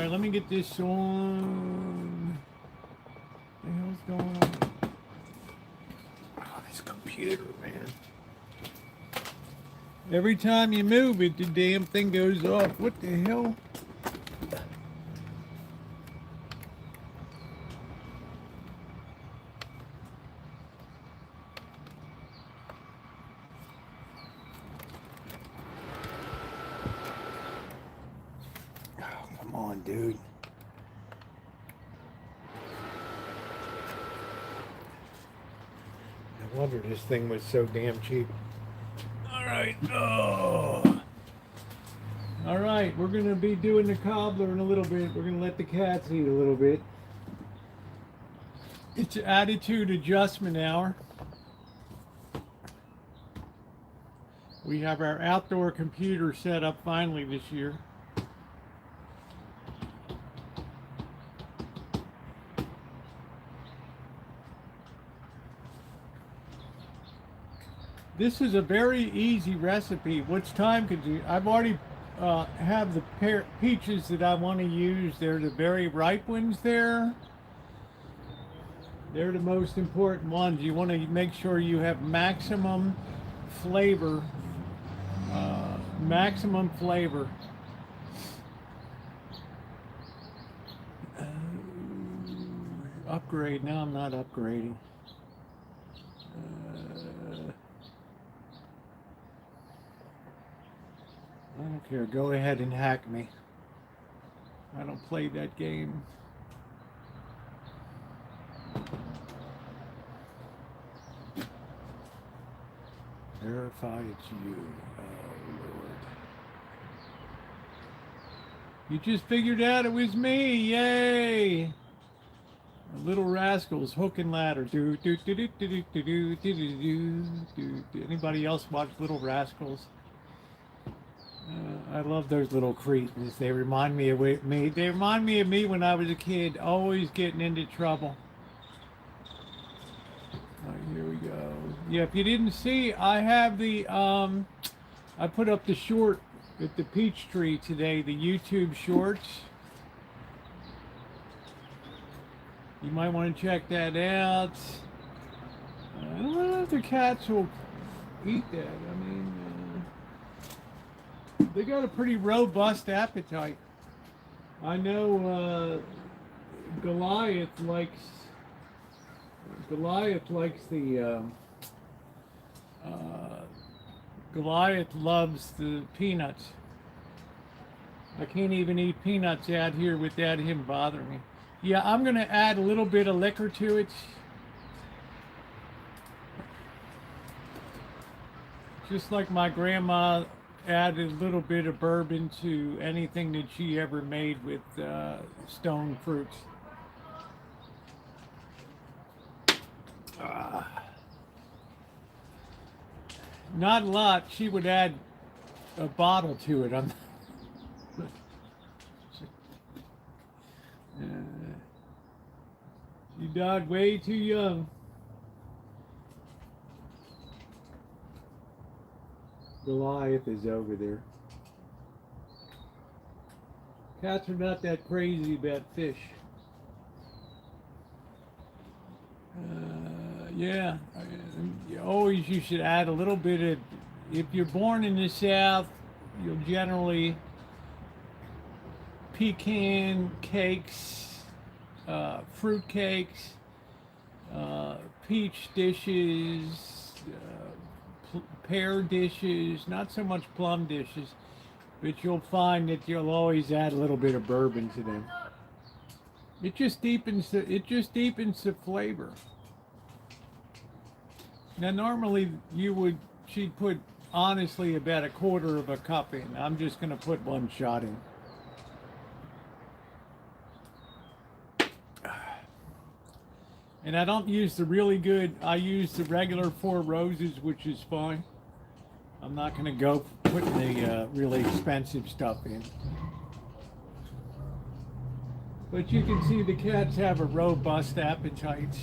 right, let me get this on. What the hell's going on? Oh, this computer, man. Every time you move it, the damn thing goes off. What the hell? Oh, come on, dude. No wonder this thing was so damn cheap. All right. Oh. All right, we're going to be doing the cobbler in a little bit. We're going to let the cats eat a little bit. It's attitude adjustment hour. We have our outdoor computer set up finally this year. This is a very easy recipe. What's time consuming? I've already have the peaches that I want to use. They're the very ripe ones there. They're the most important ones. You want to make sure you have maximum flavor. Maximum flavor. Upgrade. No, I'm not upgrading. I don't care. Go ahead and hack me. I don't play that game. Verify it's you. Oh, Lord. You just figured out it was me. Yay! Little Rascals, Hook and Ladder. Anybody else watch Little Rascals? I love those little cretins. They remind me of me. They remind me of me when I was a kid, always getting into trouble. All right, here we go. Yeah, if you didn't see, I have the I put up the short at the peach tree today, the YouTube shorts. You might want to check that out. I don't know if the cats will eat that. I mean, they got a pretty robust appetite. I know Goliath likes the Goliath loves the peanuts. I can't even eat peanuts out here without him bothering me. Yeah, I'm going to add a little bit of liquor to it. Just like my grandma added a little bit of bourbon to anything that she ever made with stone fruits. Not a lot. She would add a bottle to it. She died way too young. Goliath is over there. Cats are not that crazy about fish. Yeah, always you should add a little bit of, if you're born in the South, you'll generally pecan cakes, fruit cakes, peach dishes, pear dishes, not so much plum dishes, but you'll find that you'll always add a little bit of bourbon to them. It just deepens the flavor. Now normally she'd put honestly about a quarter of a cup in. I'm just going to put one shot in. And I don't use the really good, I use the regular 4 Roses, which is fine. I'm not going to go putting the really expensive stuff in. But you can see the cats have a robust appetite.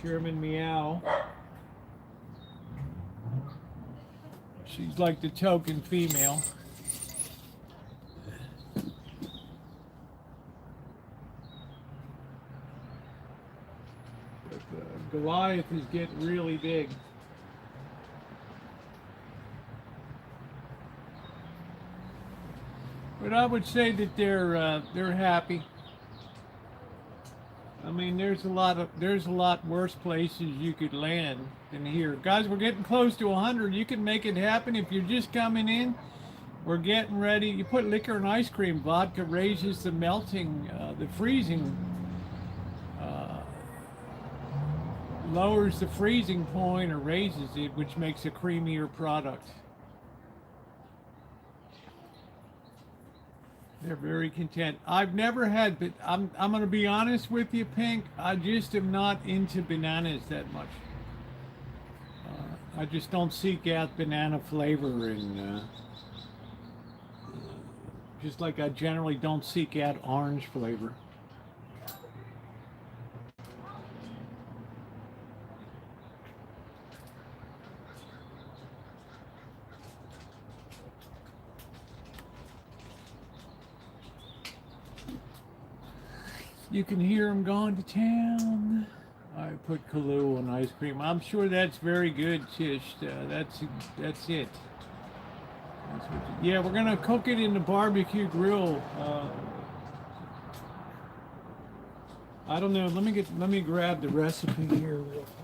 Chairman Meow. She's like the token female. But, Goliath is getting really big. But I would say that they're happy. I mean, there's a lot worse places you could land than here. Guys, we're getting close to 100. You can make it happen if you're just coming in. We're getting ready. You put liquor and ice cream. Vodka raises the melting, the freezing, lowers the freezing point or raises it, which makes a creamier product. They're very content. I've never had, but I'm going to be honest with you, Pink. I just am not into bananas that much. I just don't seek out banana flavor, and just like I generally don't seek out orange flavor. You can hear them going to town. I put Kahlua on ice cream. I'm sure that's very good, Tish. That's it. That's what yeah, we're gonna cook it in the barbecue grill. I don't know. Let me grab the recipe here real quick.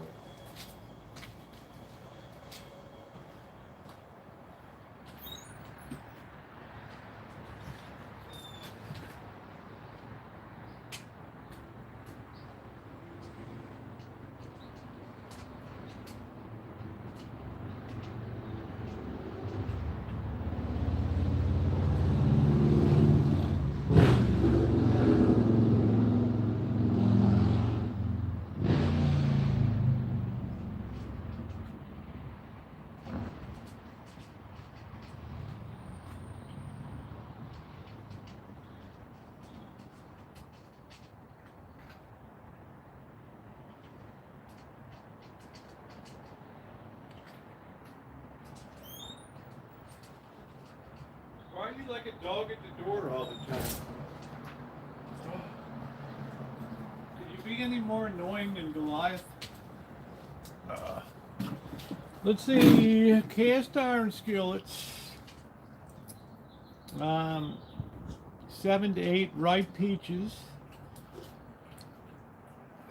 Why are you like a dog at the door all the time? Could you be any more annoying than Goliath? Let's see, cast iron skillets. 7 to 8 ripe peaches.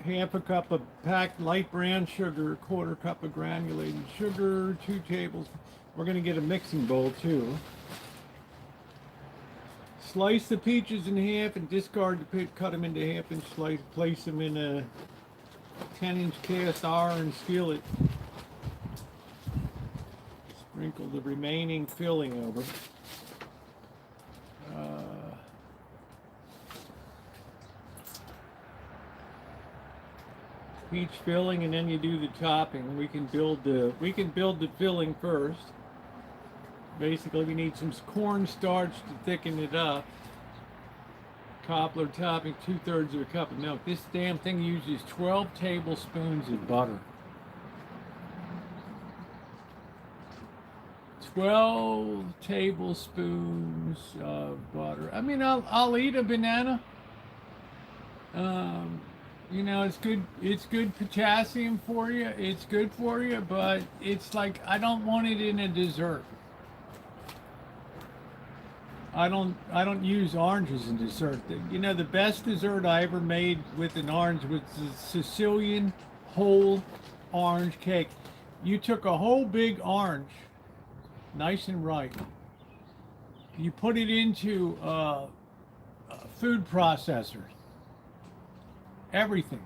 Half a cup of packed light brown sugar, a quarter cup of granulated sugar, 2 tablespoons. We're going to get a mixing bowl too. Slice the peaches in half and discard the pit. Cut them into half-inch slices. Place them in a 10-inch cast iron skillet. Sprinkle the remaining filling over. Peach filling, and then you do the topping. We can build the filling first. Basically, we need some cornstarch to thicken it up. Cobbler topping, 2/3 of a cup of milk. This damn thing uses 12 tablespoons of butter. 12 tablespoons of butter. I mean, I'll eat a banana. You know, it's good. It's good potassium for you. It's good for you, but it's like I don't want it in a dessert. I don't use oranges in dessert. You know, the best dessert I ever made with an orange was the Sicilian whole orange cake. You took a whole big orange, nice and ripe. You put it into a food processor. Everything.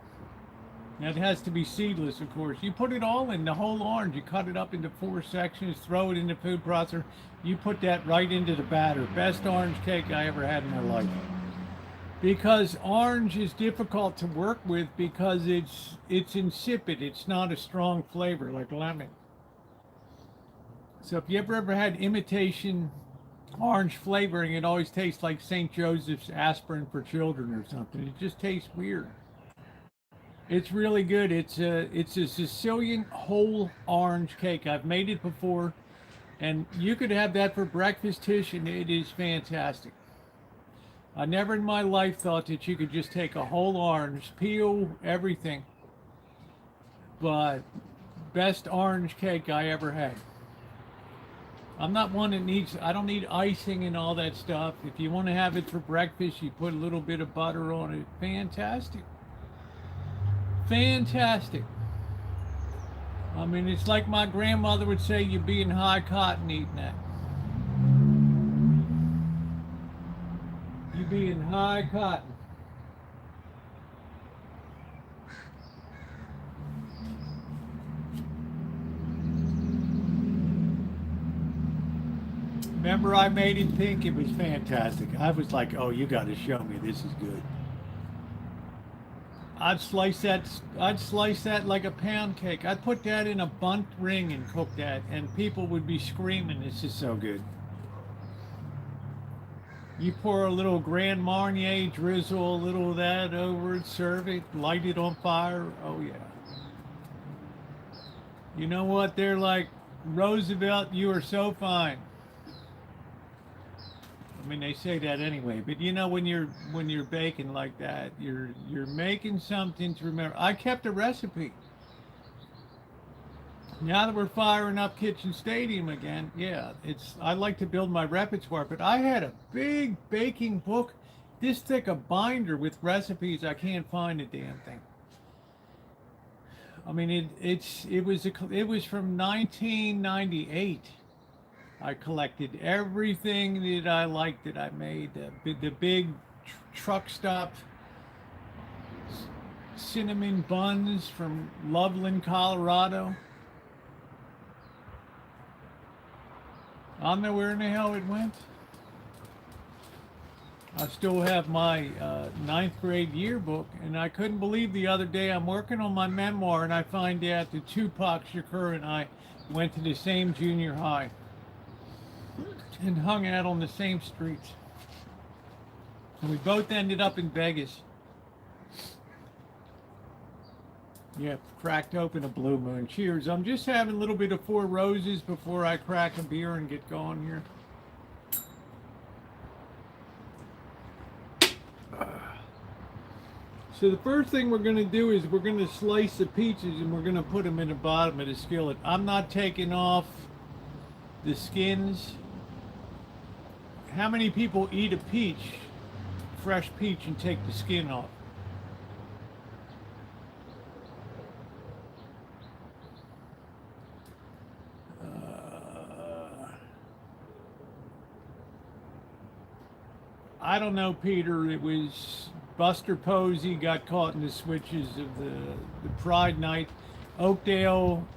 Now it has to be seedless, of course. You put it all in, the whole orange. You cut it up into 4 sections, throw it in the food processor. You put that right into the batter. Best orange cake I ever had in my life. Because orange is difficult to work with because it's insipid. It's not a strong flavor like lemon. So if you ever had imitation orange flavoring, it always tastes like St. Joseph's aspirin for children or something. It just tastes weird. It's really good. It's a Sicilian whole orange cake. I've made it before. And you could have that for breakfast, Tish, and it is fantastic. I never in my life thought that you could just take a whole orange, peel everything, but best orange cake I ever had. I'm not one that needs, I don't need icing and all that stuff. If you want to have it for breakfast, you put a little bit of butter on it. Fantastic. Fantastic. I mean, it's like my grandmother would say, you're being high cotton eating that. You being high cotton. Remember I made it pink? It was fantastic. I was like, oh, you got to show me. This is good. I'd slice that like a pound cake. I'd put that in a bundt ring and cook that, and people would be screaming, this is so good. You pour a little Grand Marnier, drizzle a little of that over it, serve it, light it on fire. Oh yeah. You know what? They're like, Roosevelt, you are so fine. I mean, they say that anyway, but you know, when you're baking like that, you're making something to remember. I kept a recipe. Now that we're firing up Kitchen Stadium again, yeah, I like to build my repertoire, but I had a big baking book, this thick a binder with recipes. I can't find a damn thing. I mean, it was from 1998. I collected everything that I liked that I made. The big truck stop cinnamon buns from Loveland, Colorado. I don't know where in the hell it went. I still have my 9th grade yearbook, and I couldn't believe the other day I'm working on my memoir, and I find out that Tupac Shakur and I went to the same junior high and hung out on the same streets. And we both ended up in Vegas. Yeah, cracked open a Blue Moon. Cheers. I'm just having a little bit of Four Roses before I crack a beer and get going here. So the first thing we're going to do is we're going to slice the peaches and we're going to put them in the bottom of the skillet. I'm not taking off the skins. How many people eat a peach, fresh peach, and take the skin off? I don't know, Peter. It was Buster Posey got caught in the switches of the Pride Night. Oakdale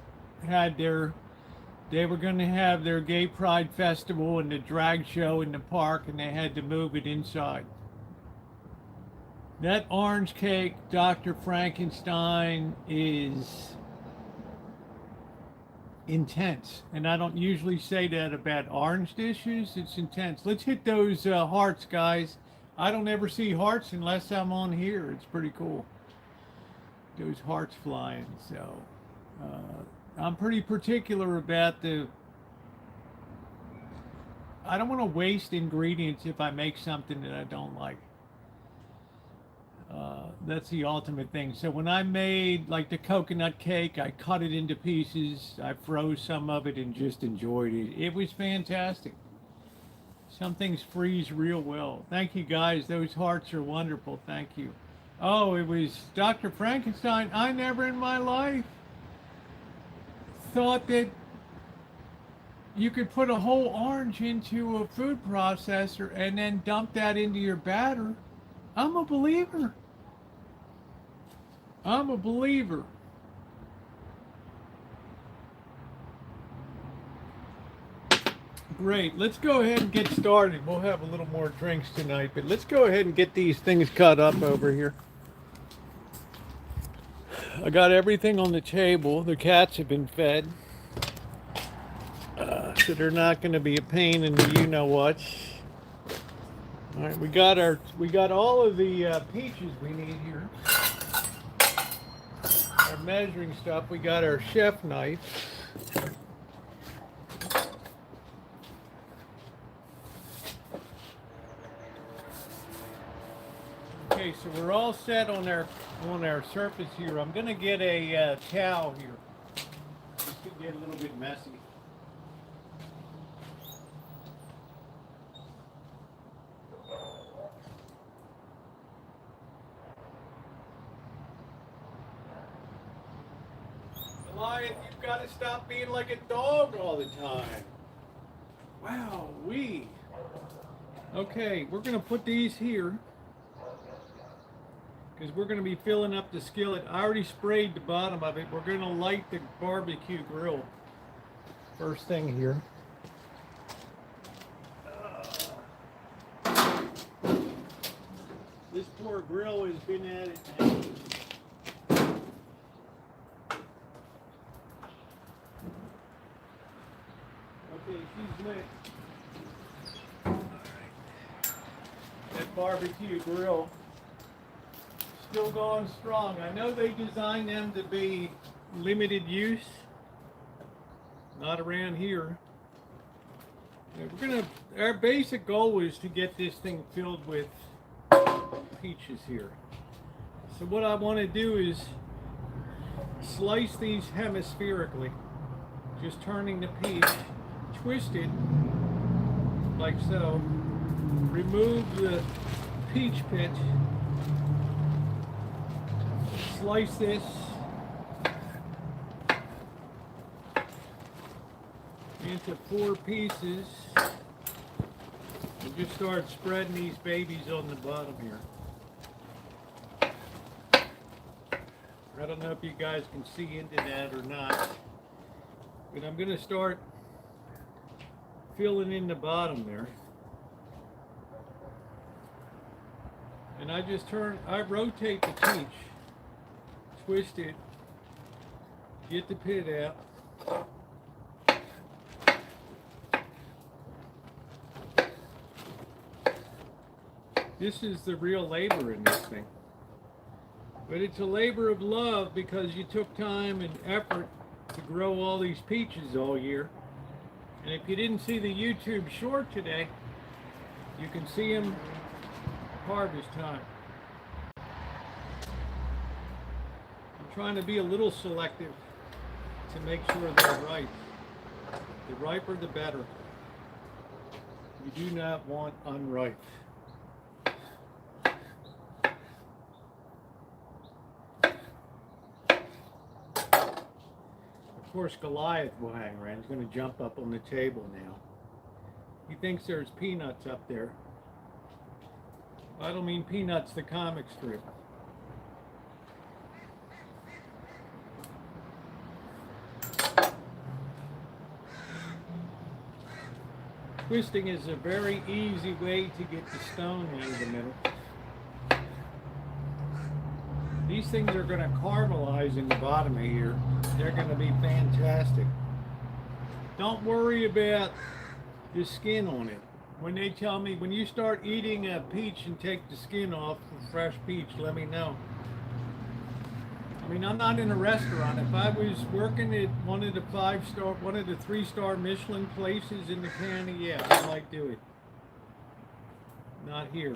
had they were going to have their gay pride festival and the drag show in the park, and they had to move it inside. That orange cake, Dr. Frankenstein, is intense. And I don't usually say that about orange dishes. It's intense. Let's hit those hearts, guys. I don't ever see hearts unless I'm on here. It's pretty cool. Those hearts flying. So I'm pretty particular about I don't want to waste ingredients if I make something that I don't like. That's the ultimate thing. So when I made like the coconut cake, I cut it into pieces. I froze some of it and just enjoyed it. It was fantastic. Some things freeze real well. Thank you, guys. Those hearts are wonderful. Thank you. Oh, it was Dr. Frankenstein. I never in my life thought that you could put a whole orange into a food processor and then dump that into your batter. I'm a believer. I'm a believer. Great. Let's go ahead and get started. We'll have a little more drinks tonight, but let's go ahead and get these things cut up over here. I got everything on the table. The cats have been fed. So they're not going to be a pain in the you-know-what. All right, we got all of the peaches we need here. Our measuring stuff. We got our chef knife. Okay, so we're all set on our surface here. I'm gonna get a towel here. This could get a little bit messy. Goliath, you've got to stop being like a dog all the time. Wow, Okay, we're gonna put these here because we're gonna be filling up the skillet. I already sprayed the bottom of it. We're gonna light the barbecue grill first thing here. This poor grill has been at it now. Okay, she's lit. That barbecue grill still going strong. I know they designed them to be limited use, not around here. Our basic goal is to get this thing filled with peaches here. So what I want to do is slice these hemispherically, just turning the peach, twist it like so, remove the peach pit, slice this into 4 pieces, and just start spreading these babies on the bottom here. I don't know if you guys can see into that or not, but I'm going to start filling in the bottom there. And I rotate the peach, twist it, get the pit out. This is the real labor in this thing. But it's a labor of love because you took time and effort to grow all these peaches all year. And if you didn't see the YouTube short today, you can see them harvest time. I'm trying to be a little selective to make sure they're ripe. The riper the better. You do not want unripe. Of course, Goliath will hang around. He's going to jump up on the table now. He thinks there's peanuts up there. I don't mean Peanuts, the comic strip. Twisting is a very easy way to get the stone out of the middle. These things are going to caramelize in the bottom of here. They're going to be fantastic. Don't worry about the skin on it. When they tell me, when you start eating a peach and take the skin off a fresh peach, let me know. I mean, I'm not in a restaurant. If I was working at one of the 3-star Michelin places in the county, yeah, I might do it. Not here.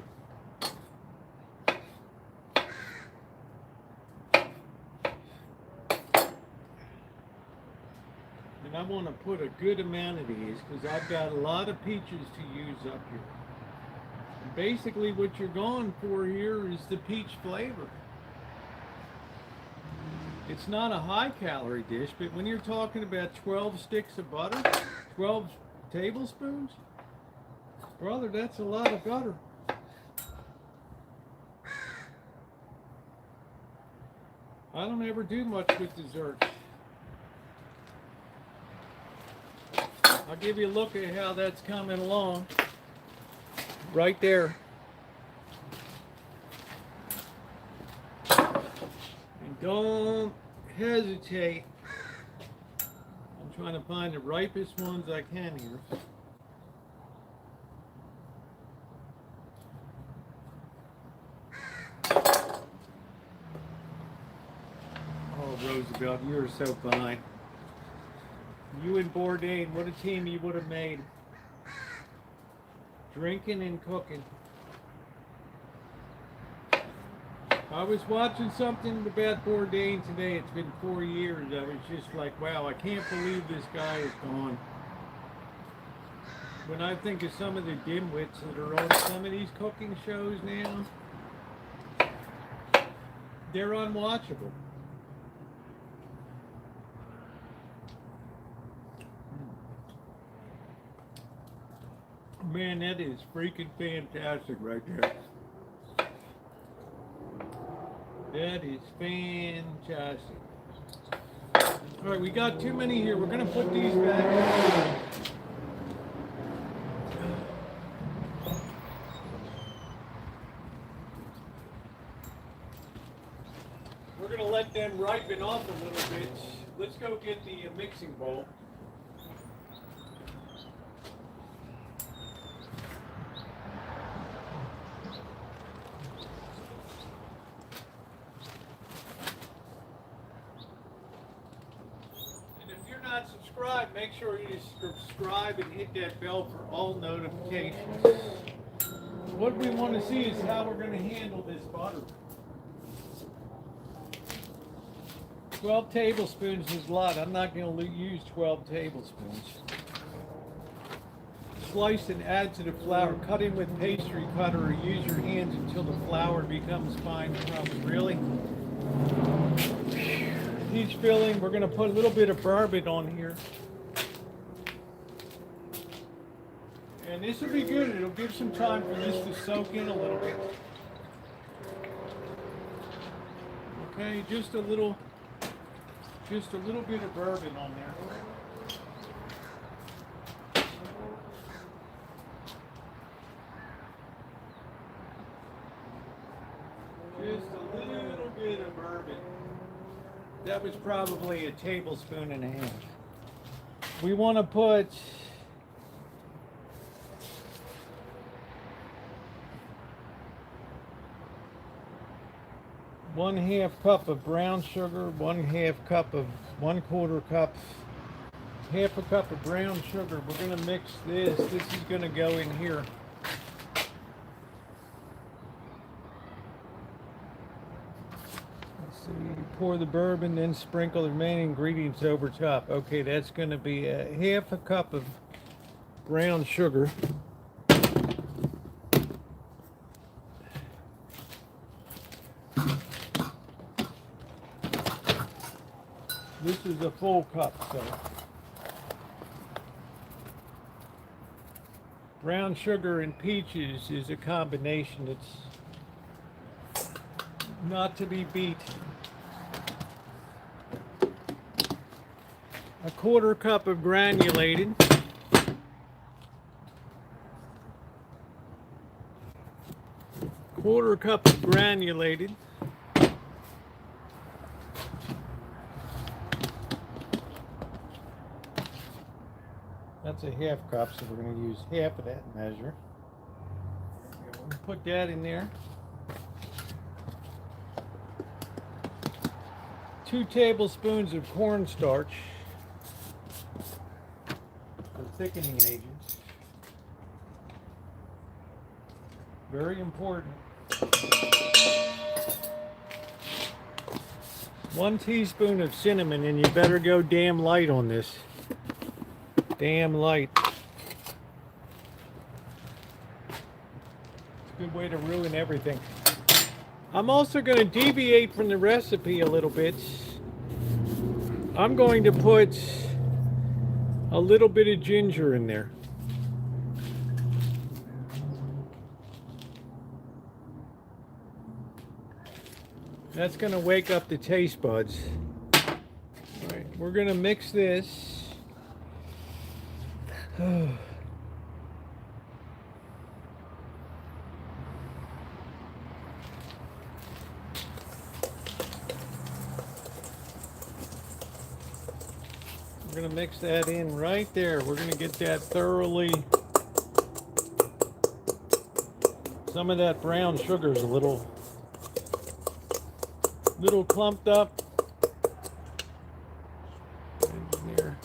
And I want to put a good amount of these because I've got a lot of peaches to use up here. And basically what you're going for here is the peach flavor. It's not a high calorie dish, but when you're talking about 12 sticks of butter, 12 tablespoons, brother, that's a lot of butter. I don't ever do much with desserts. I'll give you a look at how that's coming along. Right there. And don't hesitate. I'm trying to find the ripest ones I can here. Oh, Roosevelt, you're so fine. You and Bourdain, what a team you would have made. Drinking and cooking. I was watching something about Bourdain today. It's been 4 years. I was just like, wow, I can't believe this guy is gone. When I think of some of the dimwits that are on some of these cooking shows now, they're unwatchable. Man, that is freaking fantastic right there. That is fantastic. All right, we got too many here. We're gonna put these back. We're gonna let them ripen off a little bit. Let's go get the mixing bowl. Make sure you subscribe and hit that bell for all notifications. What we want to see is how we're going to handle this butter. 12 tablespoons is a lot. I'm not going to use 12 tablespoons. Slice and add to the flour. Cut in with pastry cutter or use your hands until the flour becomes fine crumbs. Really? Each filling, we're going to put a little bit of bourbon on here. And this will be good. It'll give some time for this to soak in a little bit. Okay, just a little bit of bourbon on there. Just a little bit of bourbon. That was probably a tablespoon and a half. We want to put 1/2 cup of brown sugar, 1/2 cup of 1/4 cup, 1/2 cup of brown sugar. We're going to mix this. This is going to go in here. Let's see. Pour the bourbon, then sprinkle the remaining ingredients over top. Okay, that's going to be 1/2 cup of brown sugar. This is a full cup, so brown sugar and peaches is a combination that's not to be beat. 1/4 cup of granulated. 1/4 cup of granulated. That's a 1/2 cup, so we're going to use half of that measure. We'll put that in there. 2 tablespoons of cornstarch for thickening agents. Very important. 1 teaspoon of cinnamon, and you better go damn light on this. Damn light. It's a good way to ruin everything. I'm also going to deviate from the recipe a little bit. I'm going to put a little bit of ginger in there. That's going to wake up the taste buds. All right, we're going to mix this. We're going to mix that in right there. We're going to get that thoroughly. Some of that brown sugar is a little clumped up. There.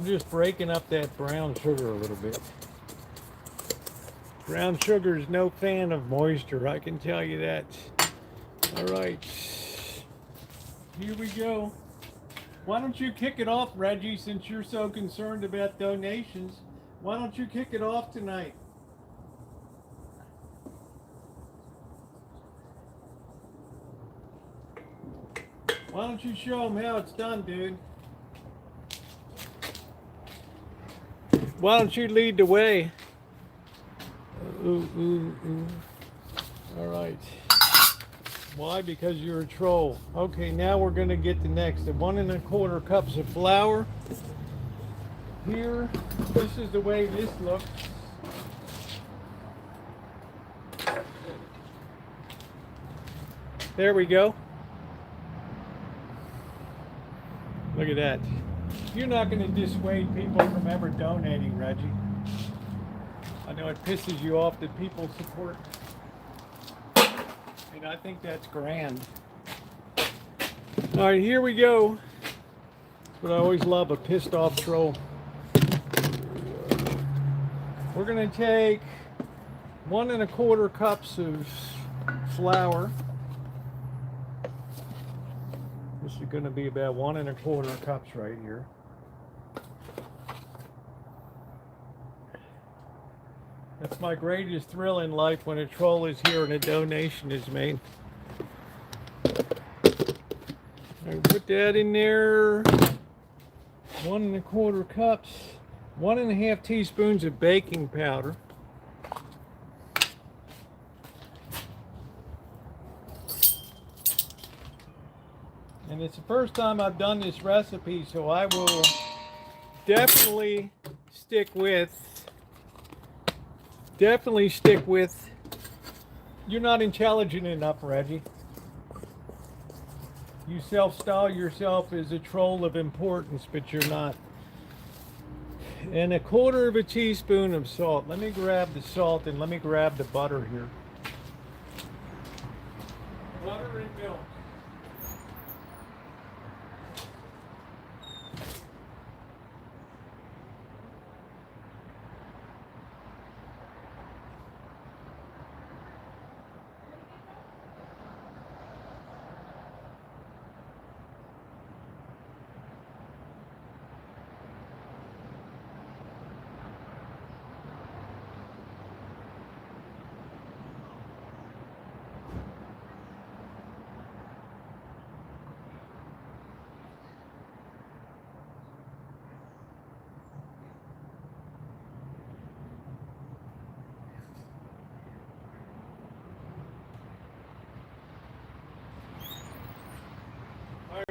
I'm just breaking up that brown sugar a little bit. Brown sugar is no fan of moisture, I can tell you that. All right, here we go. Why don't you kick it off, Reggie, since you're so concerned about donations? Why don't you kick it off tonight? Why don't you show them how it's done, dude? Why don't you lead the way? Ooh, ooh, ooh. All right. Why? Because you're a troll. Okay, now we're going to get the next. The 1 1/4 cups of flour. Here, this is the way this looks. There we go. Look at that. You're not going to dissuade people from ever donating, Reggie. I know it pisses you off that people support. And I think that's grand. All right, here we go. But I always love a pissed off troll. We're going to take 1 1/4 cups of flour. This is going to be about 1 1/4 cups right here. That's my greatest thrill in life, when a troll is here and a donation is made. I put that in there. 1 1/4 cups. 1 1/2 teaspoons of baking powder. And it's the first time I've done this recipe, so I will definitely stick with. You're not intelligent enough, Reggie. You self-style yourself as a troll of importance, but you're not. And 1/4 teaspoon of salt. Let me grab the salt and let me grab the butter here. Butter and milk.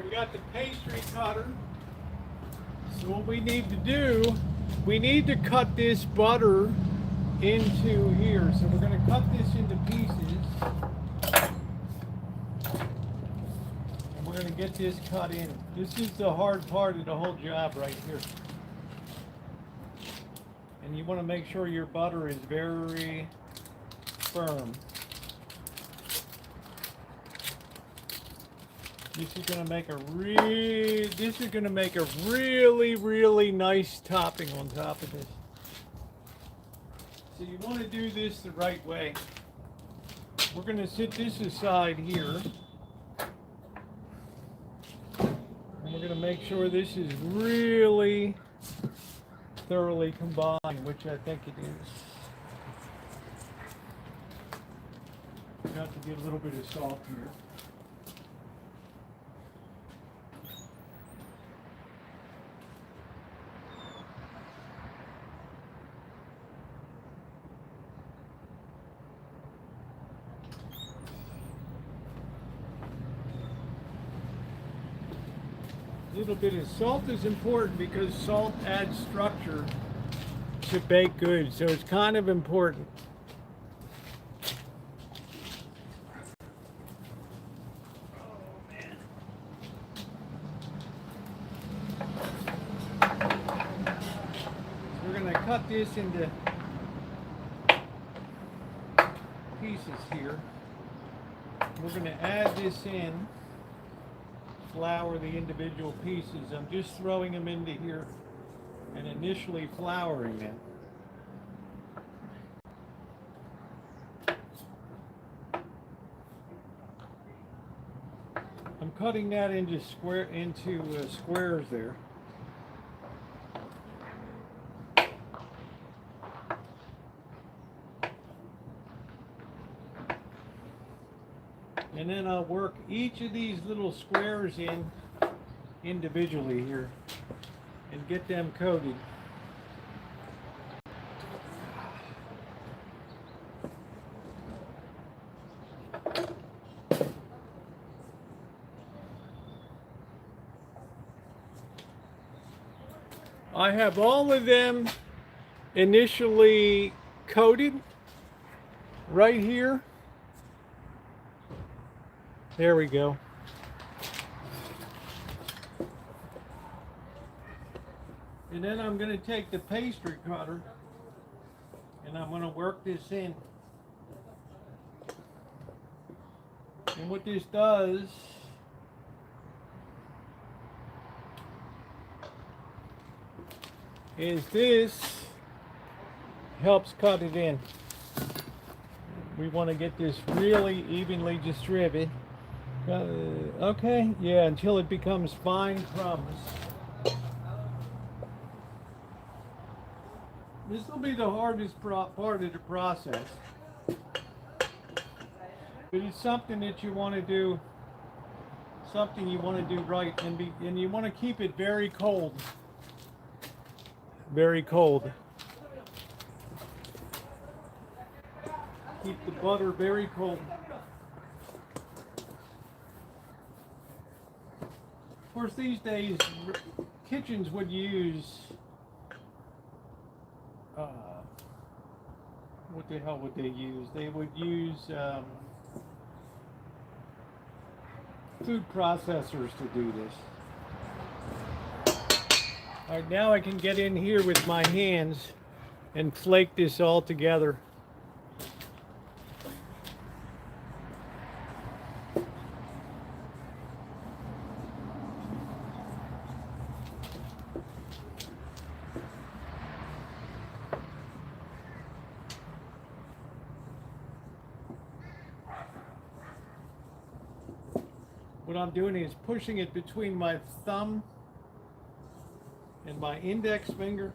We got the pastry cutter. So what we need to do, we need to cut this butter into here. So we're going to cut this into pieces. And we're going to get this cut in. This is the hard part of the whole job right here. And you want to make sure your butter is very firm. This is going to make a really nice topping on top of this. So you want to do this the right way. We're going to set this aside here. And we're going to make sure this is really thoroughly combined, which I think it is. You have to get a little bit of salt here. A little bit of salt is important because salt adds structure to baked goods, so it's kind of important. Oh man. So we're going to cut this into pieces here. We're going to add this in. Flour the individual pieces. I'm just throwing them into here. and initially flouring them. I'm cutting that into squares there. And then I'll work each of these little squares in individually here and get them coated. I have all of them initially coated right here. There we go. And then I'm going to take the pastry cutter and I'm going to work this in. And what this does is this helps cut it in. We want to get this really evenly distributed. Okay, yeah, until it becomes fine crumbs. This will be the hardest part of the process. But it's something that you want to do, something you want to do right, and you want to keep it very cold. Very cold. Keep the butter very cold. Of course, these days, kitchens would use, what the hell would they use? They would use food processors to do this. All right, now I can get in here with my hands and flake this all together. What I'm doing is pushing it between my thumb and my index finger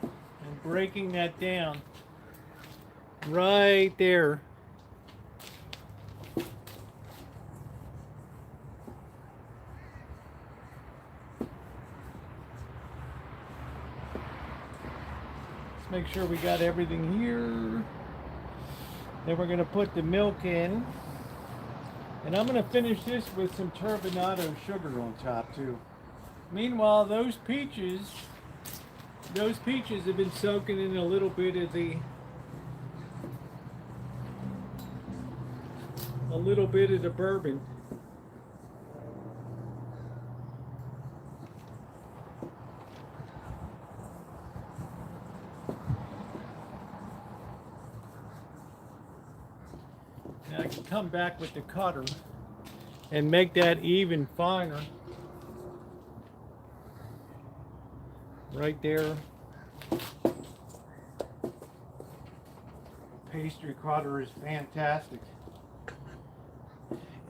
and breaking that down right there. Let's make sure we got everything here. Then we're going to put the milk in. And I'm going to finish this with some turbinado sugar on top too. Meanwhile, those peaches have been soaking in a little bit of the bourbon. Now I can come back with the cutter and make that even finer. Right there. Pastry cutter is fantastic.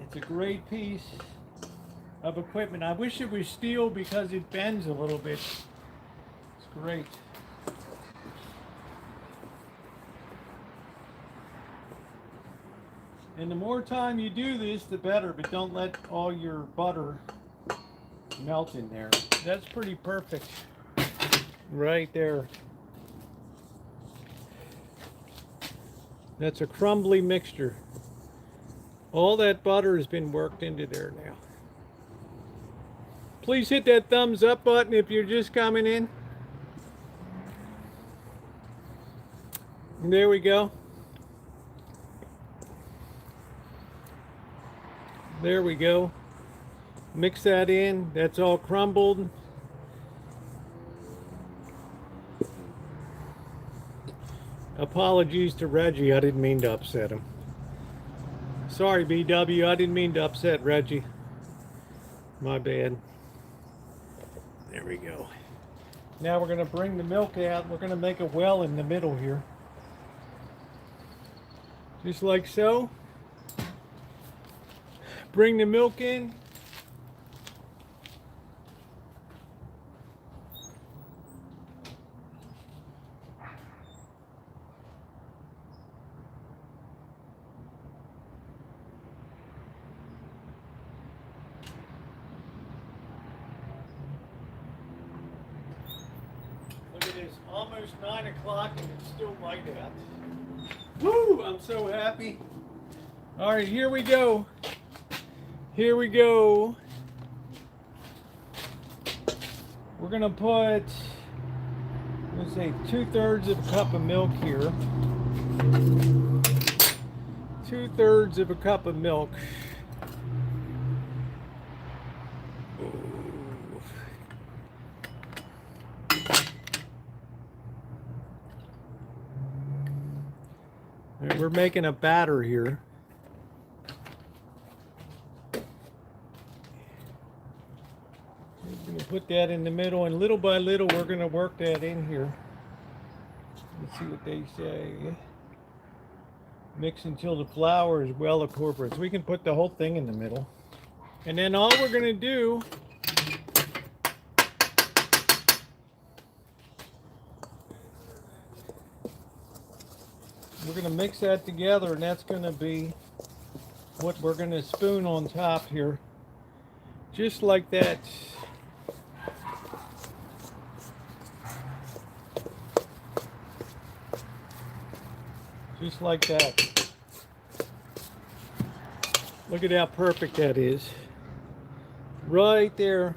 It's a great piece of equipment. I wish it was steel because it bends a little bit. It's great. And the more time you do this, the better, but don't let all your butter melt in there. That's pretty perfect. Right there. That's a crumbly mixture. All that butter has been worked into there now. Please hit that thumbs up button if you're just coming in. And there we go. There we go. Mix that in. That's all crumbled. Apologies to Reggie. I didn't mean to upset him. Sorry, BW. I didn't mean to upset Reggie. My bad. There we go. Now we're going to bring the milk out. We're going to make a well in the middle here. Just like so. Bring the milk in. Look at this, almost 9 o'clock and it's still light out. Woo, I'm so happy. All right, here we go. Here we go. We're gonna put, let's say, 2/3 of a cup of milk here. 2/3 of a cup of milk. We're making a batter here. We're going to put that in the middle, and little by little we're going to work that in here. Let's see what they say. Mix until the flour is well incorporated. So we can put the whole thing in the middle. And then all we're going to do we're going to mix that together, and that's going to be what we're going to spoon on top here. Just like that. Just like that. Look at how perfect that is. Right there.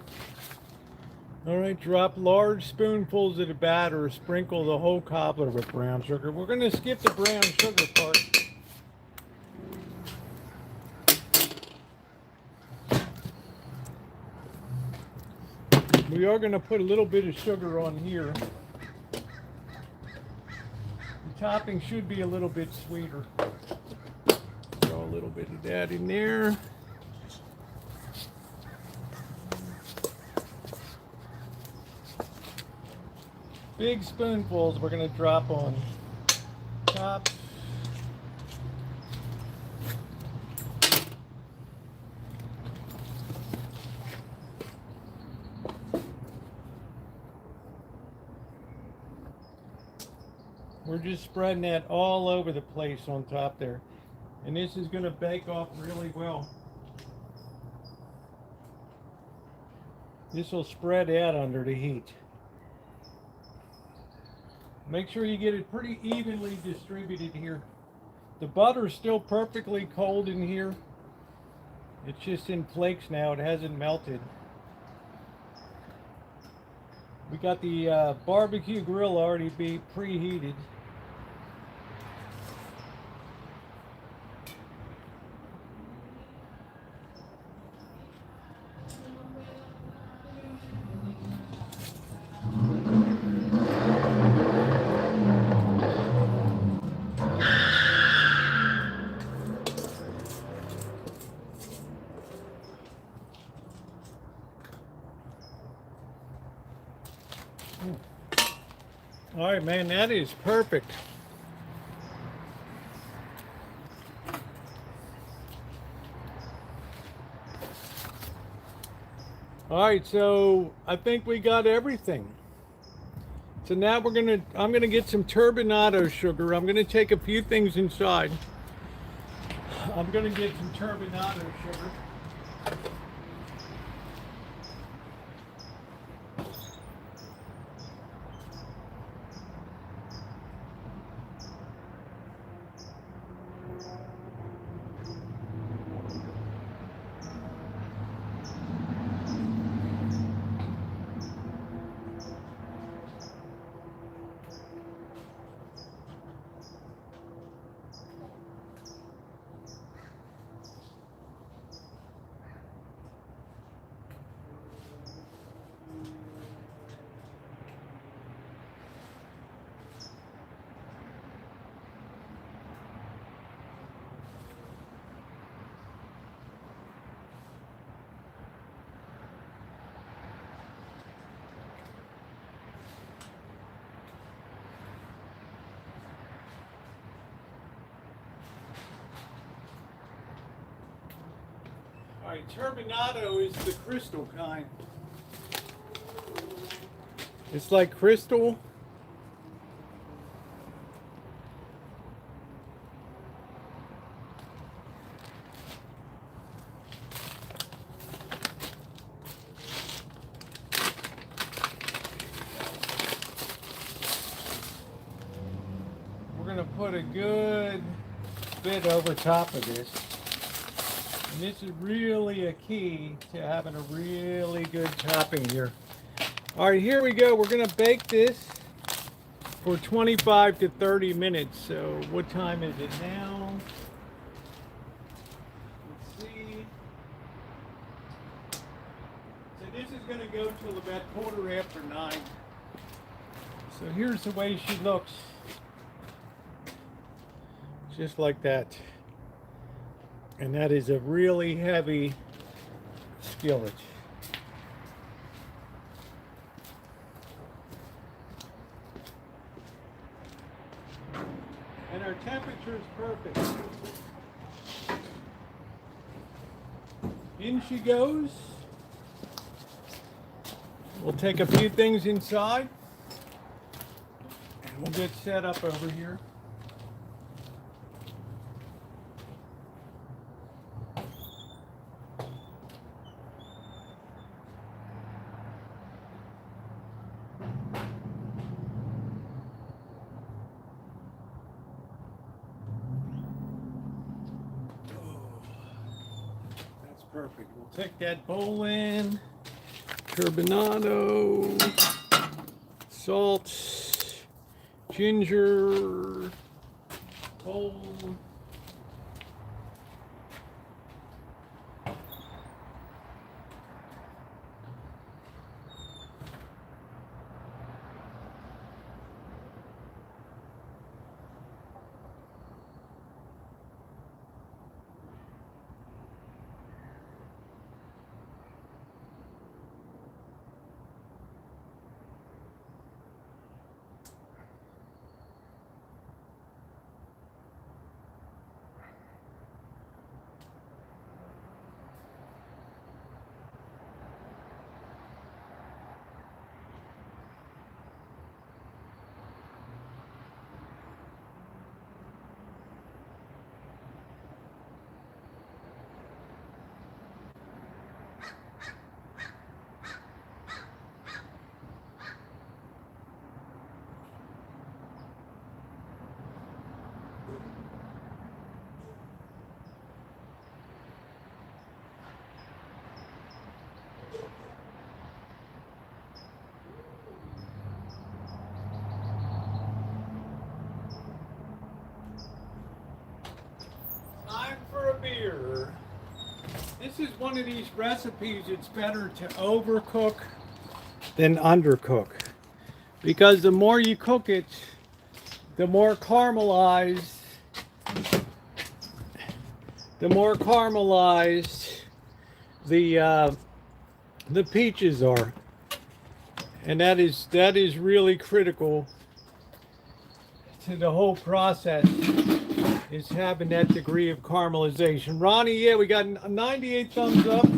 All right, drop large spoonfuls of the batter, sprinkle the whole cobbler with brown sugar. We're going to skip the brown sugar part. We are going to put a little bit of sugar on here. The topping should be a little bit sweeter. Throw a little bit of that in there. Big spoonfuls we're going to drop on top. We're just spreading that all over the place on top there. And this is going to bake off really well. This will spread out under the heat. Make sure you get it pretty evenly distributed here. The butter is still perfectly cold in here. It's just in flakes now. It hasn't melted. We got the barbecue grill already preheated. All right, man, that is perfect. All right, so I think we got everything. So now I'm gonna get some turbinado sugar. I'm gonna take a few things inside. I'm gonna get some turbinado sugar. Alright, turbinado is the crystal kind. It's like crystal. We're going to put a good bit over top of this. And this is really a key to having a really good topping here. All right, here we go. We're going to bake this for 25 to 30 minutes. So what time is it now? Let's see. So this is going to go till about 9:15. So here's the way she looks. Just like that. And that is a really heavy skillet. And our temperature is perfect. In she goes. We'll take a few things inside. And we'll get set up over here. Perfect. We'll take that bowl in, turbinado, salt, ginger, bowl. Time for a beer. This is one of these recipes, it's better to overcook than undercook. Because the more you cook it, the more caramelized the peaches are. And that is really critical to the whole process, is having that degree of caramelization. Ronnie, yeah, we got 98 thumbs up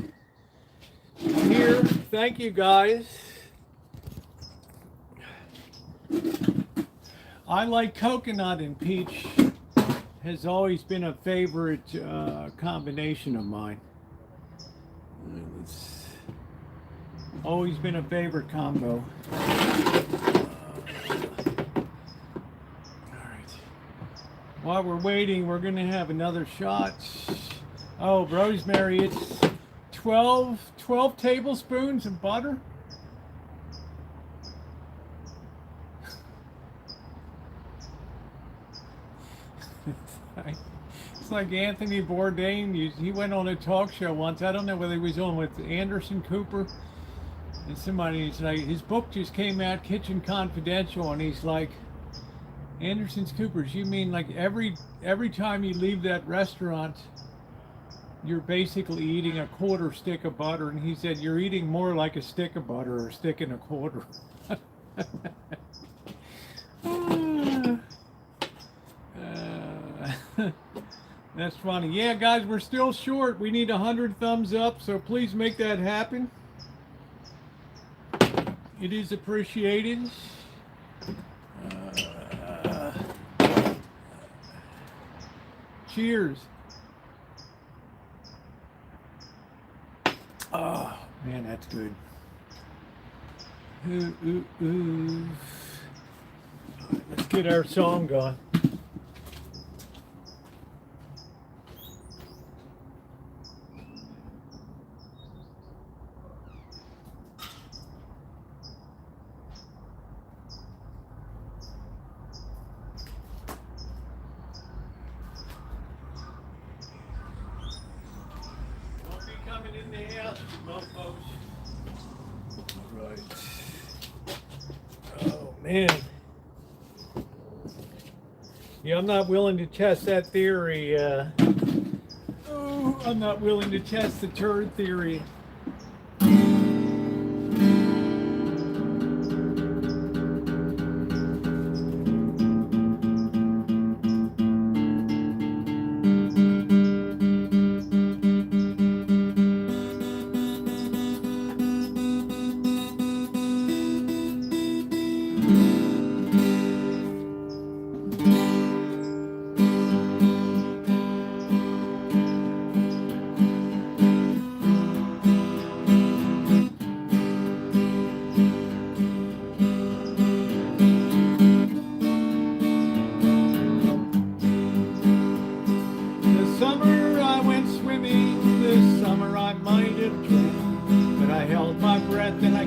here. Thank you, guys. I like coconut and peach. Has always been a favorite combination of mine. It's always been a favorite combo. While we're waiting, we're going to have another shot. Oh, rosemary, it's 12 tablespoons of butter. It's like Anthony Bourdain. He went on a talk show once. I don't know whether he was on with Anderson Cooper and somebody. He's like, his book just came out, Kitchen Confidential, and he's like, Anderson Cooper's, you mean like every time you leave that restaurant, you're basically eating a quarter stick of butter? And he said, you're eating more like a stick of butter or a stick and a quarter. That's funny. Yeah, guys, we're still short. We need 100 thumbs up, so please make that happen. It is appreciated. Cheers. Oh, man, that's good. Ooh, ooh, ooh. All right, let's get our song going. In the house, mofos. Right. Oh man. Yeah, I'm not willing to test that theory. I'm not willing to test the turd theory.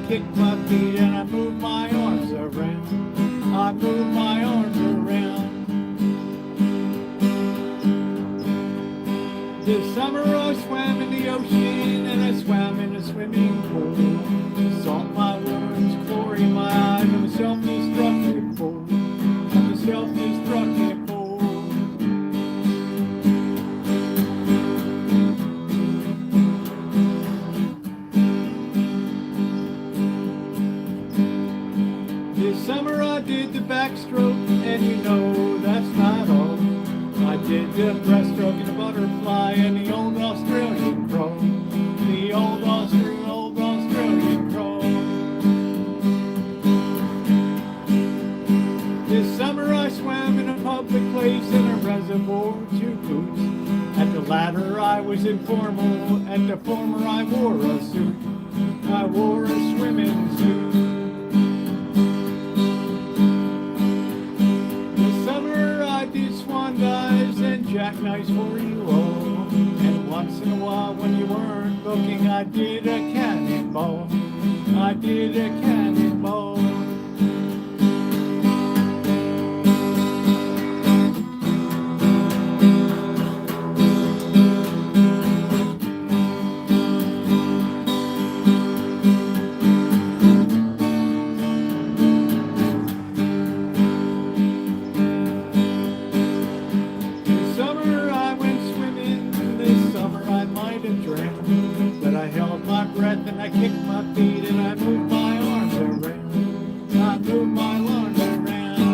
Kicked my feet and I moved my arms around. I moved my arms around. This summer I swam in the ocean and I swam in a swimming pool. Salt my wounds, chlorine my eyes. I'm a self-destructive fool. I'm a self-destructive fool. Summer I did the backstroke, and you know that's not all. I did the breaststroke and the butterfly and the old Australian crow. The old Australian crow. This summer I swam in a public place in a reservoir, 2 boots. At the latter I was informal, at the former I wore a suit. I wore a swimming suit. Dives and jackknives for you all. And once in a while when you weren't looking, I did a cannonball. I did a cannonball. And I kicked my feet and I moved my arms around. I moved my arms around.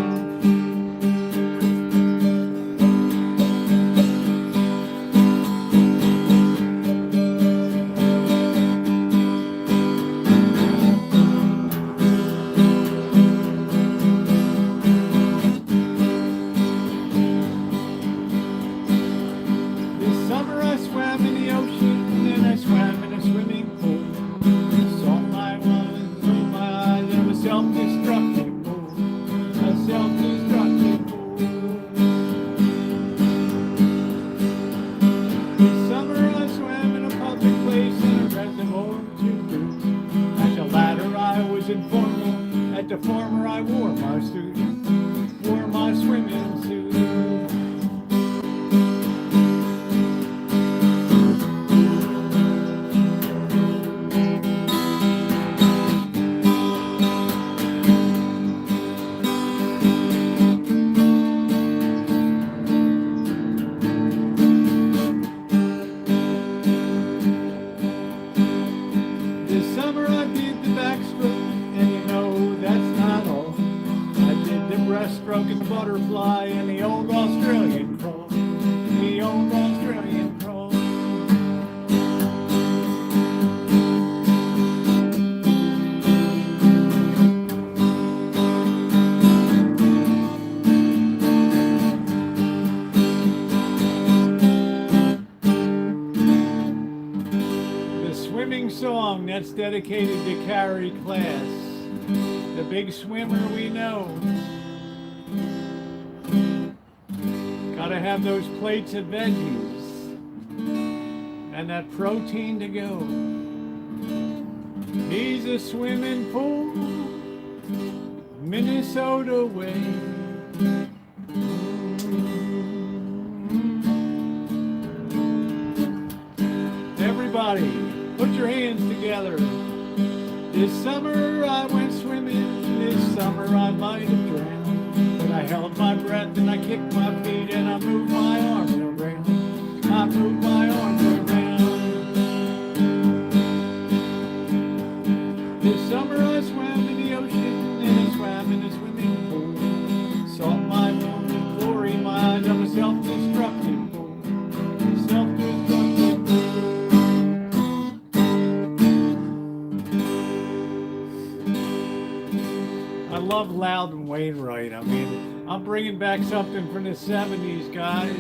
This summer I swam in the ocean and I swam in a swimming pool. Self-destructive fool, a self-destructive fool. This summer I swam in a public place in a reservoir, 2 boots. At the latter I was informal, at the former I wore my suit, wore my swimming suit. This summer I did the backstroke, and you know that's not all. I swimming song that's dedicated to Carrie Class, the big swimmer we know. Gotta have those plates of veggies and that protein to go. He's a swimming pool, Minnesota way. Everybody, put your hands together. This summer I went swimming, this summer I might have drowned. But I held my breath and I kicked my feet and I moved my arms around. I moved my arms around. This summer I swam in the ocean and I swam in a swimming pool. Saw my own glory, my eyes of a self-destructive pool. Self-destructive pool. I love Loudon Wainwright. I mean, I'm bringing back something from the 70s, guys.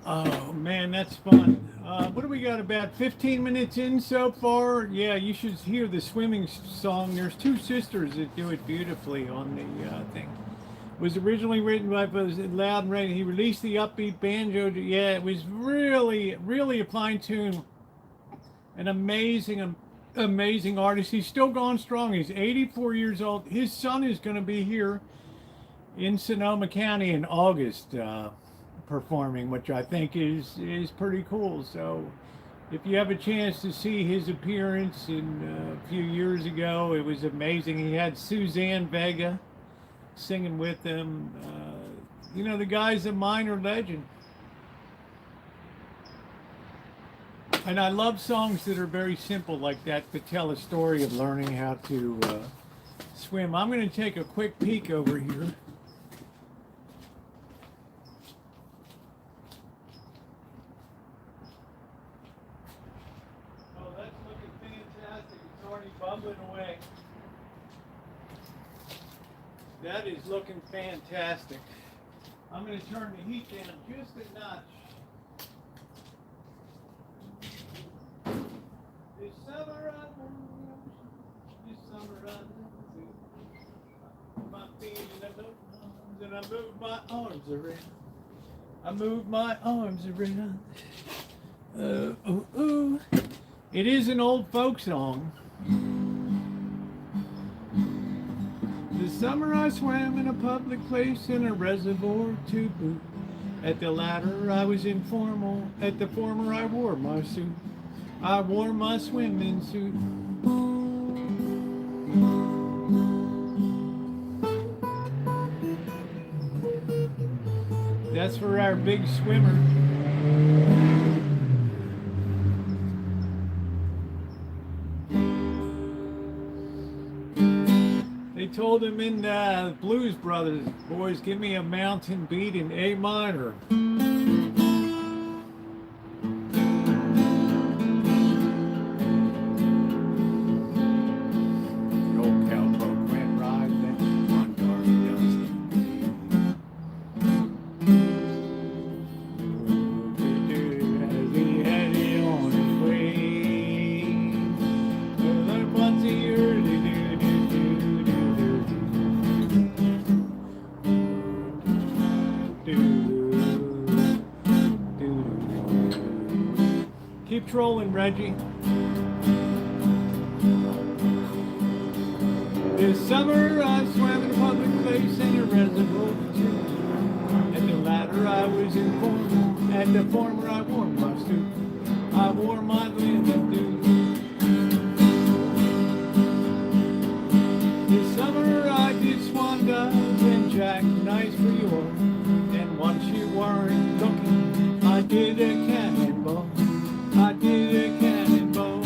Oh, man, that's fun. What do we got, about 15 minutes in so far? Yeah, you should hear the swimming song. There's two sisters that do it beautifully on the thing. It was originally written by Loudon Wainwright. He released the upbeat banjo. Yeah, it was really, really a fine tune. An amazing, amazing artist. He's still going strong. He's 84 years old. His son is going to be here in Sonoma County in August. Performing, which I think is pretty cool. So if you have a chance to see his appearance in a few years ago, it was amazing. He had Suzanne Vega singing with him. You know, the guy's a minor legend. And I love songs that are very simple like that, to tell a story of learning how to swim. I'm going to take a quick peek over here. Bubbling away. That is looking fantastic. I'm going to turn the heat down just a notch. This summer I this summer I my feet and I move my arms around. I move my arms around. It is an old folk song. This summer I swam in a public place in a reservoir to boot. At the latter I was informal, at the former I wore my suit. I wore my swimming suit. That's for our big swimmer. They told him in Blues Brothers, boys, give me a mountain beat in A minor. The old cowpoke went right there on dark dusty. As he headed on his way, once a year to do. Keep trolling, Reggie. This summer I swam in a public place in a reservoir too. At the latter I was informal, at the former I wore my suit. I wore my linen dude. This summer I did swan dive and jackknife for you all. And once you weren't looking, I did a cannonball. I did a cannonball.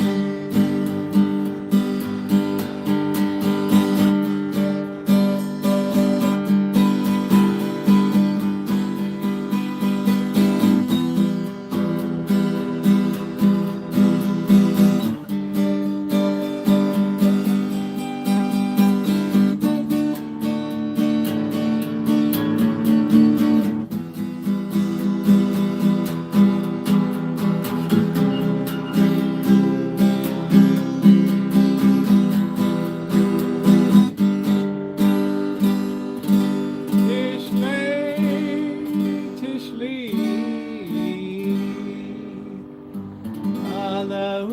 fella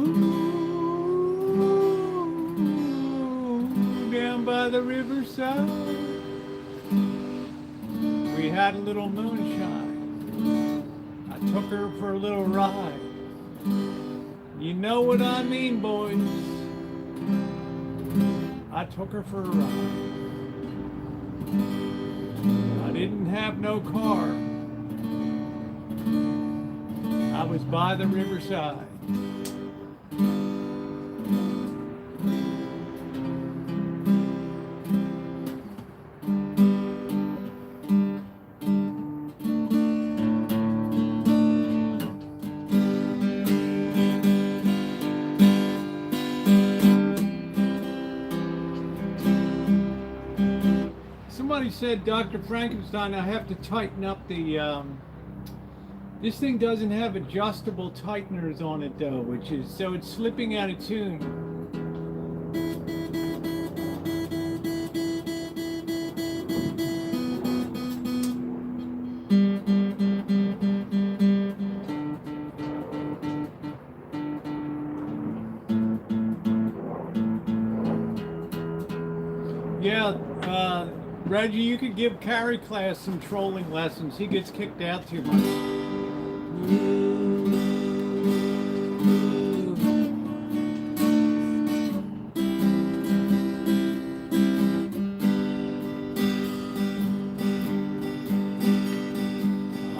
down by the riverside. We had a little moonshine. I took her for a little ride. You know what I mean, boys. I took her for a ride. I didn't have no car. I was by the riverside. Somebody said, Dr. Frankenstein, I have to tighten up the, this thing doesn't have adjustable tighteners on it though, which is, so it's slipping out of tune. Yeah, Reggie, you could give Carrie class some trolling lessons. He gets kicked out too much.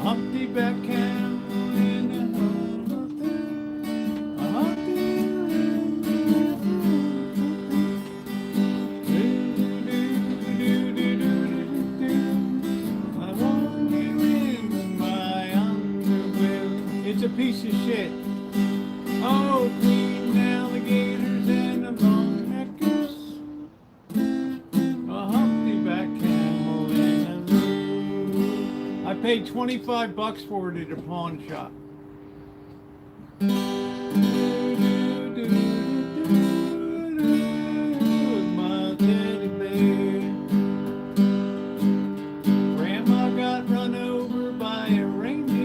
Humpty back camel in the piece of shit. Oh, green alligators and the long neckers. A humpty-back camel and a loon. I paid $25 for it at a pawn shop. My teddy bear. Grandma got run over by a reindeer.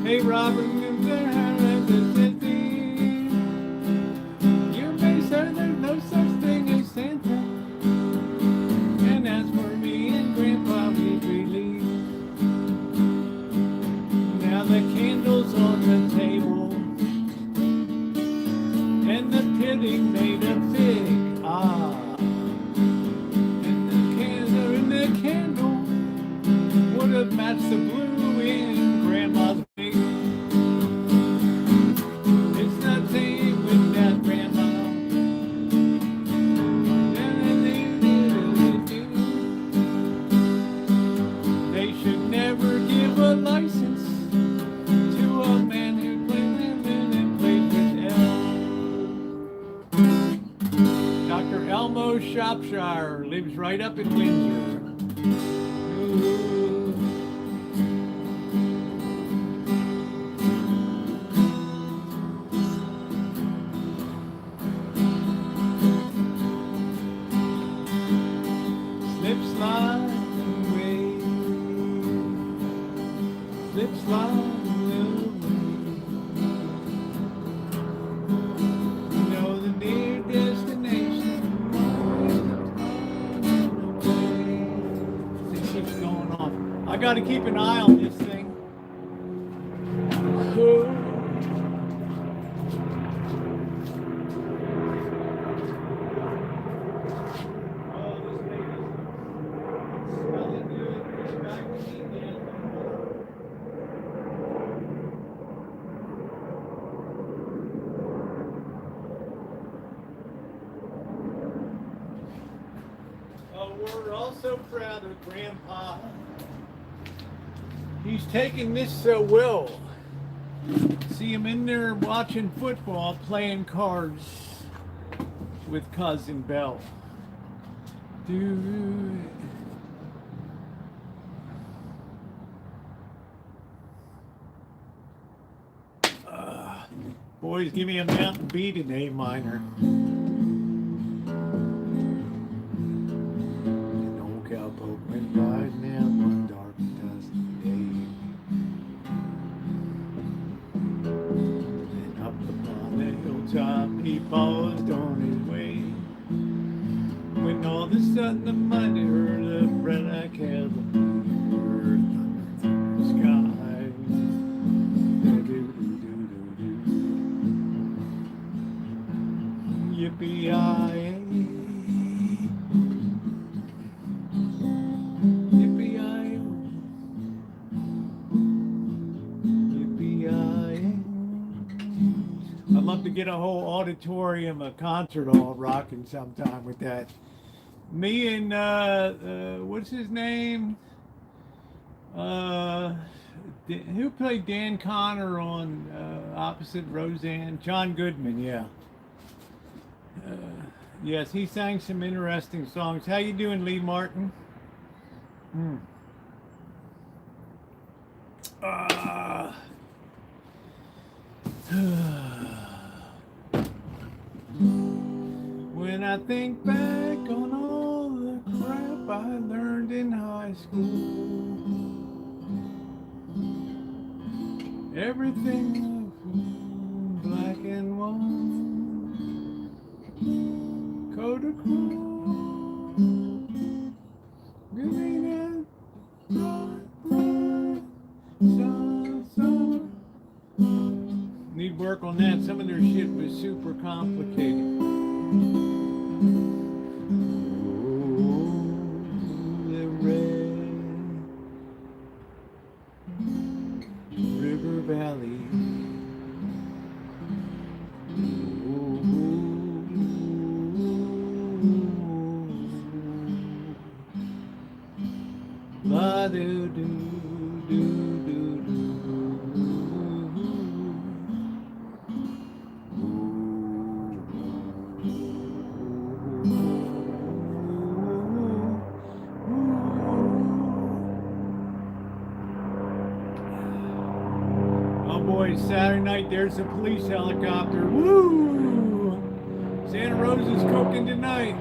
Hey, Robert, you may say there's no such thing as Santa, and as for me and Grandpa, we believe. Now the candles on the table, and the pudding made of fig. And the candle would have matched the blue in Grandma's wig. It's not same without Grandma. They should never give a license to a man who plays with L. Dr. Elmo Shropshire lives right up in Windsor. Slip, slide away. Slip, slide away. You know the near destination. This keeps going on. I got to keep an eye on this thing. Oh, we're also proud of Grandpa. He's taking this so well. See him in there watching football, playing cards with Cousin Belle. Dude. Boys, give me a mountain beat in A minor. An old cowpoke went riding out one dark and dusty day. Then up upon the hilltop he paused on his way. When all of a sudden the mighty heard a red-eyed cavalier thunder through the sky. Yippee-yi-yi, yippee-yi-yi, yippee-yi-yi. I'd love to get a whole auditorium, a concert all rocking sometime with that. Me and, what's his name? Who played Dan Connor on opposite Roseanne? John Goodman, yeah. Yes, he sang some interesting songs. How you doing, Lee Martin? When I think back on all the crap I learned in high school, everything black and white. Kodachrome, green and bright, sun. Need work on that. Some of their shit was super complicated. Oh, the red river valley. La do do do do do. Oh boy, Saturday night there's a police helicopter. Woo! Santa Rosa's cooking tonight.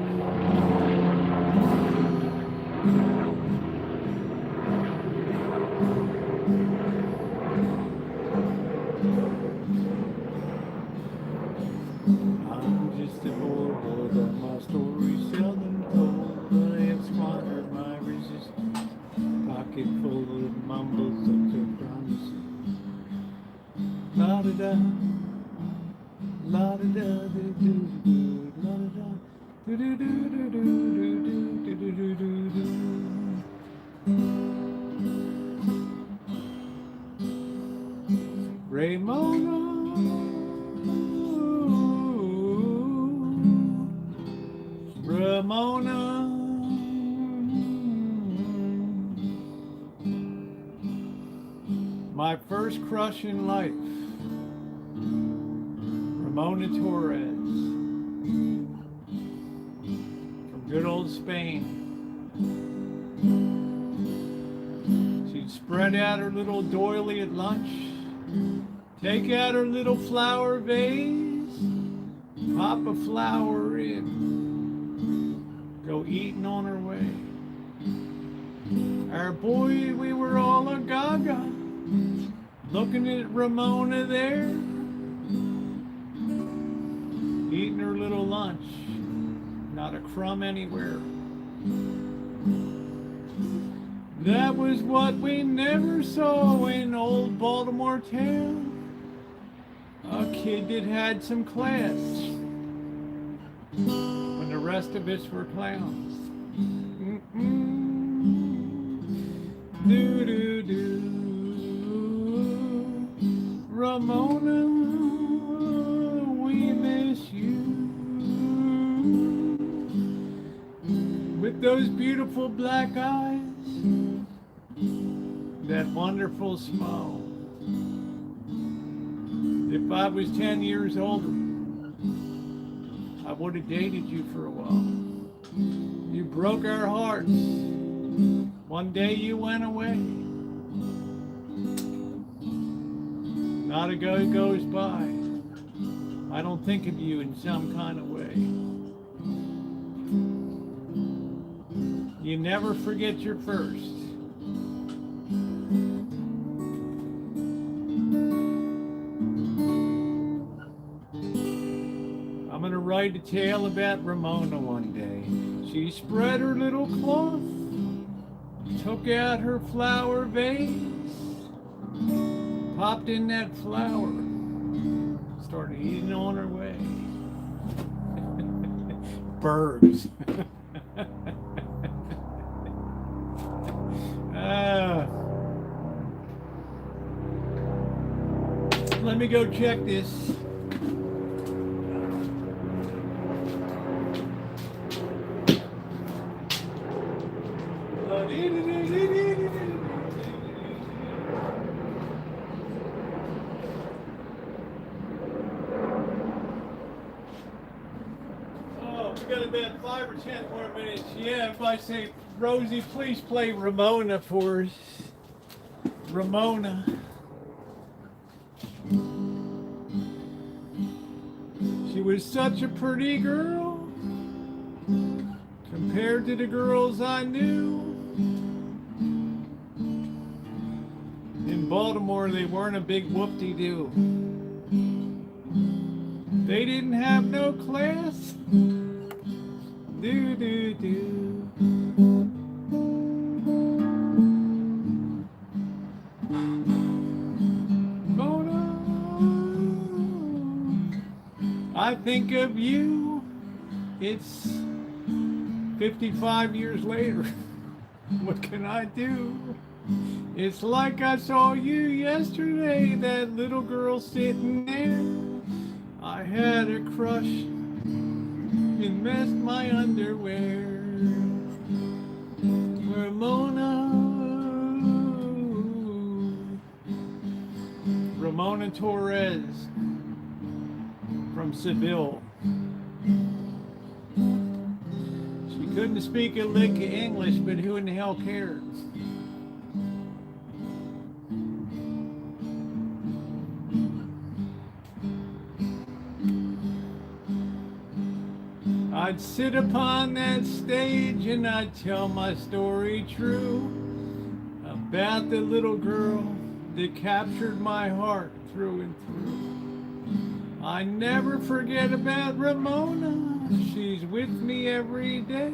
My first crush in life, Ramona Torres, from good old Spain. She'd spread out her little doily at lunch, take out her little flower vase, pop a flower in, go eating on her way. Our boy, we were all a-gaga, looking at Ramona there, eating her little lunch, not a crumb anywhere. That was what we never saw in old Baltimore town, a kid that had some class, when the rest of us were clowns. Do-do-do. Ramona, we miss you. With with those beautiful black eyes, that wonderful smile. If I was 10 years older, I would have dated you for a while. You broke our hearts. One day you went away. Not a day goes by, I don't think of you in some kind of way. You never forget your first. I'm gonna write a tale about Ramona one day. She spread her little cloth, took out her flower vase, popped in that flower, started eating on her way. Birds. Let me go check this. We got about 5 or 10 more minutes. Yeah, if I say, Rosie, please play Ramona for us. Ramona. She was such a pretty girl compared to the girls I knew. In Baltimore, they weren't a big whoop-de-doo. They didn't have no class. Do-do-do. Mona, I think of you. It's 55 years later. What can I do? It's like I saw you yesterday, that little girl sitting there. I had a crush and messed my underwear. Ramona, Ramona Torres from Seville. She couldn't speak a lick of English, but who in the hell cares? I'd sit upon that stage and I'd tell my story true about the little girl that captured my heart through and through. I never forget about Ramona. She's with me every day.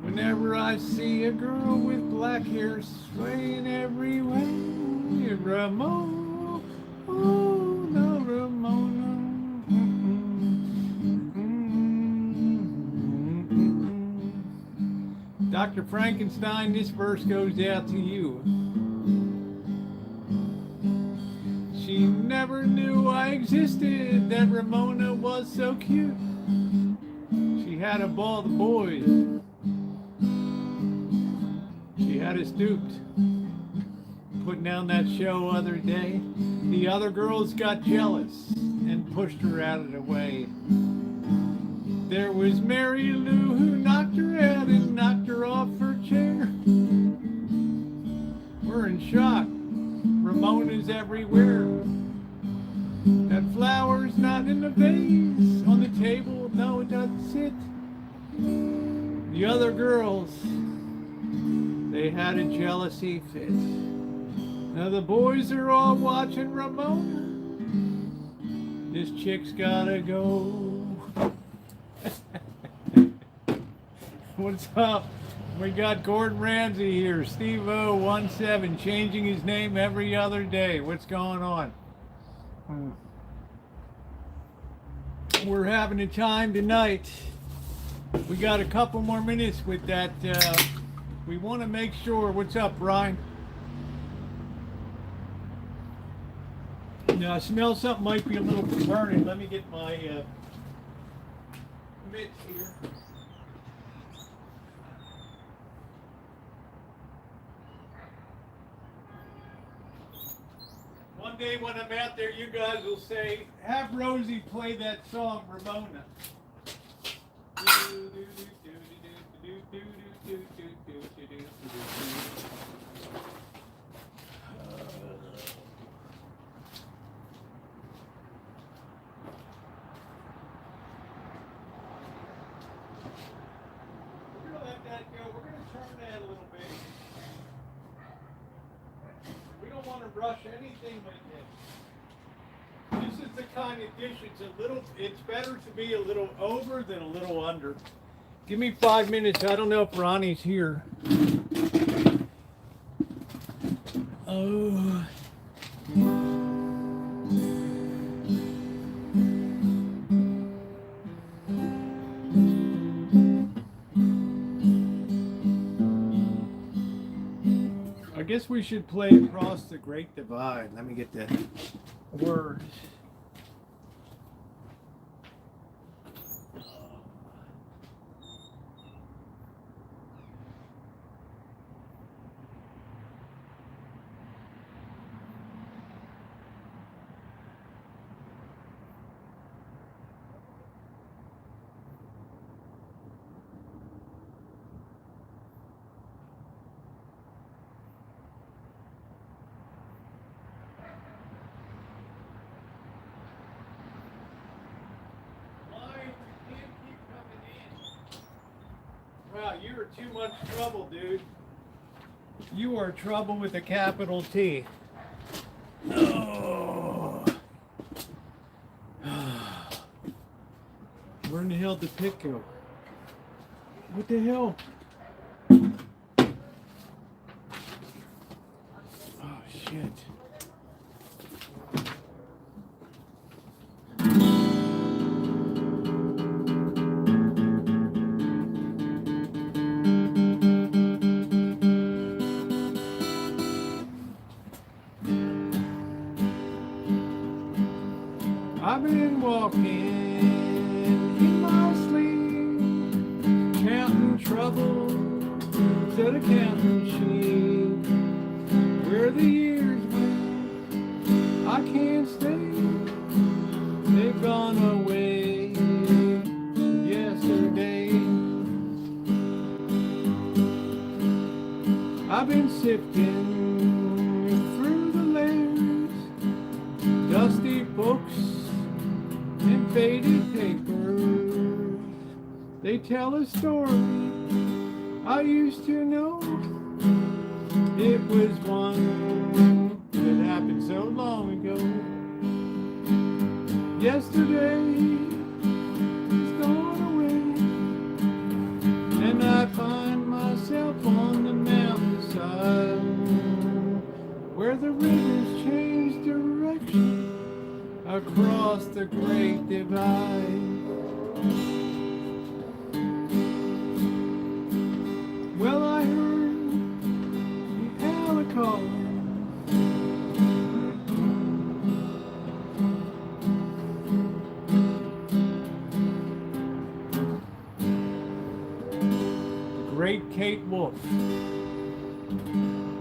Whenever I see a girl with black hair swaying every way, Ramona, oh no, Ramona. Dr. Frankenstein, this verse goes out to you. She never knew I existed, that Ramona was so cute. She had a ball of boys. She had us duped. Putting down that show other day. The other girls got jealous and pushed her out of the way. There was Mary Lou who knocked her out and knocked her off her chair. We're in shock. Ramona's everywhere. That flower's not in the vase. On the table, no, it doesn't sit. The other girls, they had a jealousy fit. Now the boys are all watching Ramona. This chick's gotta go. What's up? We got Gordon Ramsay here, Steve-O17, changing his name every other day. What's going on? We're having a time tonight. We got a couple more minutes with that. We want to make sure. What's up, Brian? Now I smell something might be a little burning. Let me get my mitts here. someday when I'm out there, you guys will say, have Rosie play that song, Ramona. We're gonna let that go. We're gonna turn that a little bit. We don't want to rush anything with this. This is the kind of dish, it's better to be a little over than a little under. Give me 5 minutes. I don't know if Ronnie's here. Oh. I guess we should play Across the Great Divide. Let me get the words. Wow, you are too much trouble, dude. You are trouble with a capital T. Oh. Where in the hell did the pick go? What the hell? Oh, shit. I've been walking in my sleep, counting trouble to the counting sheet. Where the years went, I can't stay. They've gone away yesterday. I've been sifting through the layers, dusty books and faded papers. They tell a story I used to know. It was one that happened so long ago. Yesterday is gone away, and I find myself on the mountainside where the rivers change direction across the great divide. Well, I heard the owl calling. The great Kate Wolf,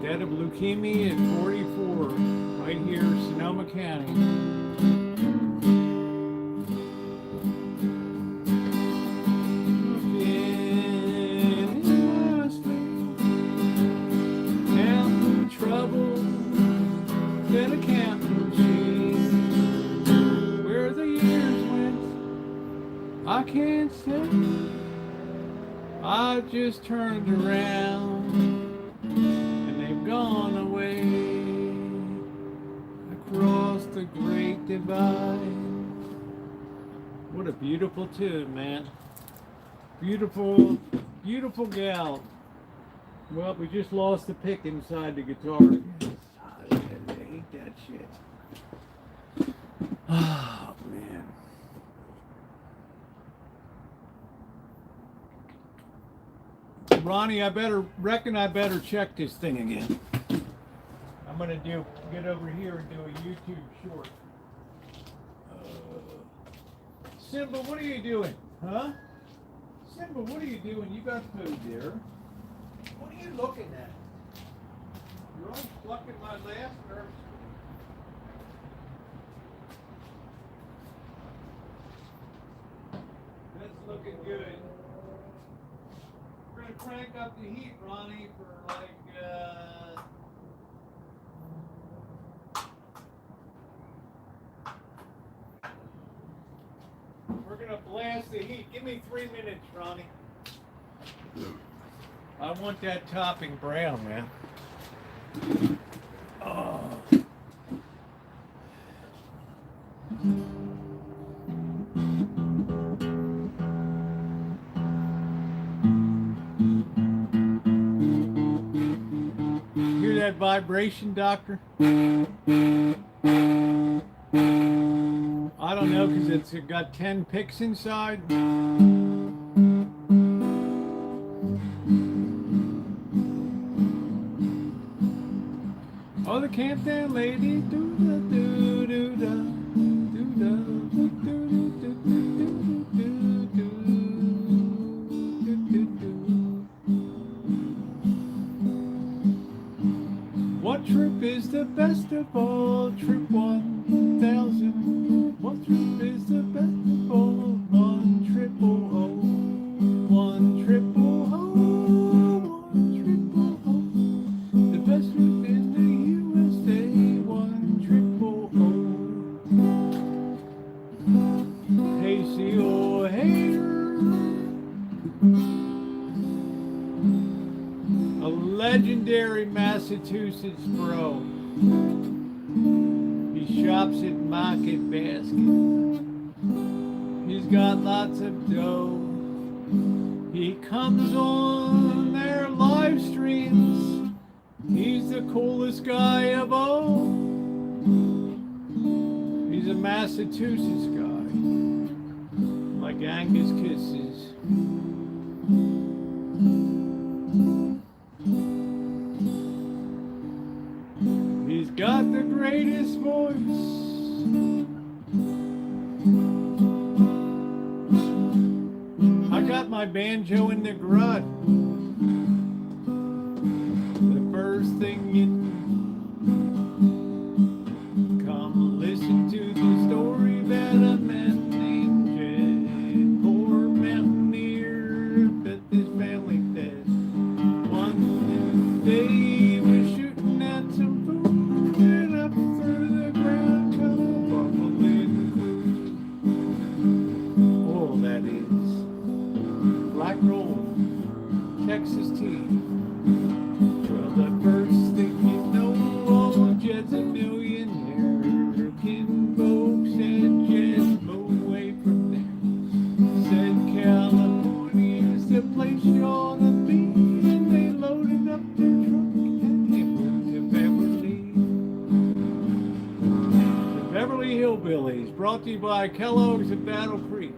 dead of leukemia at 44, right here in Sonoma County. I can't say I just turned around and they've gone away across the great divide. What a beautiful tune, man. Beautiful, beautiful gal. Well, we just lost the pick inside the guitar. I hate that shit. Oh, man. Ronnie, I better check this thing again. I'm gonna get over here and do a YouTube short. Simba, what are you doing? Huh? Simba, what are you doing? You got food there. What are you looking at? You're always plucking my last nerves. looking good. We're gonna crank up the heat, Ronnie, for like we're gonna blast the heat. Give me 3 minutes, Ronnie. I want that topping brown, man. Oh. Hear that vibration, doctor? I don't know, because it's got 10 picks inside. Oh, the camp down lady, do da do do da, do da do do do do do do do. What troop is the best of all? Troop 1000. What troop is the best of all? 1-triple-O, 1-triple-O, 1-triple-O. The best troop in the USA, 1-triple-O. Hey, see your hater. A legendary Massachusetts bro. He shops at Market Basket. He's got lots of dough. He comes on their live streams. He's the coolest guy of all. He's a Massachusetts guy, like Angus Kisses. He's got the greatest voice. I got my banjo in the grud. The first thing you come listen to the story about a man named Jed, poor mountaineer, but his family dead. One day he was shooting at some food, and up through the ground come bubbling food. Oh, that is black roll, Texas tea. Well, the first thing you know, old Jed's a millionaire. Kin folks said Jed, move away from there. Said California's the place you ought to be. And they loaded up their truck and they moved to Beverly. The Beverly Hillbillies, brought to you by Kellogg's at Battle Creek.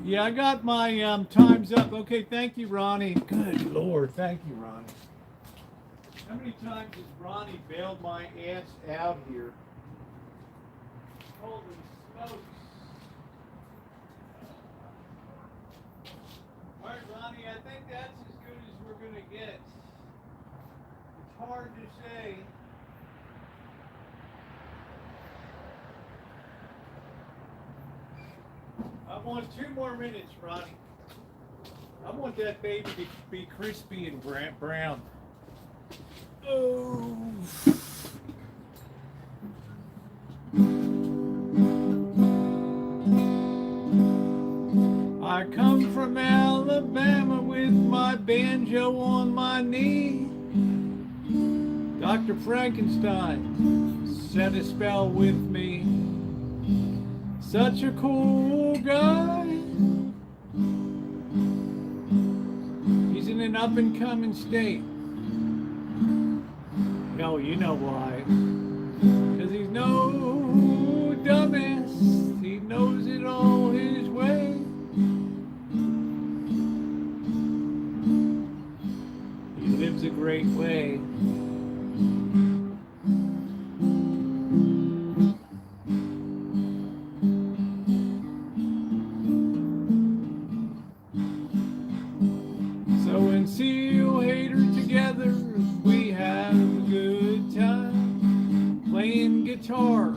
Yeah, I got my times up. Okay, thank you, Ronnie. Good Lord, thank you, Ronnie. How many times has Ronnie bailed my ass out here? Holy smokes. All right, Ronnie, I think that's as good as we're going to get. It's hard to say. I want 2 more minutes, Ronnie. I want that baby to be crispy and brown. Oh. I come from Alabama with my banjo on my knee. Dr. Frankenstein set a spell with me. Such a cool guy. He's in an up-and-coming state. No, you know why. 'Cause he's no dumbass. He knows it all his way. He lives a great way. See you hater together, we have a good time playing guitar.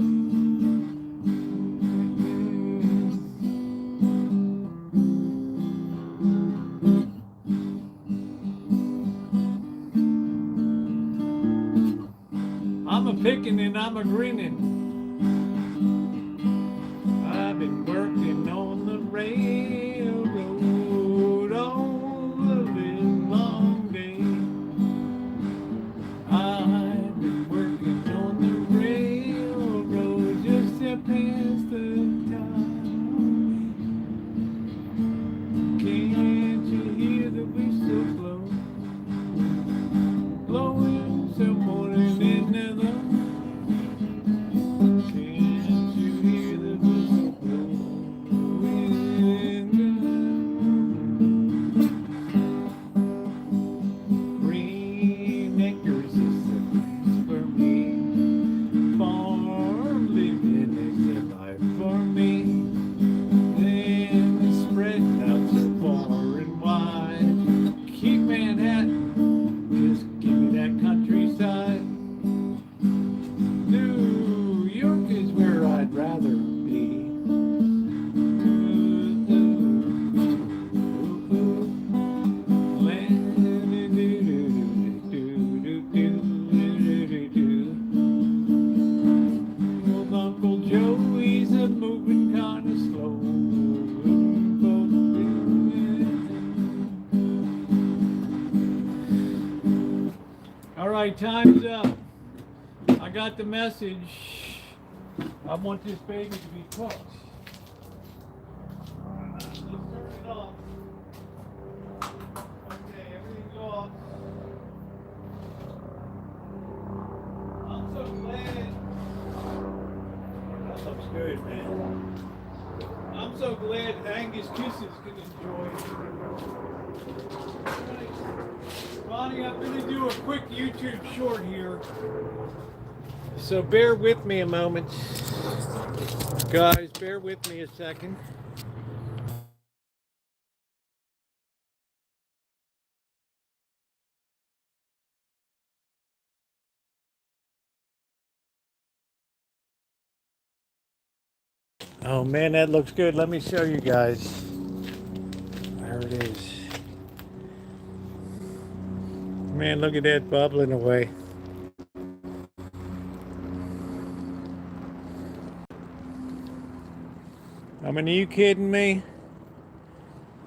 I'm picking and I'm a grinning. I've been working on the railroad all the live long day. I've been working on the railroad just to pass the time. Can't you hear the whistle blow? Blowing some morning in the love. Can't you hear the whistle blowing? Green acres is the place for me. Farm living is the life for me. Then spreading out so far and wide. Keep Manhattan, just give me that countryside. New York is where I'd rather be. Old Uncle Joe, he's a moving kind of slow. All right, time's up. I got the message. I want this baby to be cooked. Let's turn it off. Okay, everything's off. I'm so glad. That looks good, man. I'm so glad Angus Kisses can enjoy it. Bonnie, I'm going to do a quick YouTube short here. So bear with me a moment. Guys, bear with me a second. Oh man, that looks good. Let me show you guys. There it is. Man, look at that bubbling away. I mean, are you kidding me?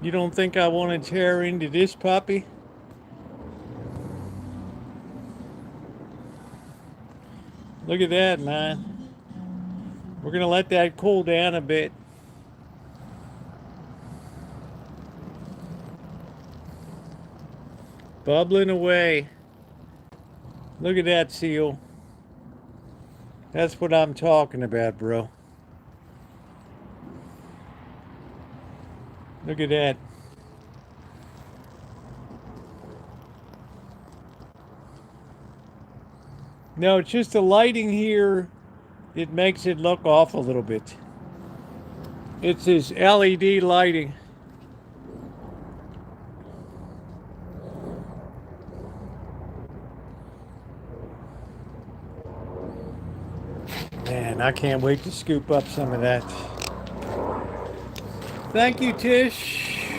You don't think I want to tear into this puppy? Look at that, man. We're going to let that cool down a bit. Bubbling away. Look at that seal. That's what I'm talking about, bro. Look at that. No, it's just the lighting here. It makes it look off a little bit. It's this LED lighting. Man, I can't wait to scoop up some of that. Thank you, Tish.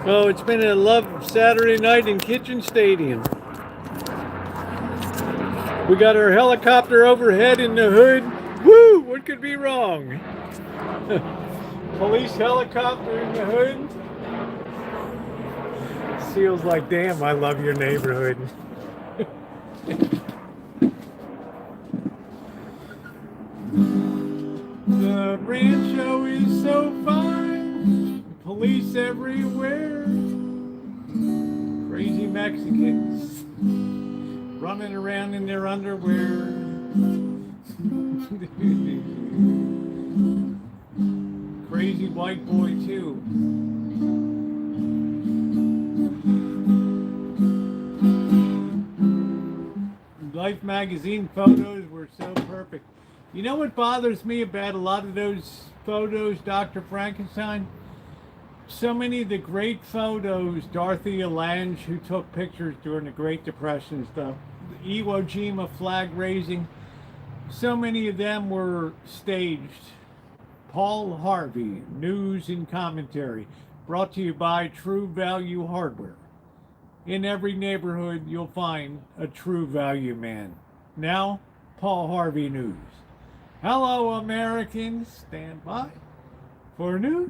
Oh, it's been a love Saturday night in Kitchen Stadium. We got our helicopter overhead in the hood. Woo! What could be wrong? Police helicopter in the hood. Seal's like, damn, I love your neighborhood. The Rancho is so fine. Police everywhere. Crazy Mexicans running around in their underwear. Crazy white boy too. Life magazine photos were so perfect. You know what bothers me about a lot of those photos, Dr. Frankenstein? So many of the great photos, Dorothea Lange, who took pictures during the Great Depression and stuff, Iwo Jima flag raising, so many of them were staged. Paul Harvey, news and commentary, brought to you by True Value Hardware. In every neighborhood, you'll find a True Value man. Now, Paul Harvey News. Hello, Americans. Stand by for news.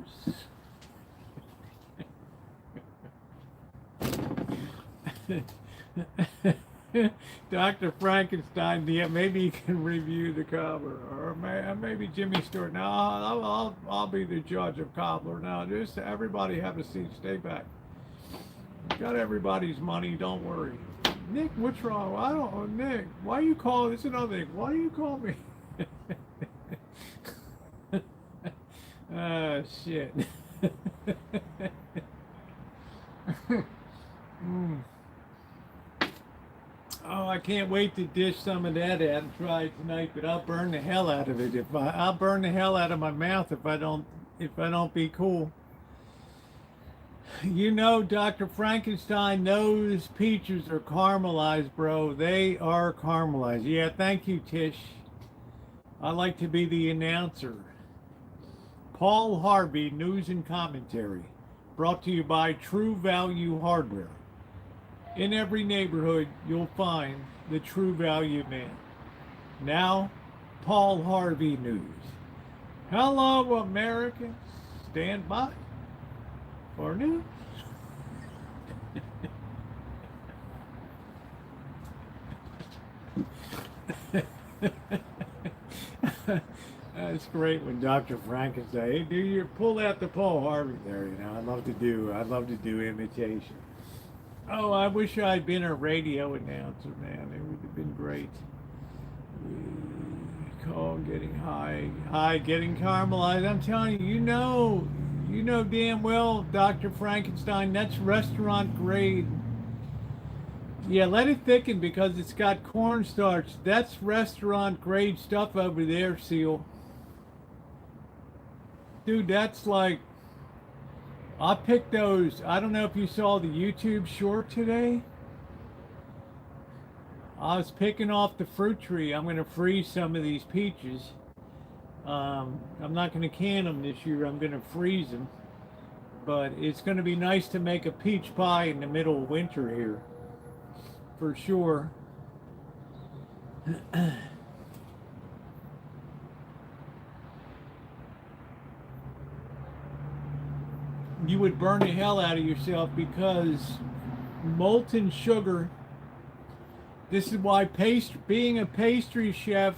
Dr. Frankenstein, yeah, maybe you can review the Cobbler, or maybe Jimmy Stewart. No, I'll be the judge of Cobbler. Now, just everybody have a seat. Stay back. Got everybody's money. Don't worry. Nick, what's wrong? I don't. Oh, Nick, why you call? This is another thing. Why do you call me? Shit. Oh, I can't wait to dish some of that out and try it tonight. But I'll burn the hell out of it I'll burn the hell out of my mouth if I don't be cool. You know, Dr. Frankenstein, those peaches are caramelized, bro. They are caramelized. Yeah, thank you, Tish. I like to be the announcer. Paul Harvey News and Commentary, brought to you by True Value Hardware. In every neighborhood, you'll find the True Value man. Now, Paul Harvey News. Hello, Americans. Stand by for news. That's great when Dr. Frankenstein, hey, do you pull out the Paul Harvey there? You know, I'd love to do imitation. Oh, I wish I'd been a radio announcer, man. It would have been great. Call getting high, getting caramelized. I'm telling you, you know damn well, Dr. Frankenstein, that's restaurant grade. Yeah, let it thicken because it's got cornstarch. That's restaurant grade stuff over there, Seal. Dude, that's like, I picked those. I don't know if you saw the YouTube short today. I was picking off the fruit tree. I'm going to freeze some of these peaches. I'm not going to can them this year. I'm going to freeze them. But it's going to be nice to make a peach pie in the middle of winter here. For sure. You would burn the hell out of yourself because molten sugar, this is why being a pastry chef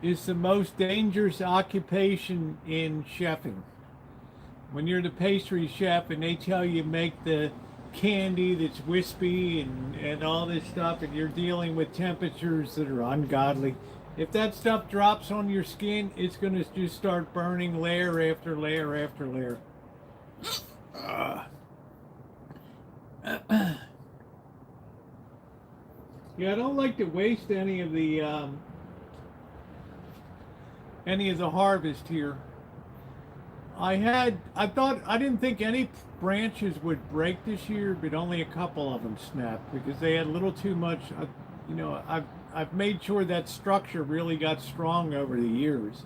is the most dangerous occupation in chefing. When you're the pastry chef and they tell you make the candy that's wispy and all this stuff, and you're dealing with temperatures that are ungodly, if that stuff drops on your skin, it's going to just start burning layer after layer after layer. Yeah, I don't like to waste any of the harvest here. I didn't think any branches would break this year, but only a couple of them snapped because they had a little too much. I've made sure that structure really got strong over the years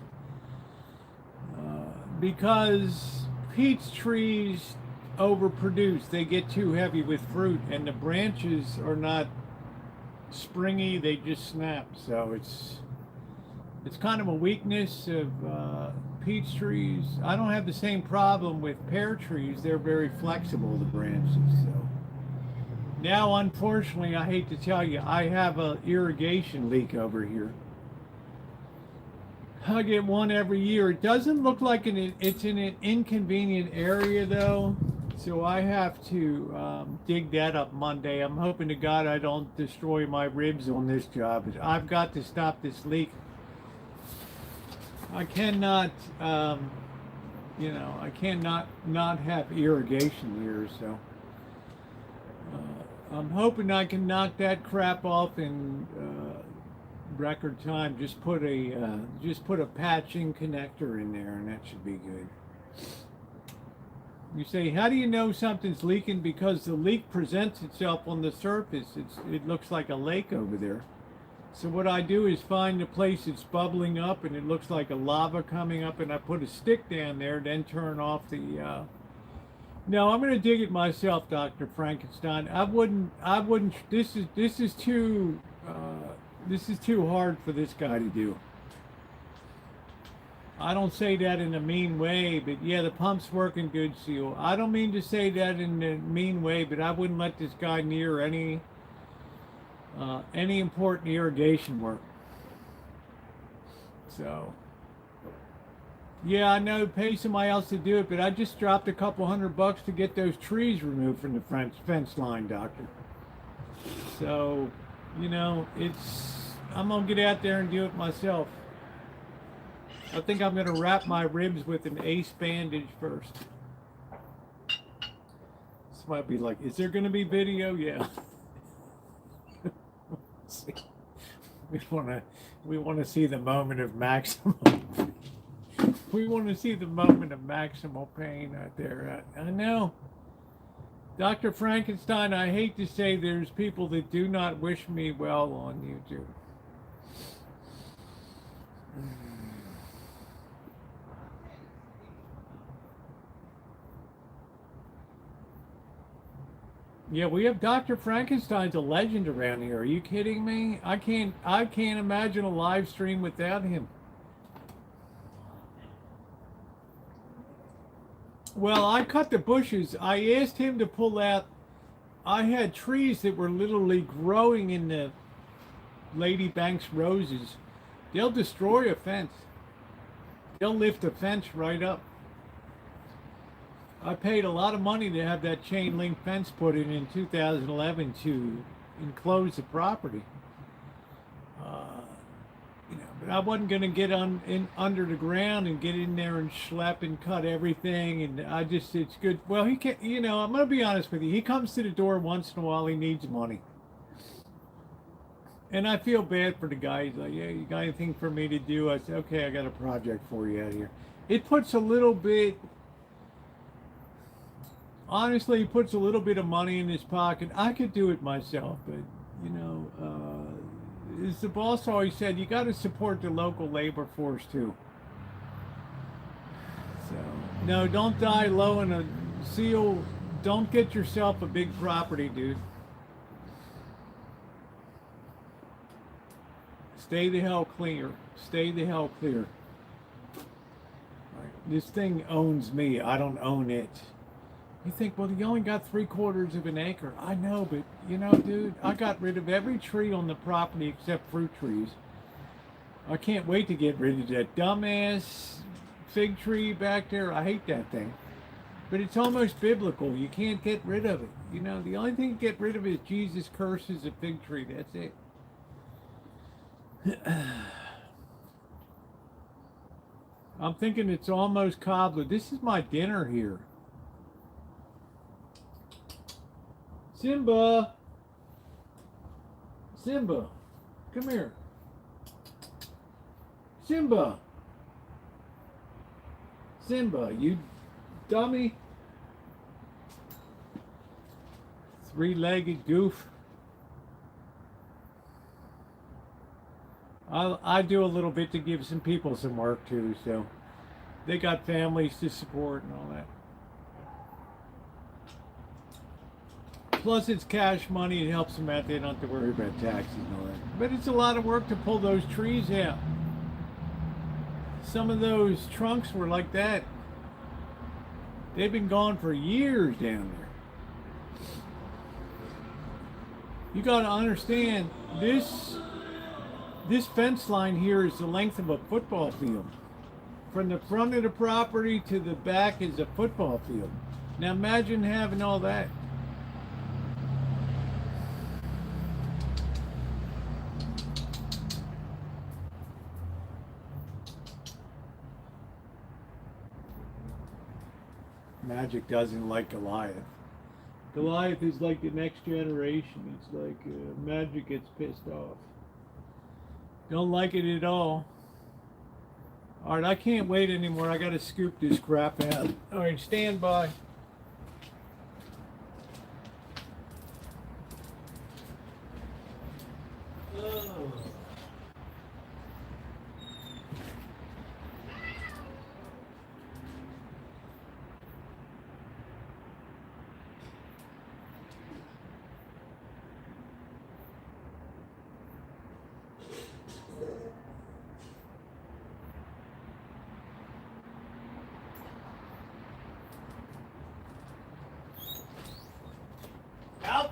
because peach trees overproduce. They get too heavy with fruit, and the branches are not springy. They just snap. So it's kind of a weakness of peach trees. I don't have the same problem with pear trees. They're very flexible, the branches. So now, unfortunately, I hate to tell you, I have an irrigation leak over here. I get one every year. It doesn't look like it's in an inconvenient area though, so I have to dig that up Monday. I'm hoping to God I don't destroy my ribs on this job. I've got to stop this leak. I cannot, I cannot not have irrigation here, so I'm hoping I can knock that crap off in record time. Just put a patching connector in there, and that should be good. You say, how do you know something's leaking? Because the leak presents itself on the surface. It looks like a lake over there. So what I do is find the place that's bubbling up and it looks like a lava coming up, and I put a stick down there, then turn off the no, I'm going to dig it myself, Dr. Frankenstein. I wouldn't, this is too This is too hard for this guy to do. I don't say that in a mean way, but yeah, the pump's working good, Seal. I don't mean to say that in a mean way, but I wouldn't let this guy near any important irrigation work. So, yeah, I know, pay somebody else to do it, but I just dropped a couple $100 to get those trees removed from the fence line, Doctor. So, you know, I'm gonna get out there and do it myself. I think I'm gonna wrap my ribs with an ace bandage first. This might be like, is there gonna be video? Yeah. See. We wanna see the moment of maximum. We want to see the moment of maximal pain out there. I know. Dr. Frankenstein, I hate to say there's people that do not wish me well on YouTube. Yeah, we have Dr. Frankenstein's a legend around here. Are you kidding me? I can't imagine a live stream without him. Well, I cut the bushes. I asked him to pull out. I had trees that were literally growing in the Lady Banks roses. They'll destroy a fence. They'll lift a fence right up. I paid a lot of money to have that chain link fence put in 2011 to enclose the property. You know, but I wasn't going to get under the ground and get in there and schlep and cut everything. And it's good. Well, he can't, you know, I'm going to be honest with you. He comes to the door once in a while. He needs money. And I feel bad for the guy. He's like, yeah, you got anything for me to do? I said, okay, I got a project for you out here. It puts a little bit, honestly, he puts a little bit of money in his pocket. I could do it myself, but, you know, as the boss always said, you got to support the local labor force too. So, no, don't die low in a seal. Don't get yourself a big property, dude. Stay the hell clear. Stay the hell clear. Right. This thing owns me. I don't own it. You think, well, you only got 3/4 of an acre. I know, but, you know, dude, I got rid of every tree on the property except fruit trees. I can't wait to get rid of that dumbass fig tree back there. I hate that thing. But it's almost biblical. You can't get rid of it. You know, the only thing to get rid of is Jesus curses a fig tree. That's it. I'm thinking it's almost Cobbler. This is my dinner here. Simba! Simba! Come here. Simba! Simba, you dummy! Three-legged goof. I do a little bit to give some people some work too, so they got families to support and all that. Plus, it's cash money. It helps them out. They don't have to worry about taxes and all that. But it's a lot of work to pull those trees out. Some of those trunks were like that. They've been gone for years down there. You got to understand, this fence line here is the length of a football field. From the front of the property to the back is a football field. Now imagine having all that. Magic doesn't like Goliath. Goliath is like the next generation. It's like Magic gets pissed off. Don't like it at all. All right, I can't wait anymore. I got to scoop this crap out. All right, stand by. Oh.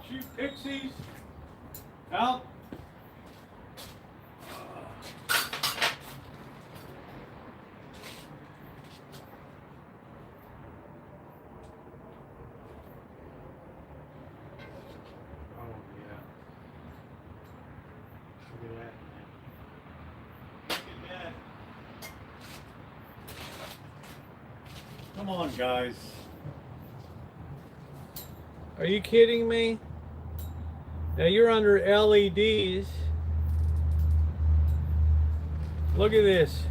You pixies. Out. Come on, guys. Are you kidding me? Now you're under LEDs. Look at this.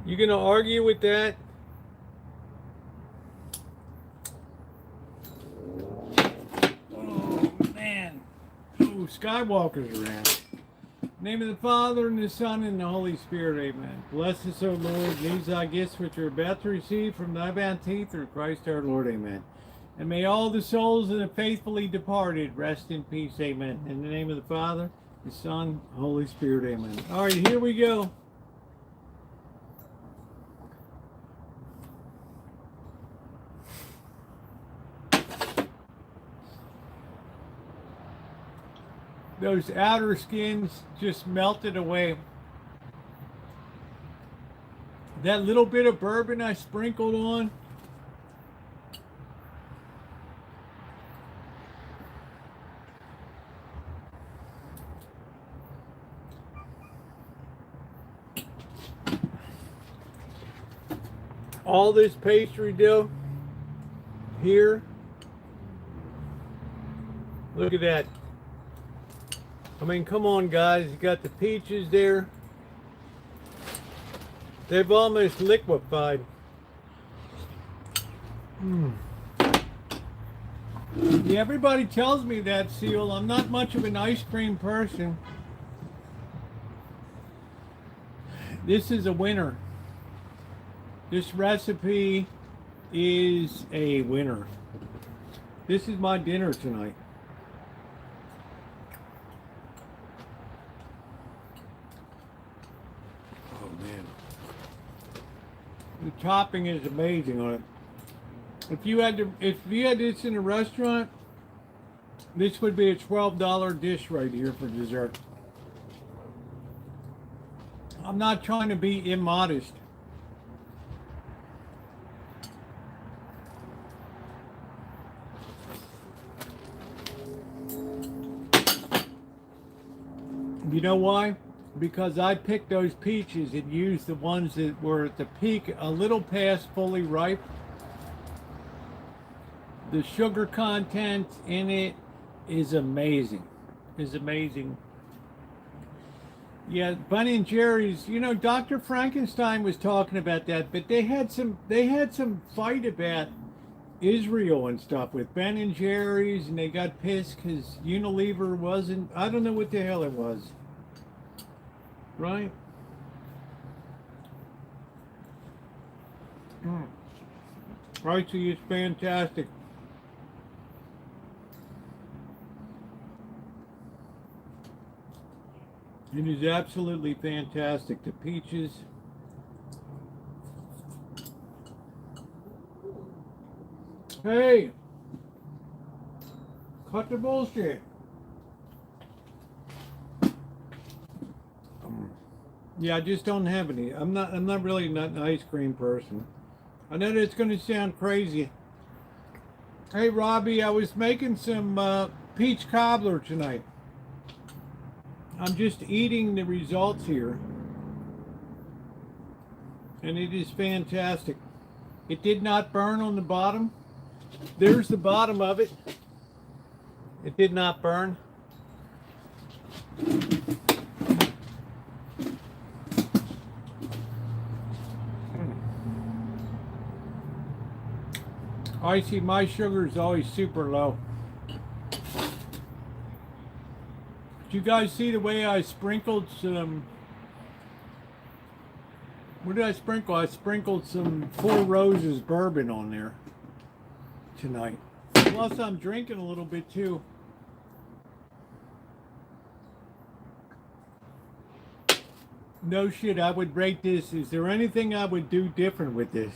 You gonna argue with that? Oh man. Ooh, Skywalker's around. In the name of the Father, and the Son, and the Holy Spirit, amen. Bless us, O Lord, these thy gifts which are about to receive from thy bounty through Christ our Lord, amen. And may all the souls of the faithfully departed rest in peace, amen. In the name of the Father, the Son, Holy Spirit, amen. All right, here we go. Those outer skins just melted away. That little bit of bourbon I sprinkled on, all this pastry dough here, look at that. I mean, come on, guys. You got the peaches there. They've almost liquefied. Yeah, everybody tells me that, Seal. I'm not much of an ice cream person. This is a winner. This recipe is a winner. This is my dinner tonight. The topping is amazing on it. If you had this in a restaurant, this would be a $12 dish right here for dessert. I'm not trying to be immodest. You know why? Because I picked those peaches and used the ones that were at the peak, a little past fully ripe. The sugar content in it is amazing. Yeah, Ben and Jerry's, you know, Dr. Frankenstein was talking about that, but they had some fight about Israel and stuff with Ben and Jerry's, and they got pissed because Unilever wasn't, I don't know what the hell it was. Right? Pricey is fantastic. It is absolutely fantastic. The peaches. Hey! Cut the bullshit. Yeah, I just don't have any. I'm not really an ice cream person. I know that's going to sound crazy. Hey, Robbie, I was making some peach cobbler tonight. I'm just eating the results here. And it is fantastic. It did not burn on the bottom. There's the bottom of it. It did not burn. I see my sugar is always super low. Did you guys see the way I sprinkled some? What did I sprinkle? I sprinkled some Four Roses bourbon on there tonight. Plus I'm drinking a little bit too. No shit, I would rate this. Is there anything I would do different with this?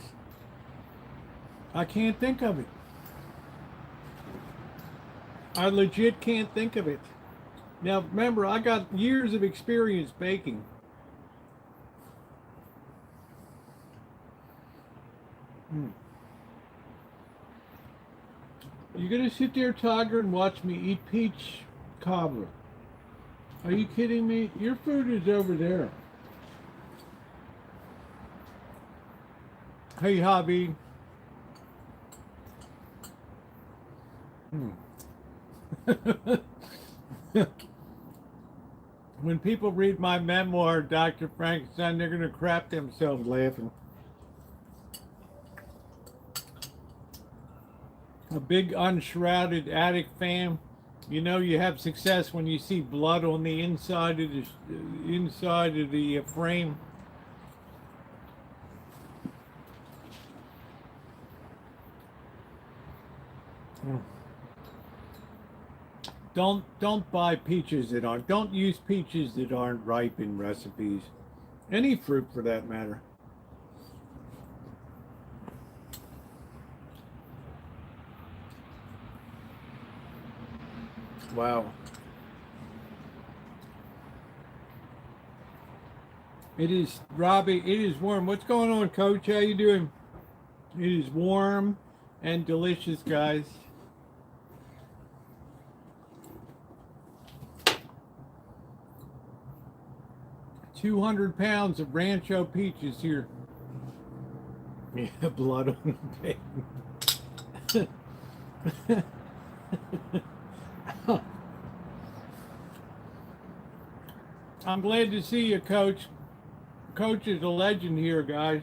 I can't think of it. I legit can't think of it. Now, remember, I got years of experience baking. You gonna sit there, Tiger, and watch me eat peach cobbler? Are you kidding me? Your food is over there. Hey, hobby. When people read my memoir, Dr. Frankenstein, they're gonna crap themselves laughing. A big unshrouded attic fan. You know you have success when you see blood on the inside of the frame. Don't buy peaches that aren't. Don't use peaches that aren't ripe in recipes. Any fruit for that matter. Wow. It is, Robbie, it is warm. What's going on, Coach? How you doing? It is warm and delicious, guys. £200 of Rancho peaches here. Yeah, blood on the bed. I'm glad to see you, Coach. Coach is a legend here, guys.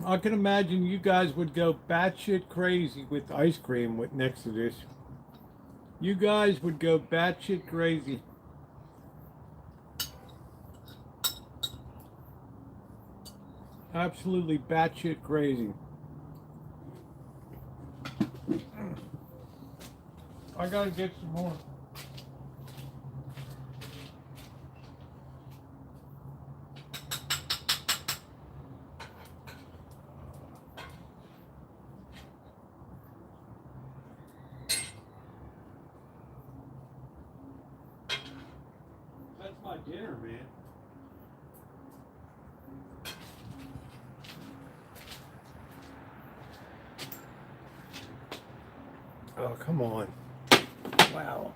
I can imagine you guys would go batshit crazy with ice cream next to this. You guys would go batshit crazy. Absolutely batshit crazy. I gotta get some more. That's my dinner, man. Oh, come on. Wow.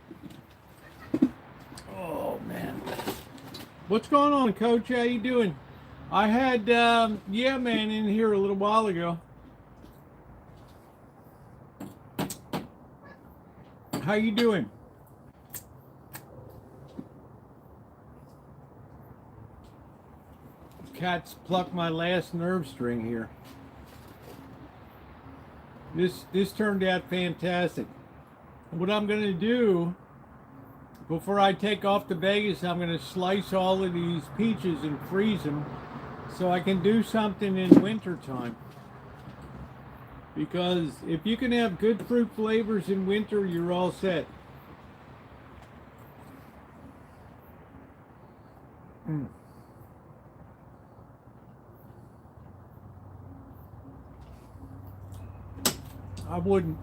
Oh, man. What's going on, Coach? How you doing? I had, yeah, man, in here a little while ago. How you doing? Cats plucked my last nerve string here. This turned out fantastic. What I'm going to do before I take off to Vegas, I'm going to slice all of these peaches and freeze them so I can do something in winter time. Because if you can have good fruit flavors in winter, you're all set.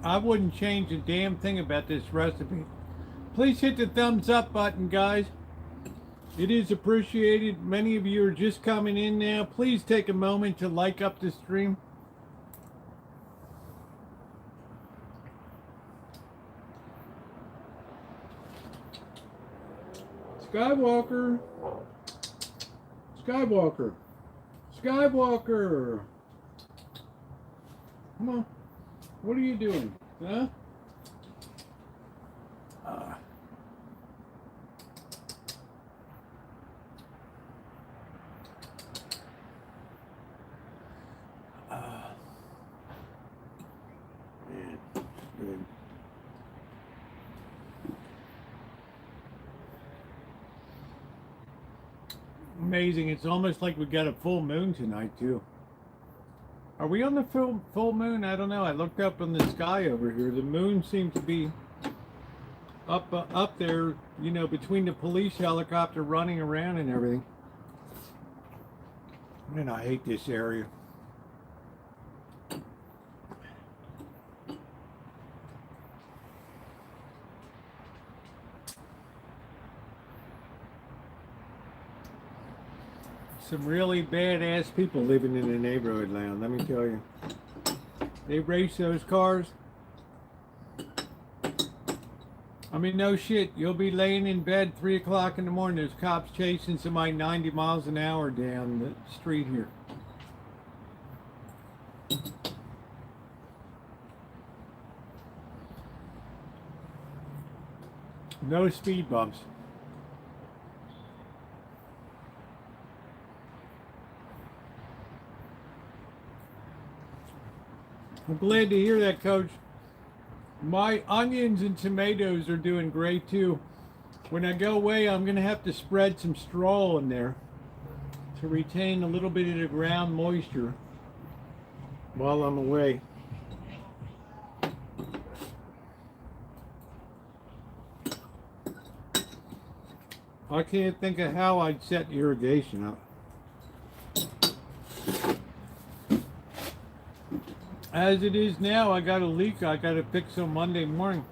I wouldn't change a damn thing about this recipe. Please hit the thumbs up button, guys. It is appreciated. Many of you are just coming in now. Please take a moment to like up the stream. Skywalker. Skywalker. Skywalker. Come on. What are you doing? Huh? Man, good. Amazing. It's almost like we got a full moon tonight, too. Are we on the full moon? I don't know. I looked up in the sky over here. The moon seemed to be up there, you know, between the police helicopter running around and everything. Man, I hate this area. some really badass people living in the neighborhood now, let me tell you. They race those cars. I mean, no shit. You'll be laying in bed 3 o'clock in the morning. There's cops chasing somebody 90 miles an hour down the street here. No speed bumps. I'm glad to hear that, Coach. My onions and tomatoes are doing great too. When I go away, I'm going to have to spread some straw in there to retain a little bit of the ground moisture while I'm away. I can't think of how I'd set irrigation up. As it is now, I got a leak I got to fix on Monday morning.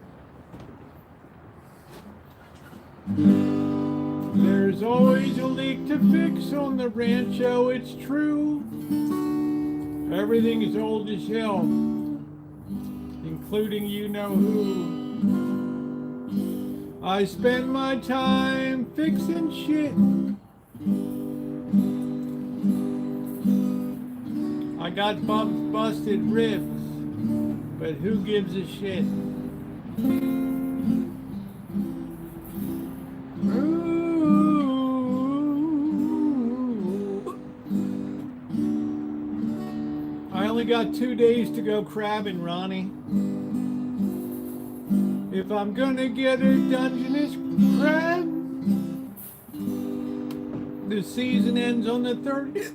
There's always a leak to fix on the Rancho, it's true. Everything is old as hell, including you know who. I spend my time fixing shit. I got bumps, busted ribs, but who gives a shit? Ooh. I only got 2 days to go crabbing, Ronnie. If I'm gonna get a Dungeness crab, the season ends on the 30th.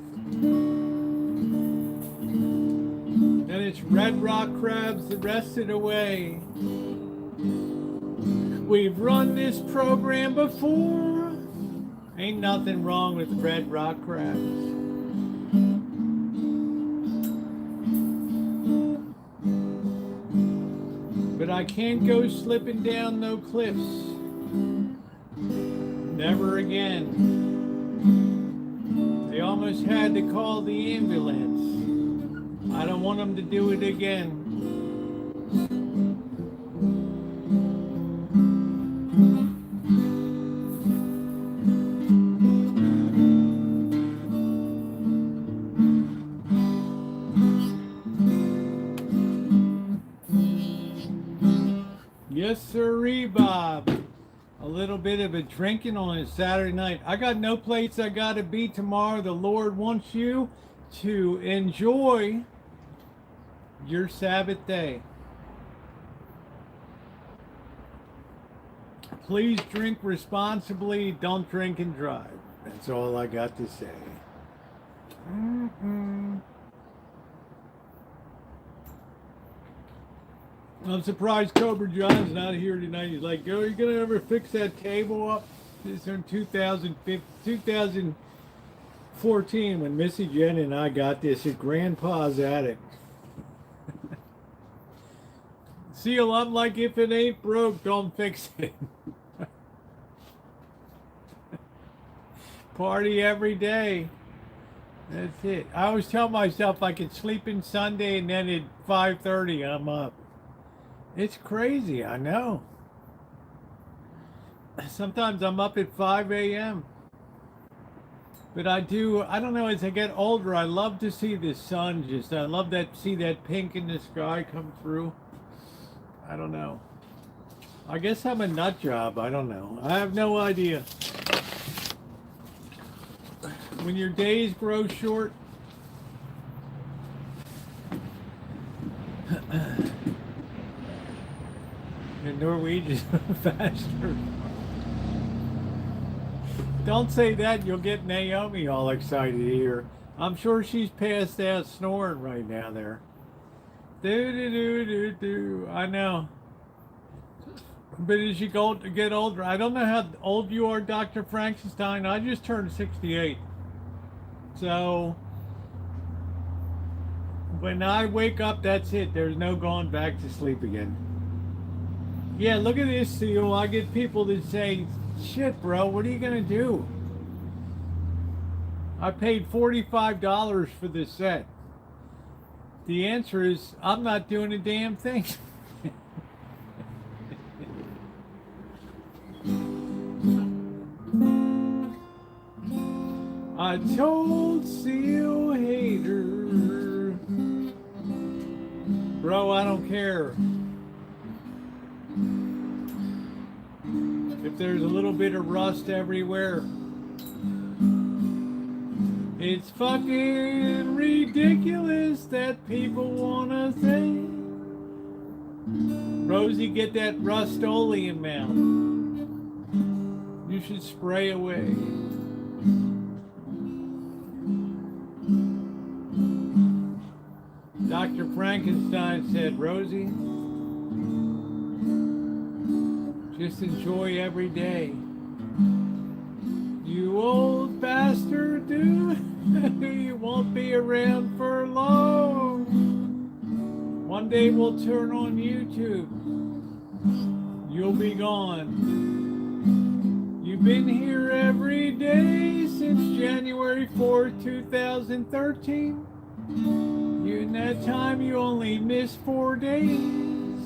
And it's red rock crabs the rest of the way. We've run this program before. Ain't nothing wrong with red rock crabs. But I can't go slipping down no cliffs. Never again. They almost had to call the ambulance. I don't want them to do it again. Yes, sirree, Bob. A little bit of a drinking on a Saturday night. I got no place I gotta be tomorrow. The Lord wants you to enjoy your Sabbath day. Please drink responsibly. Don't drink and drive. That's all I got to say. I'm surprised Cobra John's not here tonight. He's like, "Yo, are you gonna ever fix that table up?" This is in 2014 when Missy Jen and I got this at Grandpa's attic. Seal, I'm like, if it ain't broke, don't fix it. Party every day. That's it. I always tell myself I could sleep in Sunday and then at 5:30 I'm up. It's crazy, I know. Sometimes I'm up at 5 a.m. But I don't know, as I get older, I love to see the sun I love see that pink in the sky come through. I don't know. I guess I'm a nut job, I don't know. I have no idea. When your days grow short, the Norwegians faster. Don't say that, you'll get Naomi all excited here. I'm sure she's passed out snoring right now there. Do. I know. But as you get older, I don't know how old you are, Dr. Frankenstein. I just turned 68. So when I wake up, that's it. There's no going back to sleep again. Yeah, look at this, Seal. I get people that say, "Shit, bro, what are you gonna do?" I paid $45 for this set. The answer is I'm not doing a damn thing. I told Seal Hater, bro, I don't care. If there's a little bit of rust everywhere, it's fucking ridiculous that people wanna say, Rosie, get that Rust-Oleum mouth. You should spray away. Dr. Frankenstein said, Rosie, just enjoy every day. You old bastard, dude. You won't be around for long. One day we'll turn on YouTube. You'll be gone. You've been here every day since January 4th, 2013. In that time you only missed 4 days.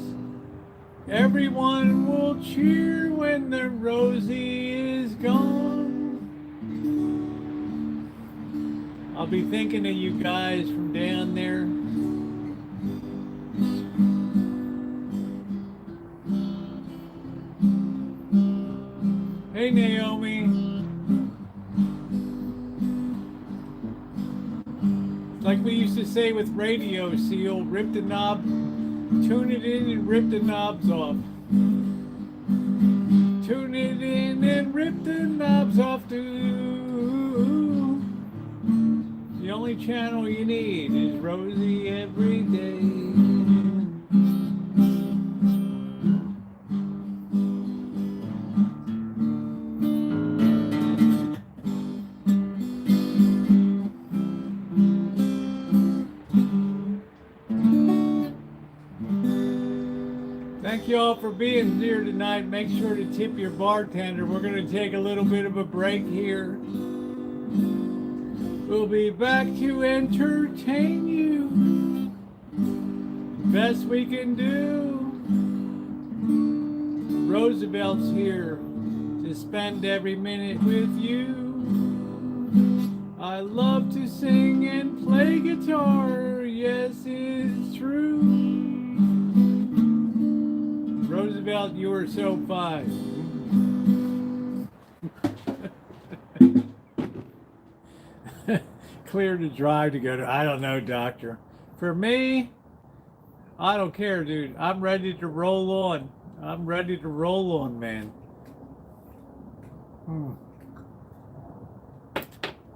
Everyone will cheer when the Rosie is gone. I'll be thinking of you guys from down there. Hey, Naomi. Like we used to say with radio, Seal, rip the knob, tune it in and rip the knobs off. Tune it in and rip the knobs off too. The only channel you need is Rosie every day. Thank you all for being here tonight. Make sure to tip your bartender. We're going to take a little bit of a break here. We'll be back to entertain you. Best we can do. Roosevelt's here to spend every minute with you. I love to sing and play guitar. Yes, it's true. Roosevelt, you are so fine. Clear to drive to go to, I don't know, doctor. For me, I don't care, dude. I'm ready to roll on. I'm ready to roll on, man.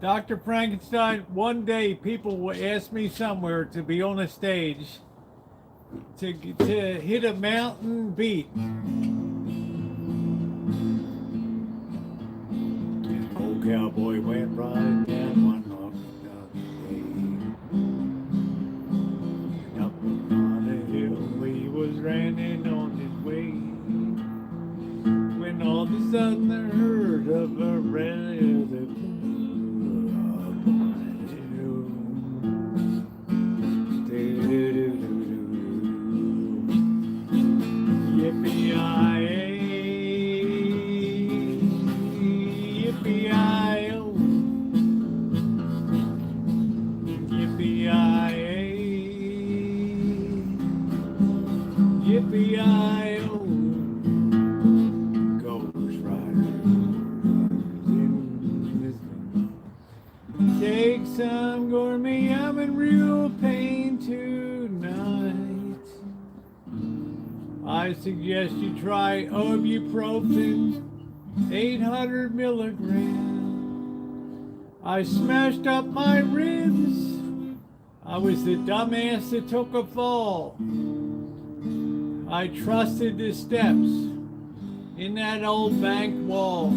Dr. Frankenstein, one day people will ask me somewhere to be on a stage to hit a mountain beat. Old cowboy went right down one rocky day. Up on a hill he was running on his way. When all of a sudden I heard of a relative up on a hill. Yippee-yi-ay, yippee-yi-oh, yippee-yi-ay, yippee-yi-oh, Ghost Riders in this. Take some gourmet, I'm in real pain tonight. I suggest you try ibuprofen, 800 milligrams. I smashed up my ribs. I was the dumbass that took a fall. I trusted the steps in that old bank wall.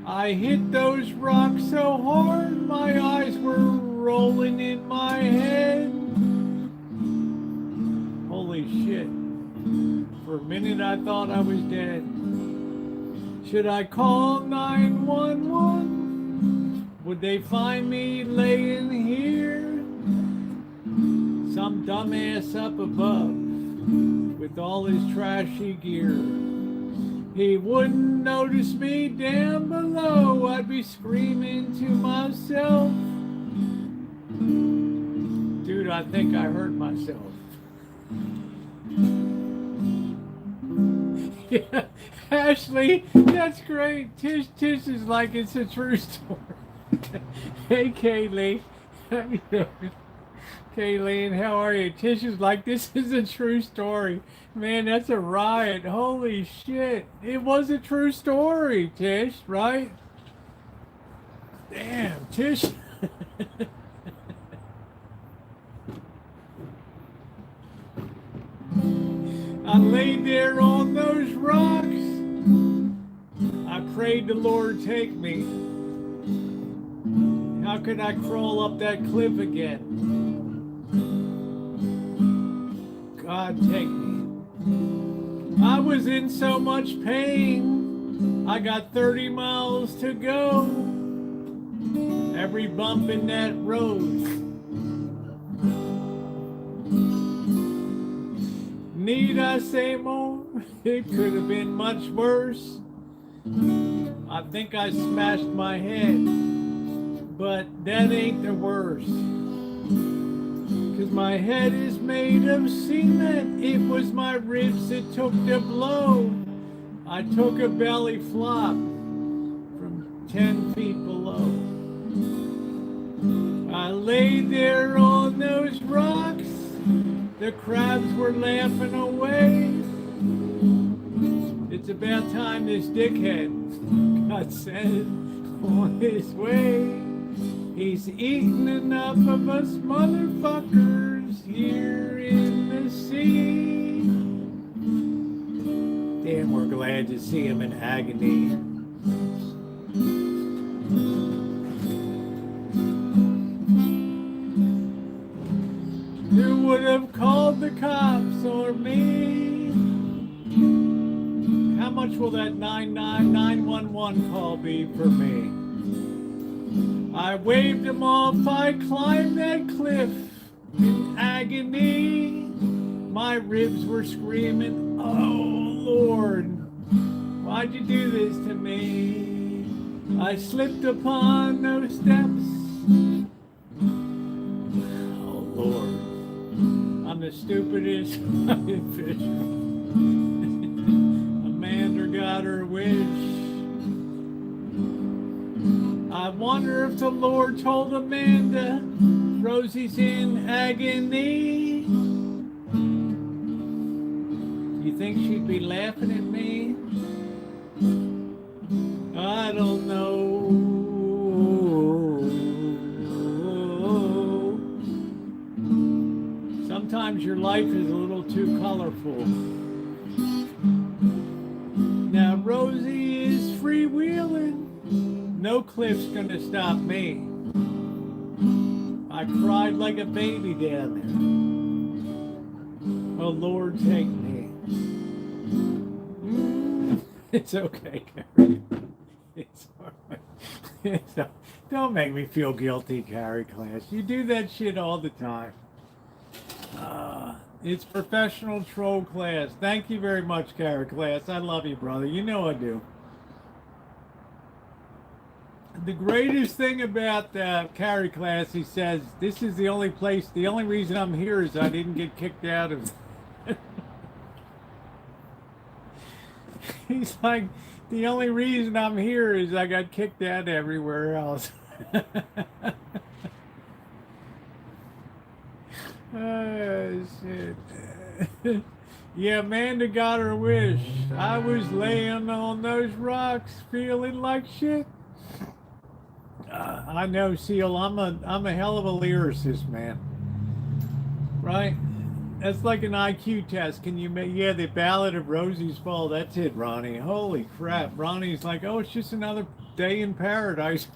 I hit those rocks so hard, my eyes were rolling in my head. Holy shit. For a minute I thought I was dead. Should I call 911? would they find me laying here? Some dumbass up above with all his trashy gear. He wouldn't notice me down below. I'd be screaming to myself. Dude, I think I hurt myself. Yeah, Ashley, that's great. Tish is like it's a true story. Hey, Kaylee. How you doing? Kayleen, how are you? Tish is like, this is a true story. Man, that's a riot. Holy shit. It was a true story, Tish, right? Damn, Tish. I laid there on those rocks. I prayed the Lord take me. How could I crawl up that cliff again? God take me. I was in so much pain. I got 30 miles to go. Every bump in that road. Need I say more? It could have been much worse. I think I smashed my head, but that ain't the worst. 'Cause my head is made of cement. It was my ribs that took the blow. I took a belly flop from 10 feet below. I lay there on those rocks. The crabs were laughing away. It's about time this dickhead got sent on his way. He's eaten enough of us motherfuckers here in the sea. Damn, we're glad to see him in agony. Who would have called the cops or me? How much will that 911 call be for me? I waved him off, I climbed that cliff in agony. My ribs were screaming, oh Lord, why'd you do this to me? I slipped upon those steps. Oh Lord, I'm the stupidest fucking fish. Amanda got her wish. I wonder if the Lord told Amanda Rosie's in agony. You think she'd be laughing at me? I don't know. Sometimes your life is a little too colorful. Now Rosie is freewheeling. No cliff's gonna stop me. I cried like a baby down there. Oh Lord, take me. It's okay, Carrie. It's alright. Don't make me feel guilty, Carrie class. You do that shit all the time. It's professional troll class. Thank you very much, Carrie class. I love you, brother. You know I do. The greatest thing about Carrie class, he says, this is the only place, the only reason I'm here is I didn't get kicked out of. He's like, the only reason I'm here is I got kicked out everywhere else. Oh, shit. Yeah, Amanda got her wish. I was laying on those rocks feeling like shit. I know, Seal. I'm a hell of a lyricist, man. Right? That's like an IQ test. Can you make? Yeah, the Ballad of Rosie's Fall. That's it, Ronnie. Holy crap! Ronnie's like, oh, it's just another day in paradise.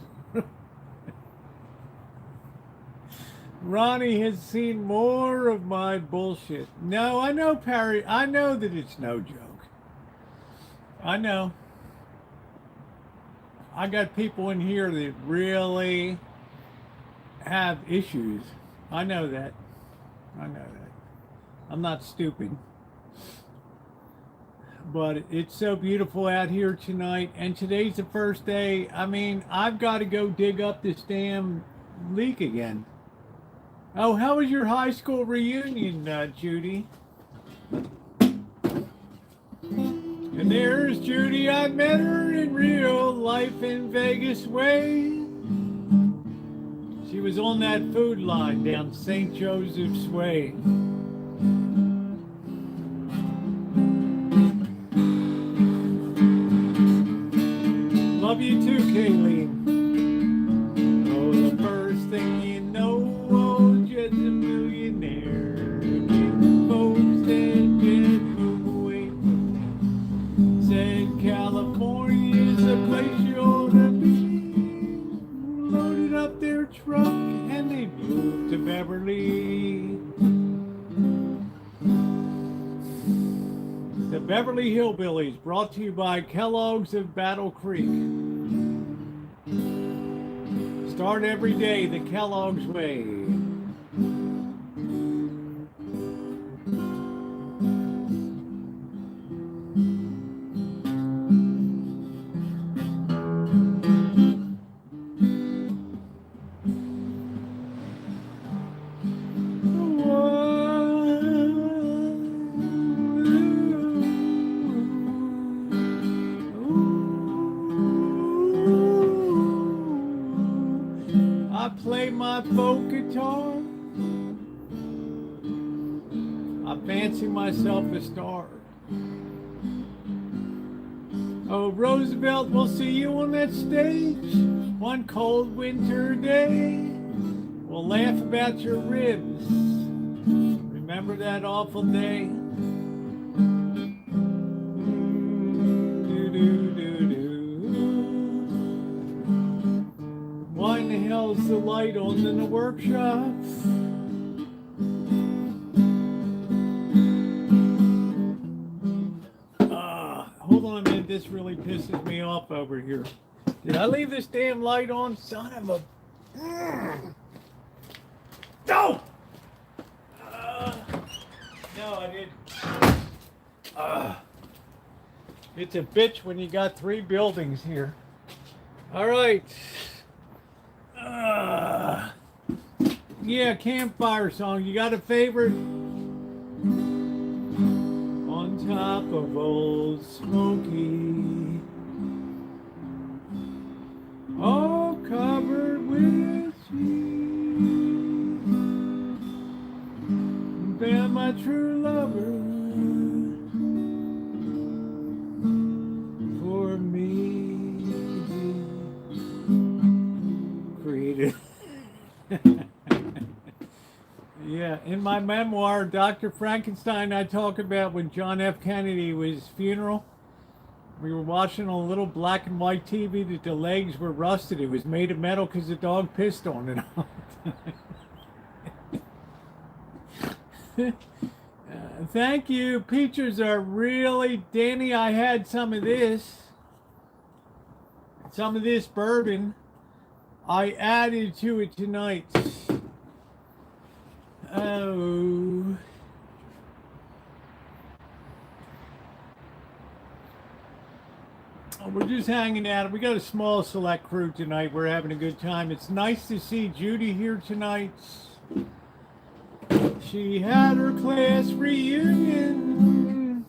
Ronnie has seen more of my bullshit. No, I know, Perry. I know that it's no joke. I know. I got people in here that really have issues. I know that. I know that. I'm not stupid. But it's so beautiful out here tonight, and today's the first day. I mean, I've got to go dig up this damn leak again. Oh, how was your high school reunion, Judy? And there's Judy. I met her in real life in Vegas way. She was on that food line down St. Joseph's Way. Love you too, Kayleen. Oh, the first thing you know, oh, just a millionaire. Folks that just move away. Said California's the place you ought to be. Loaded up their truck and they moved to Beverly. The Beverly Hillbillies, brought to you by Kellogg's of Battle Creek. Start every day the Kellogg's way. Play my folk guitar. I fancy myself a star. Oh, Roosevelt, we'll see you on that stage one cold winter day. We'll laugh about your ribs. Remember that awful day? Why in the hell's the light on in the workshop? Hold on a minute, this really pisses me off over here. Did I leave this damn light on? Son of a... No! No, I didn't. It's a bitch when you got 3 buildings here. All right. Yeah, campfire song. You got a favorite? On top of Old Smoky, all covered with cheese, found my true lover for me. Created. Yeah, in my memoir, Dr. Frankenstein, I talk about when John F. Kennedy was funeral. We were watching on a little black and white TV that the legs were rusted. It was made of metal because the dog pissed on it all the time. Thank you. Peaches are really... Danny, I had some of this. Some of this bourbon. I added to it tonight. Oh. We're just hanging out. We got a small select crew tonight. We're having a good time. It's nice to see Judy here tonight. She had her class reunion.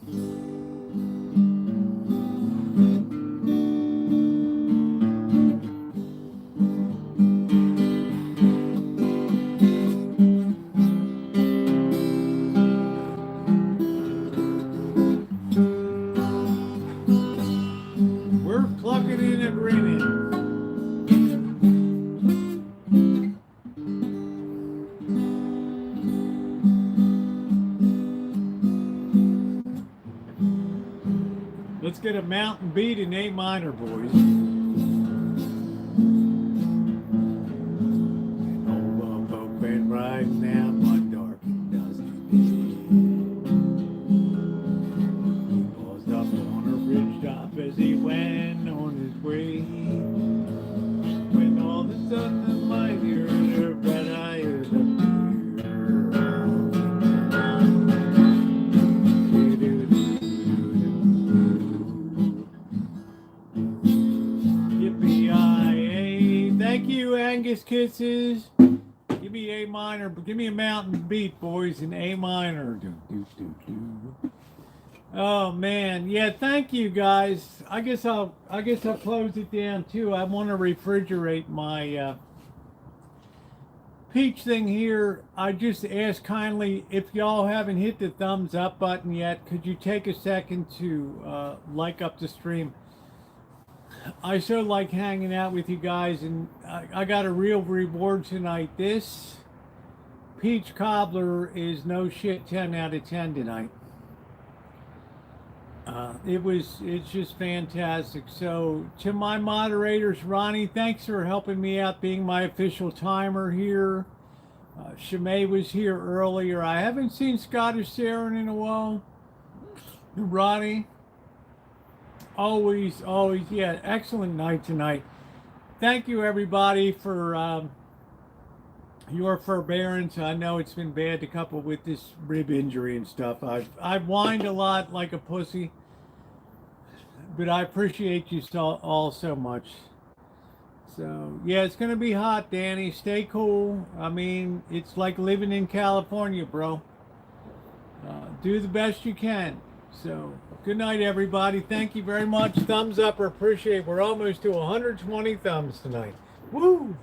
Let's get a mountain beat in A minor, boys. An old boat been riding out one dark and dusty day. He paused up on a ridge top as he went on his way. kisses. Give me A minor, give me a mountain beat, boys, in A minor. Do, do, do, do. Oh man, yeah. Thank you guys. I guess I'll close it down too. I want to refrigerate my peach thing here. I just ask kindly, if y'all haven't hit the thumbs up button yet, could you take a second to like up the stream? I so like hanging out with you guys, and I got a real reward tonight. This peach cobbler is no shit 10 out of 10 tonight. It's just fantastic. So to my moderators, Ronnie, thanks for helping me out being my official timer here. Shimei was here earlier. I haven't seen Scottish Sharon in a while. Ronnie, always, yeah, excellent night tonight. Thank you everybody for your forbearance. I know it's been bad to couple with this rib injury and stuff. I've whined a lot like a pussy, but I appreciate you all so much. So yeah, it's gonna be hot, Danny. Stay cool. I mean, it's like living in California, bro. Do the best you can. So good night, everybody. Thank you very much. Thumbs up or appreciate. We're almost to 120 thumbs tonight. Woo!